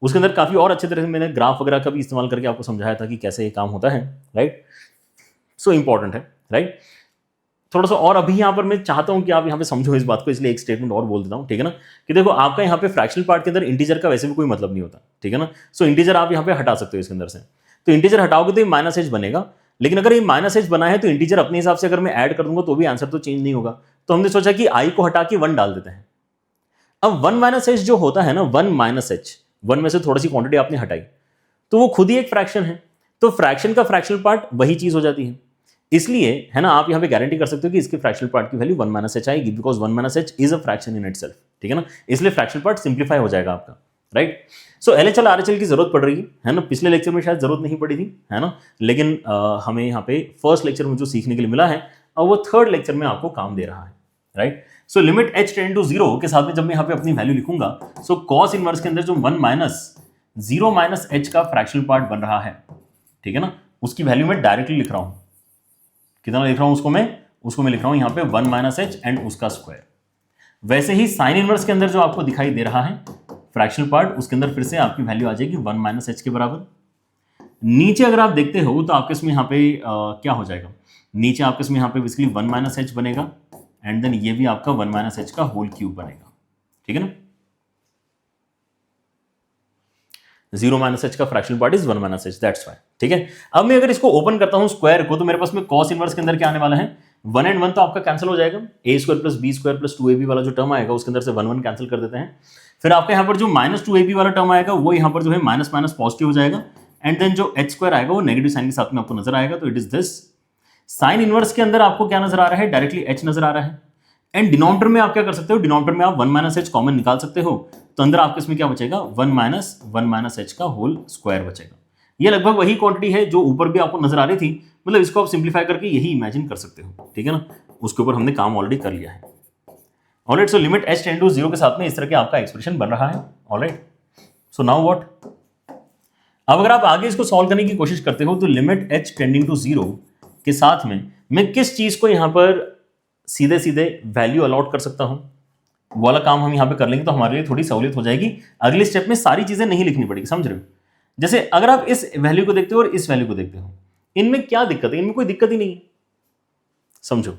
Speaker 1: उसके अंदर काफी और अच्छे तरह से मैंने ग्राफ वगैरह का भी इस्तेमाल करके आपको समझाया था कि कैसे ये काम होता है, राइट। सो इंपॉर्टेंट है, राइट। थोड़ा सा और अभी यहाँ पर मैं चाहता हूं कि आप यहाँ पे समझो इस बात को, इसलिए एक स्टेटमेंट और बोल देता हूं, ठीक है ना, कि देखो आपका यहाँ पे फ्रैक्शनल पार्ट के अंदर इंटीजर का वैसे भी कोई मतलब नहीं होता, ठीक है ना। सो इंटीजर आप यहाँ पे हटा सकते हो इसके अंदर से, तो इंटीजर हटाओगे तो ये माइनस h बनेगा, लेकिन अगर ये माइनस h बना है तो इंटीजर अपने हिसाब से अगर मैं ऐड कर दूंगा तो भी आंसर तो चेंज नहीं होगा, तो हमने सोचा कि i को हटा के 1 डाल देते हैं। अब 1 माइनस h जो होता है ना, 1 माइनस h, 1 में से थोड़ी सी क्वांटिटी आपने हटाई तो वो खुद ही एक फ्रैक्शन है, तो फ्रैक्शन का फ्रैक्शनल पार्ट वही चीज हो जाती है, इसलिए है ना आप यहां पे गारंटी कर सकते हो कि इसके फ्रैक्शनल पार्ट की वैल्यू 1 माइनस h आएगी, because 1 minus h is a fraction in itself, ठीक है ना, इसलिए फ्रैक्शनल पार्ट सिंप्लीफाई हो जाएगा आपका, राइट। सो LHL RHL की जरूरत पड़ रही है ना, पिछले लेक्चर में शायद जरूरत नहीं पड़ी थी, है ना, लेकिन हमें यहाँ पे फर्स्ट लेक्चर में जो सीखने के लिए मिला है और वो थर्ड लेक्चर में आपको काम दे रहा है, right. So limit h tend to 0 के साथ में जब मैं यहाँ पे अपनी वैल्यू लिखूंगा, सो कॉस इनवर्स के अंदर जो 1 माइनस 0 माइनस h का फ्रैक्शनल पार्ट बन रहा है, ठीक है ना, उसकी वैल्यू मैं डायरेक्टली लिख रहा हूं। कितना लिख रहा हूं उसको मैं लिख रहा हूं यहाँ पे 1 माइनस h एंड उसका स्क्वायर। वैसे ही साइन इनवर्स के अंदर जो आपको दिखाई दे रहा है फ्रैक्शनल पार्ट, उसके अंदर फिर से आपकी वैल्यू आ जाएगी 1 माइनस h के बराबर। नीचे अगर आप देखते हो तो आपके इसमें यहाँ पे क्या हो जाएगा, नीचे आपके इसमें यहाँ पे बेसिकली 1 माइनस h बनेगा एंड देन ये भी आपका 1 माइनस h का होल क्यूब बनेगा, ठीक है ना। 0 माइनस h का fractional part is 1 minus h, that's why, ठीक है। अब मैं अगर इसको ओपन करता हूं स्क्वायर को, तो मेरे पास में cos इनवर्स के अंदर क्या आने वाला है, 1 एंड 1 तो आपका कैंसिल हो जाएगा, a square plus b square plus 2ab वाला जो टर्म आएगा उसके अंदर से 1 1 कैंसिल कर देते हैं। फिर आपके यहाँ पर जो माइनस 2ab वाला टर्म आएगा वो यहाँ पर जो है माइनस माइनस पॉजिटिव हो जाएगा एंड देन जो h स्क्वायर आएगा वो नेगेटिव साइन के साथ में आपको नजर आएगा, तो it is this. Sine inverse के अंदर आपको क्या नजर आ रहा है, डायरेक्टली h नजर आ रहा है एंड डिनोमिनेटर में आप क्या कर सकते हो, डिनोमिनेटर में आप 1 माइनस h कॉमन निकाल सकते हो, तो अंदर आपके इसमें क्या बचेगा, 1 माइनस h का होल स्क्वायर बचेगा। ये लगभग वही क्वांटिटी है जो ऊपर भी आपको नजर आ रही थी, मतलब इसको आप सिंप्लीफाई करके यही इमेजिन कर सकते हो, ठीक है ना, उसके ऊपर हमने काम ऑलरेडी कर लिया है। Alright, so limit h tend to 0 के साथ में इस तरह के आपका एक्सप्रेशन बन रहा है। ऑलराइट, सो नाउ व्हाट, अब अगर आप आगे इसको सॉल्व करने की कोशिश करते हो तो लिमिट h टेंडिंग टू 0 के साथ में मैं किस चीज को यहां पर सीधे सीधे वैल्यू अलॉट कर सकता हूं, वाला काम हम यहां पे कर लेंगे तो हमारे लिए थोड़ी सहूलियत हो जाएगी। अगले स्टेप में सारी चीजें नहीं लिखनी पड़ेगी, समझ रहे हो। जैसे अगर आप इस वैल्यू को देखते हो और इस वैल्यू को देखते हो, इनमें क्या दिक्कत है, इनमें कोई दिक्कत ही नहीं है, समझो।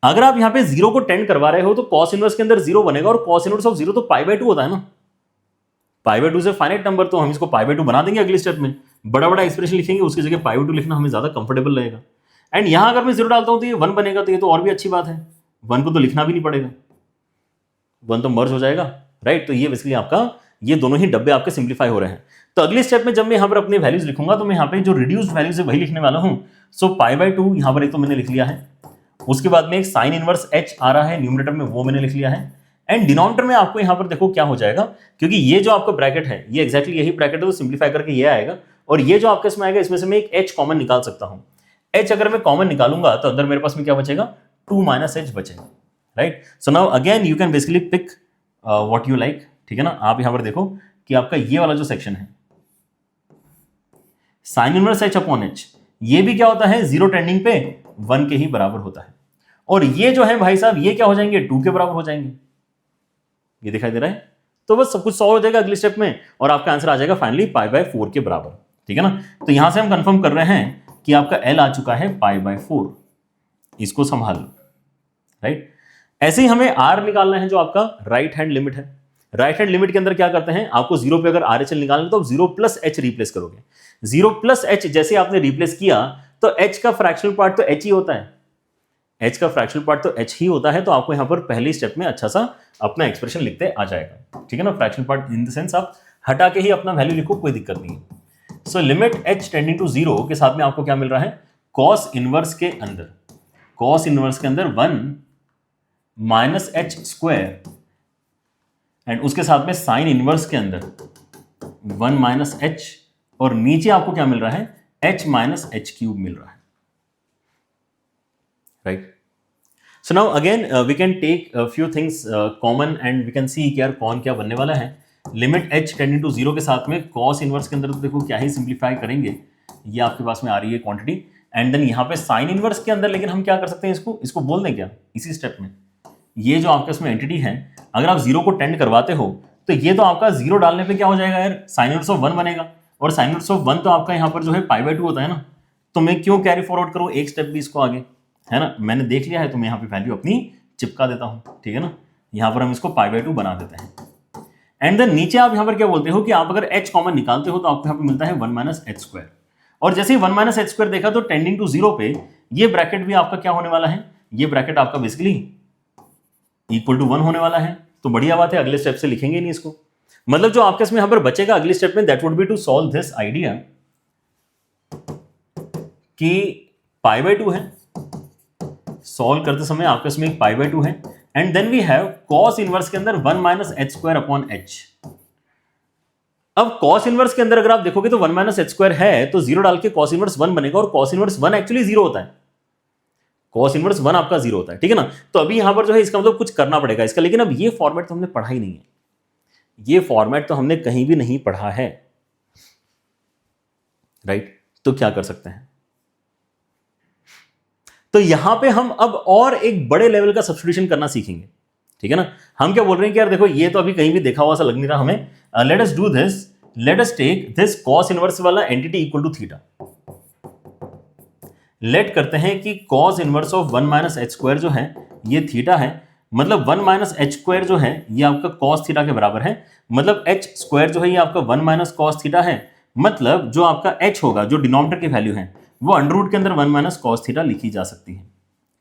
Speaker 1: अगर आप यहां पे 0 को टेंड करवा रहे हो तो cos इनवर्स के अंदर 0 बनेगा और cos इनवर्स ऑफ 0 तो π/2 होता है ना, π/2 से फाइनाइट नंबर, तो हम इसको π/2 बना देंगे अगले स्टेप में, बड़ा बड़ा एक्सप्रेशन लिखेंगे, उसकी जगह π/2 लिखना हमें ज्यादा कंफर्टेबल रहेगा। एंड यहां अगर मैं 0 डालता हूं तो ये 1 बनेगा, तो ये तो और भी अच्छी बात है, 1 को तो लिखना भी नहीं पड़ेगा, 1 तो मर्ज हो जाएगा, राइट। तो ये बेसिकली आपका ये दोनों ही डब्बे आपके सिंप्लीफाई हो रहे हैं। तो अगले स्टेप में जब मैं यहां पर अपने वैल्यूज लिखूंगा तो मैं यहां पे जो रिड्यूस्ड वैल्यूज है वही लिखने वाला हूं। सो π/2 यहां पर एक तो मैंने लिख लिया है, उसके बाद में एक साइन इनवर्स h आ रहा है न्यूमरेटर में, वो मैंने लिख लिया है एंड डिनोमिनेटर में आपको यहां पर देखो क्या हो जाएगा, क्योंकि ये जो आपका ब्रैकेट है ये एक्जैक्टली यही ब्रैकेट है, तो सिंप्लीफाई करके ये आएगा और ये जो आपके इसमें आएगा इसमें से मैं एक h कॉमन निकाल सकता हूं। h अगर मैं कॉमन निकालूंगा तो अंदर मेरे पास में क्या बचेगा, 2 माइनस h बचेगा, right. So now again you can basically pick what you like, ठीक है ना। आप यहां पर देखो कि आपका ये वाला जो सेक्शन है sine inverse h upon h, ये भी क्या होता है 0 टेंडिंग पे 1 के ही बराबर होता है, और ये जो है भाई साहब ये क्या हो जाएंगे 2 के बराबर हो जाएंगे, ये दिखाई दे रहा है। तो बस सब कुछ सॉल्व हो जाएगा अगले स्टेप में और आपका आंसर आ जाएगा फाइनली π/4 के बराबर, ठीक है ना। तो यहां से हम कंफर्म कर रहे हैं कि आपका L आ चुका है π/4, इसको संभाल लो, राइट। ऐसे ही हमें R निकालना है जो आपका राइट हैंड लिमिट है। राइट हैंड लिमिट के अंदर क्या करते हैं, आपको 0 पे अगर RHL निकालना है तो आप 0 प्लस h रिप्लेस करोगे। 0 प्लस h जैसे आपने रिप्लेस किया तो h का फ्रैक्शनल पार्ट तो h ही होता है, h का फ्रैक्शनल पार्ट तो h ही होता है, तो आपको यहां पर पहले स्टेप में अच्छा सा अपना एक्सप्रेशन लिखते आ जाएगा, ठीक है ना। Fractional part in the sense आप हटा के ही अपना वैल्यू लिखो, कोई दिक्कत नहीं है। So limit h tending to 0 के साथ में आपको क्या मिल रहा है, cos इनवर्स के अंदर 1 माइनस h स्क्वायर एंड उसके साथ में साइन इनवर्स के अंदर 1 माइनस h, और नीचे आपको क्या मिल रहा है, h माइनस h क्यूब मिल रहा है, right. So now again we can take few things common and we can see कि यार कौन क्या बनने वाला है। लिमिट h टेंडिंग टू 0 के साथ में cos इनवर्स के अंदर तो देखो क्या ही सिंप्लीफाई करेंगे, ये आपके पास में आ रही है क्वांटिटी एंड देन यहाँ पे साइन इनवर्स के अंदर, लेकिन हम क्या कर सकते हैं, इसको बोल दें क्या इसी स्टेप में, ये जो आपके इसमें एंटिटी है अगर आप 0 को टेंड करवाते हो तो ये तो आपका 0 डालने पे क्या हो जाएगा यार, साइन इनवर्स ऑफ 1 बनेगा, और साइन इनवर्स ऑफ 1 तो आपका यहाँ पर जो है π/2 होता है ना, तो मैं क्यों कैरी फॉरवर्ड करूँ एक स्टेप भी इसको आगे, है ना। मैंने देख लिया है तो मैं यहाँ पे वैल्यू अपनी चिपका देता हूँ, ठीक है ना। यहाँ पर हम इसको π/2 बना देते हैं एंड देन नीचे आप यहाँ पर क्या बोलते हो कि आप अगर h कॉमन निकालते हो तो आपको यहाँ पे मिलता है 1 माइनस h स्क्वायर, और जैसे ही 1 माइनस h स्क्वायर देखा तो टेंडिंग टू 0 पे ये ब्रैकेट भी आपका क्या होने वाला है, ये ब्रैकेट आपका बेसिकली इक्वल टू 1 होने वाला है। तो बढ़िया बात है, अगले स्टेप से लिखेंगे नहीं इसको, मतलब जो आपके इसमें यहां पर बचेगा अगले स्टेप में, that would be to solve this idea कि π/2 है, सॉल्व करते समय आपके इसमें एक π/2 है and then we have cos inverse के अंदर 1 minus h square upon h. अब कॉस इनवर्स के अंदर अगर आप देखोगे तो 1 माइनस एच स्क्वायर है, तो जीरो डाल के कॉस इनवर्स 1 बनेगा, और कॉस इनवर्स 1 एक्चुअली जीरो होता है, कॉस इनवर्स 1 आपका जीरो होता है, ठीक है ना। तो अभी यहां पर जो है इसका मतलब कुछ करना पड़ेगा इसका, लेकिन अब ये फॉर्मेट तो हमने पढ़ा ही नहीं है, ये फॉर्मेट तो हमने कहीं भी नहीं पढ़ा है, राइट। तो क्या कर सकते हैं, तो यहां पे हम अब और एक बड़े लेवल का सब्स्टिट्यूशन करना सीखेंगे, ठीक है ना। हम क्या बोल रहे हैं कि यार देखो ये तो अभी कहीं भी देखा हुआ सा लग नहीं रहा हमें, let us do this, let us take this cos inverse वाला entity equal to theta. Let करते हैं कि cos inverse of 1 minus h square जो है ये थीटा है, मतलब 1 माइनस एच स्क्वायर जो है ये आपका कॉस थीटा के बराबर है, मतलब एच स्क्वायर जो है ये आपका 1 माइनस कॉस थीटा है, मतलब जो आपका एच होगा, जो डिनोमिनेटर की वैल्यू है वो अंडर रूट के अंदर 1 माइनस कॉस थीटा लिखी जा सकती है,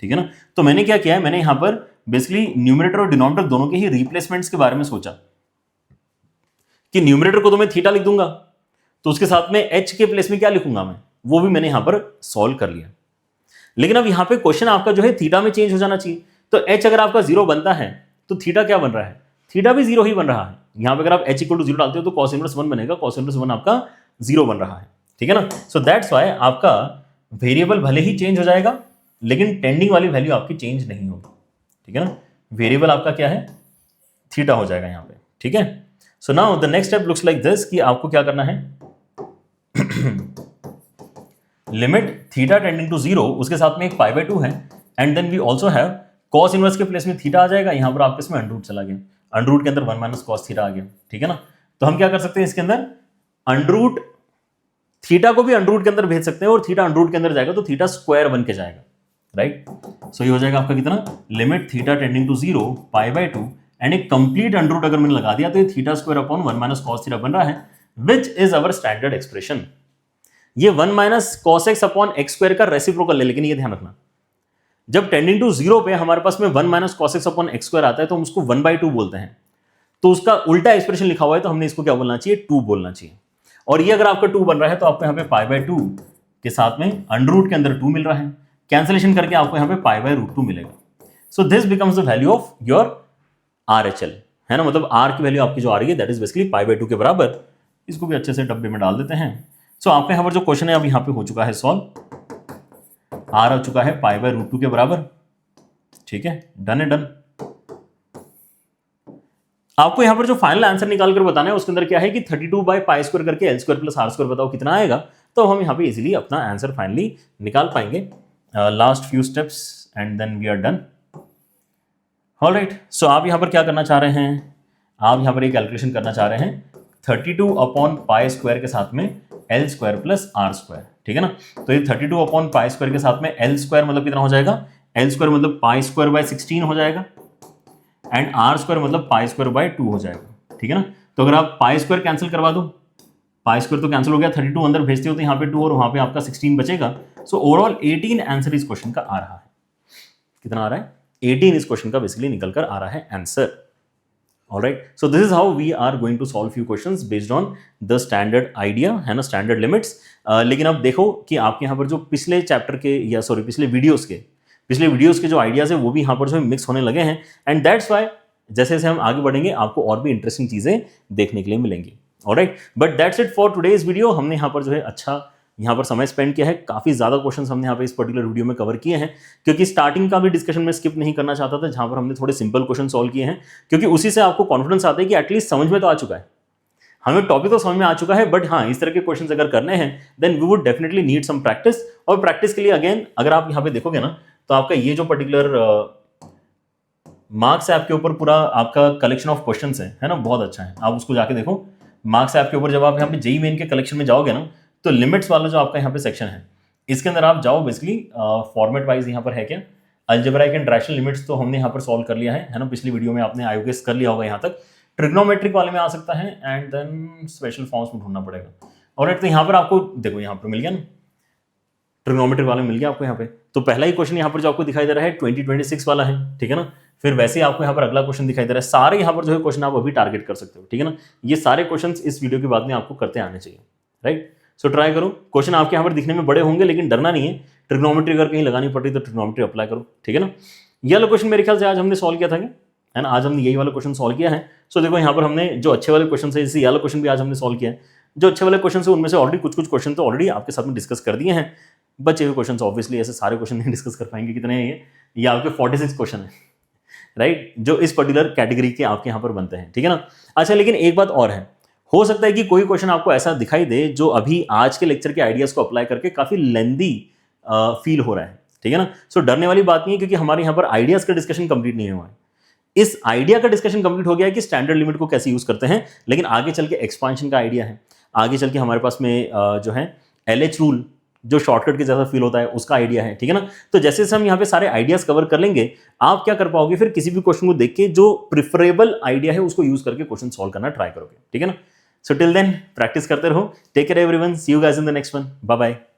Speaker 1: ठीक है ना। तो मैंने क्या किया है, मैंने यहां पर बेसिकली न्यूमरेटर और डिनोमिनेटर दोनों के ही रिप्लेसमेंट्स के बारे में सोचा कि न्यूमरेटर को तो मैं थीटा लिख दूंगा, तो उसके साथ में एच के प्लेस में क्या लिखूंगा मैं, वो भी मैंने यहां पर सॉल्व कर लिया। लेकिन अब यहां पे क्वेश्चन आपका जो है थीटा में चेंज हो जाना चाहिए, तो एच अगर आपका जीरो बनता है तो थीटा क्या बन रहा है, थीटा भी जीरो ही बन रहा है। यहां पे अगर आप एच इक्वल टू जीरो डालते हो तो कॉस इनवर्स 1 बनेगा, कॉस इनवर्स 1 आपका जीरो बन रहा है, ठीक है ना। सो दैट्स व्हाई आपका वेरिएबल भले ही चेंज हो जाएगा लेकिन टेंडिंग वाली वैल्यू आपकी चेंज नहीं होगी, ठीक है ना। वेरिएबल आपका क्या है, थीटा हो जाएगा यहां पे, ठीक है। So now the next step looks like this कि आपको क्या करना है, limit theta tending to zero, उसके साथ में एक पाई बाय 2 है, and then we also have cos inverse के प्लेस में थीटा आ जाएगा, यहां पर आपके इसमें अंडर रूट चला गया, अंडर रूट के अंदर 1 माइनस कॉस थीटा आ गया, ठीक है ना। तो हम क्या कर सकते हैं इसके अंदर, अंडर रूट थीटा को भी अंडर रूट के अंदर भेज सकते हैं, और थीटा अंडर रूट के अंदर जाएगा तो थीटा स्क्वायर बन के जाएगा, राइट। सो ये हो जाएगा आपका कितना, limit theta tending to zero pi by 2, and एक कंप्लीट अंडर रूट अगर मैंने लगा दिया तो ये theta square upon 1 minus cos theta बन रहा है, which is our standard expression. ये 1 minus cos x upon x square का रेसिप्रोकल है, लेकिन ये ध्यान रखना जब टेंडिंग टू जीरो पे हमारे पास में 1 minus cos x upon x square आता है तो हम उसको 1/2 बोलते हैं, तो उसका उल्टा एक्सप्रेशन लिखा हुआ है तो हमने इसको क्या बोलना चाहिए, 2 बोलना चाहिए। और ये अगर आपका 2 बन रहा है तो आपको यहाँ पे पाई बाय 2 के साथ में अंडर रूट के अंदर 2 मिल रहा है, कैंसिलेशन करके आपको यहाँ पे पाई बाय रूट 2 मिलेगा। सो this becomes the value of your RHL, है ना, मतलब R की वैल्यू आपकी जो आ रही है that is basically pi by 2 के बराबर। इसको भी अच्छे से डब्बे में डाल देते हैं। सो आपके यहाँ पर जो क्वेश्चन है अब यहाँ पे हो चुका है सॉल्व, R आ चुका है पाई बाय रूट 2 के बराबर, ठीक है, डन है डन। आपको यहां पर जो फाइनल आंसर निकाल कर बताना है उसके अंदर क्या है कि 32 बाय पाई स्क्वायर करके L square plus R square बताओ कितना आएगा, तो हम यहाँ पे इजीली अपना आंसर फाइनली निकाल पाएंगे। Last few steps and then we are done. Alright, so आप यहाँ पर क्या करना चाह रहे हैं, आप यहाँ पर एक कैलकुलेशन करना चाह रहे हैं 32 अपॉन पाई स्क्वायर के साथ में L square plus R square, ठीक है ना। तो ये 32 अपॉन पाई स्क्वायर के साथ में एल स्क्वायर मतलब कितना हो जाएगा, एल स्क्वायर मतलब पाई स्क्वायर बाय 16 हो जाएगा, एंड आर स्क्वायर मतलब पाई स्क्वायर बाय 2 हो जाएगा, ठीक है ना। तो अगर आप पाई स्क्वायर कैंसिल करवा दो, पाई स्क्वायर तो कैंसिल हो गया, 32 अंदर भेजते हो तो यहाँ पे 2 और वहां पे आपका 16 बचेगा। सो ओवरऑल 18 आंसर इस क्वेश्चन का आ रहा है। कितना आ रहा है, 18 इस क्वेश्चन का बेसिकली निकल कर आ रहा है answer. Alright, so this is how we are going to solve few questions based on the standard idea, है ना, स्टैंडर्ड लिमिट्स। लेकिन अब देखो कि आपके यहाँ पर जो पिछले चैप्टर के या सॉरी पिछले वीडियोस के जो आइडियाज है वो भी यहाँ पर जो मिक्स होने लगे हैं, एंड दैट्स वाई जैसे जैसे हम आगे बढ़ेंगे आपको और भी इंटरेस्टिंग चीजें देखने के लिए मिलेंगी। Alright, but that's it for today's video. हमने यहाँ पर जो है अच्छा यहाँ पर समय स्पेंड किया है, काफी ज्यादा क्वेश्चंस हमने यहाँ पे इस पर्टिकुलर वीडियो में कवर किए हैं, क्योंकि स्टार्टिंग का भी डिस्कशन में स्किप नहीं करना चाहता था जहां पर हमने थोड़े सिंपल क्वेश्चन सॉल्व किए हैं, क्योंकि उसी से आपको कॉन्फिडेंस आता है कि एटलीस्ट समझ में तो आ चुका है, हमें टॉपिक तो समझ में आ चुका है, बट हाँ इस तरह के क्वेश्चंस अगर करने हैं then we would definitely need some practice. और प्रैक्टिस के लिए अगेन अगर आप यहाँ पे देखोगे ना तो आपका ये जो पर्टिकुलर मार्क्स ऐप के ऊपर पूरा आपका कलेक्शन ऑफ क्वेश्चंस है ना, बहुत अच्छा है, आप उसको जाके देखो। मार्क्स ऐप के ऊपर जब आप यहाँ पे जेईई मेन के कलेक्शन में जाओगे ना तो लिमिट्स वाला जो आपका यहाँ पे सेक्शन है इसके अंदर आप जाओ, बेसिकली फॉर्मेट वाइज यहाँ पर है क्या, अलजेब्राइक एंड रैशनल लिमिट्स तो हमने यहाँ पर सॉल्व कर लिया है ना, पिछली वीडियो में आपने आई गेस कर लिया होगा यहाँ तक। ट्रिग्नोमेट्रिक वाले में आ सकता है एंड देन स्पेशल फॉर्म्स में ढूंढना पड़ेगा। ऑलराइट, तो यहाँ पर आपको देखो यहाँ पर मिल गया ना, ट्रिग्नोमेट्रिक वाले मिल गया आपको यहाँ पे। तो पहला ही क्वेश्चन यहाँ पर जो आपको दिखाई दे रहा है 2026 वाला है, ठीक है ना। फिर वैसे ही आपको यहाँ पर अगला क्वेश्चन दिखाई दे रहा है, सारे यहाँ पर जो है क्वेश्चन आप अभी टारगेट कर सकते हो, ठीक है ना। ये सारे क्वेश्चन इस वीडियो के बाद में आपको करते आने चाहिए, राइट। सो ट्राई करो, क्वेश्चन आपके यहाँ पर दिखने में बड़े होंगे लेकिन डरना नहीं है, ट्रिग्नोमेट्री अगर कहीं लगानी पड़ रही तो ट्रिग्नोमेट्री अप्लाई करो, ठीक है ना। ये वाला क्वेश्चन मेरे ख्याल से आज हमने सॉल्व किया था क्या, है ना, आज हमने यही वाला क्वेश्चन सॉल्व किया है। सो देखो यहाँ पर हमने जो अच्छे वाले क्वेश्चन है, जैसे ये वाला क्वेश्चन भी आज हमने सॉल्व किया है। जो अच्छे वाले क्वेश्चन है उनमें से ऑलरेडी कुछ क्वेश्चन तो ऑलरेडी आपके साथ में डिस्कस कर दिए हैं। बचे हुए क्वेश्चन ऑब्वियसली ऐसे सारे क्वेश्चन नहीं डिस्कस कर पाएंगे, कितने हैं ये आपके 46 क्वेश्चन है, राइट, जो इस पर्टिकुलर कैटेगरी के आपके यहाँ पर बनते हैं, ठीक है ना। अच्छा, लेकिन एक बात और है, हो सकता है कि कोई क्वेश्चन आपको ऐसा दिखाई दे जो अभी आज के लेक्चर के आइडियाज को अप्लाई करके काफी लेंदी फील हो रहा है, ठीक है ना। सो डरने वाली बात नहीं है, क्योंकि हमारे यहाँ पर आइडियाज का डिस्कशन कंप्लीट नहीं हुआ है। इस आइडिया का डिस्कशन कंप्लीट हो गया है कि स्टैंडर्ड लिमिट को कैसे यूज करते हैं, लेकिन आगे चल के एक्सपांशन का आइडिया है, आगे चल के हमारे पास में जो है LH रूल जो शॉर्टकट के जैसा फील होता है उसका आइडिया है, ठीक है ना। तो जैसे जैसे हम यहाँ पे सारे आइडियाज कवर कर लेंगे, आप क्या कर पाओगे, फिर किसी भी क्वेश्चन को देख के जो प्रिफरेबल आइडिया है उसको यूज करके क्वेश्चन सॉल्व करना ट्राई करोगे, ठीक है ना। सो टिल देन प्रैक्टिस करते रहो। Take care everyone, see you guys in the next one, bye bye.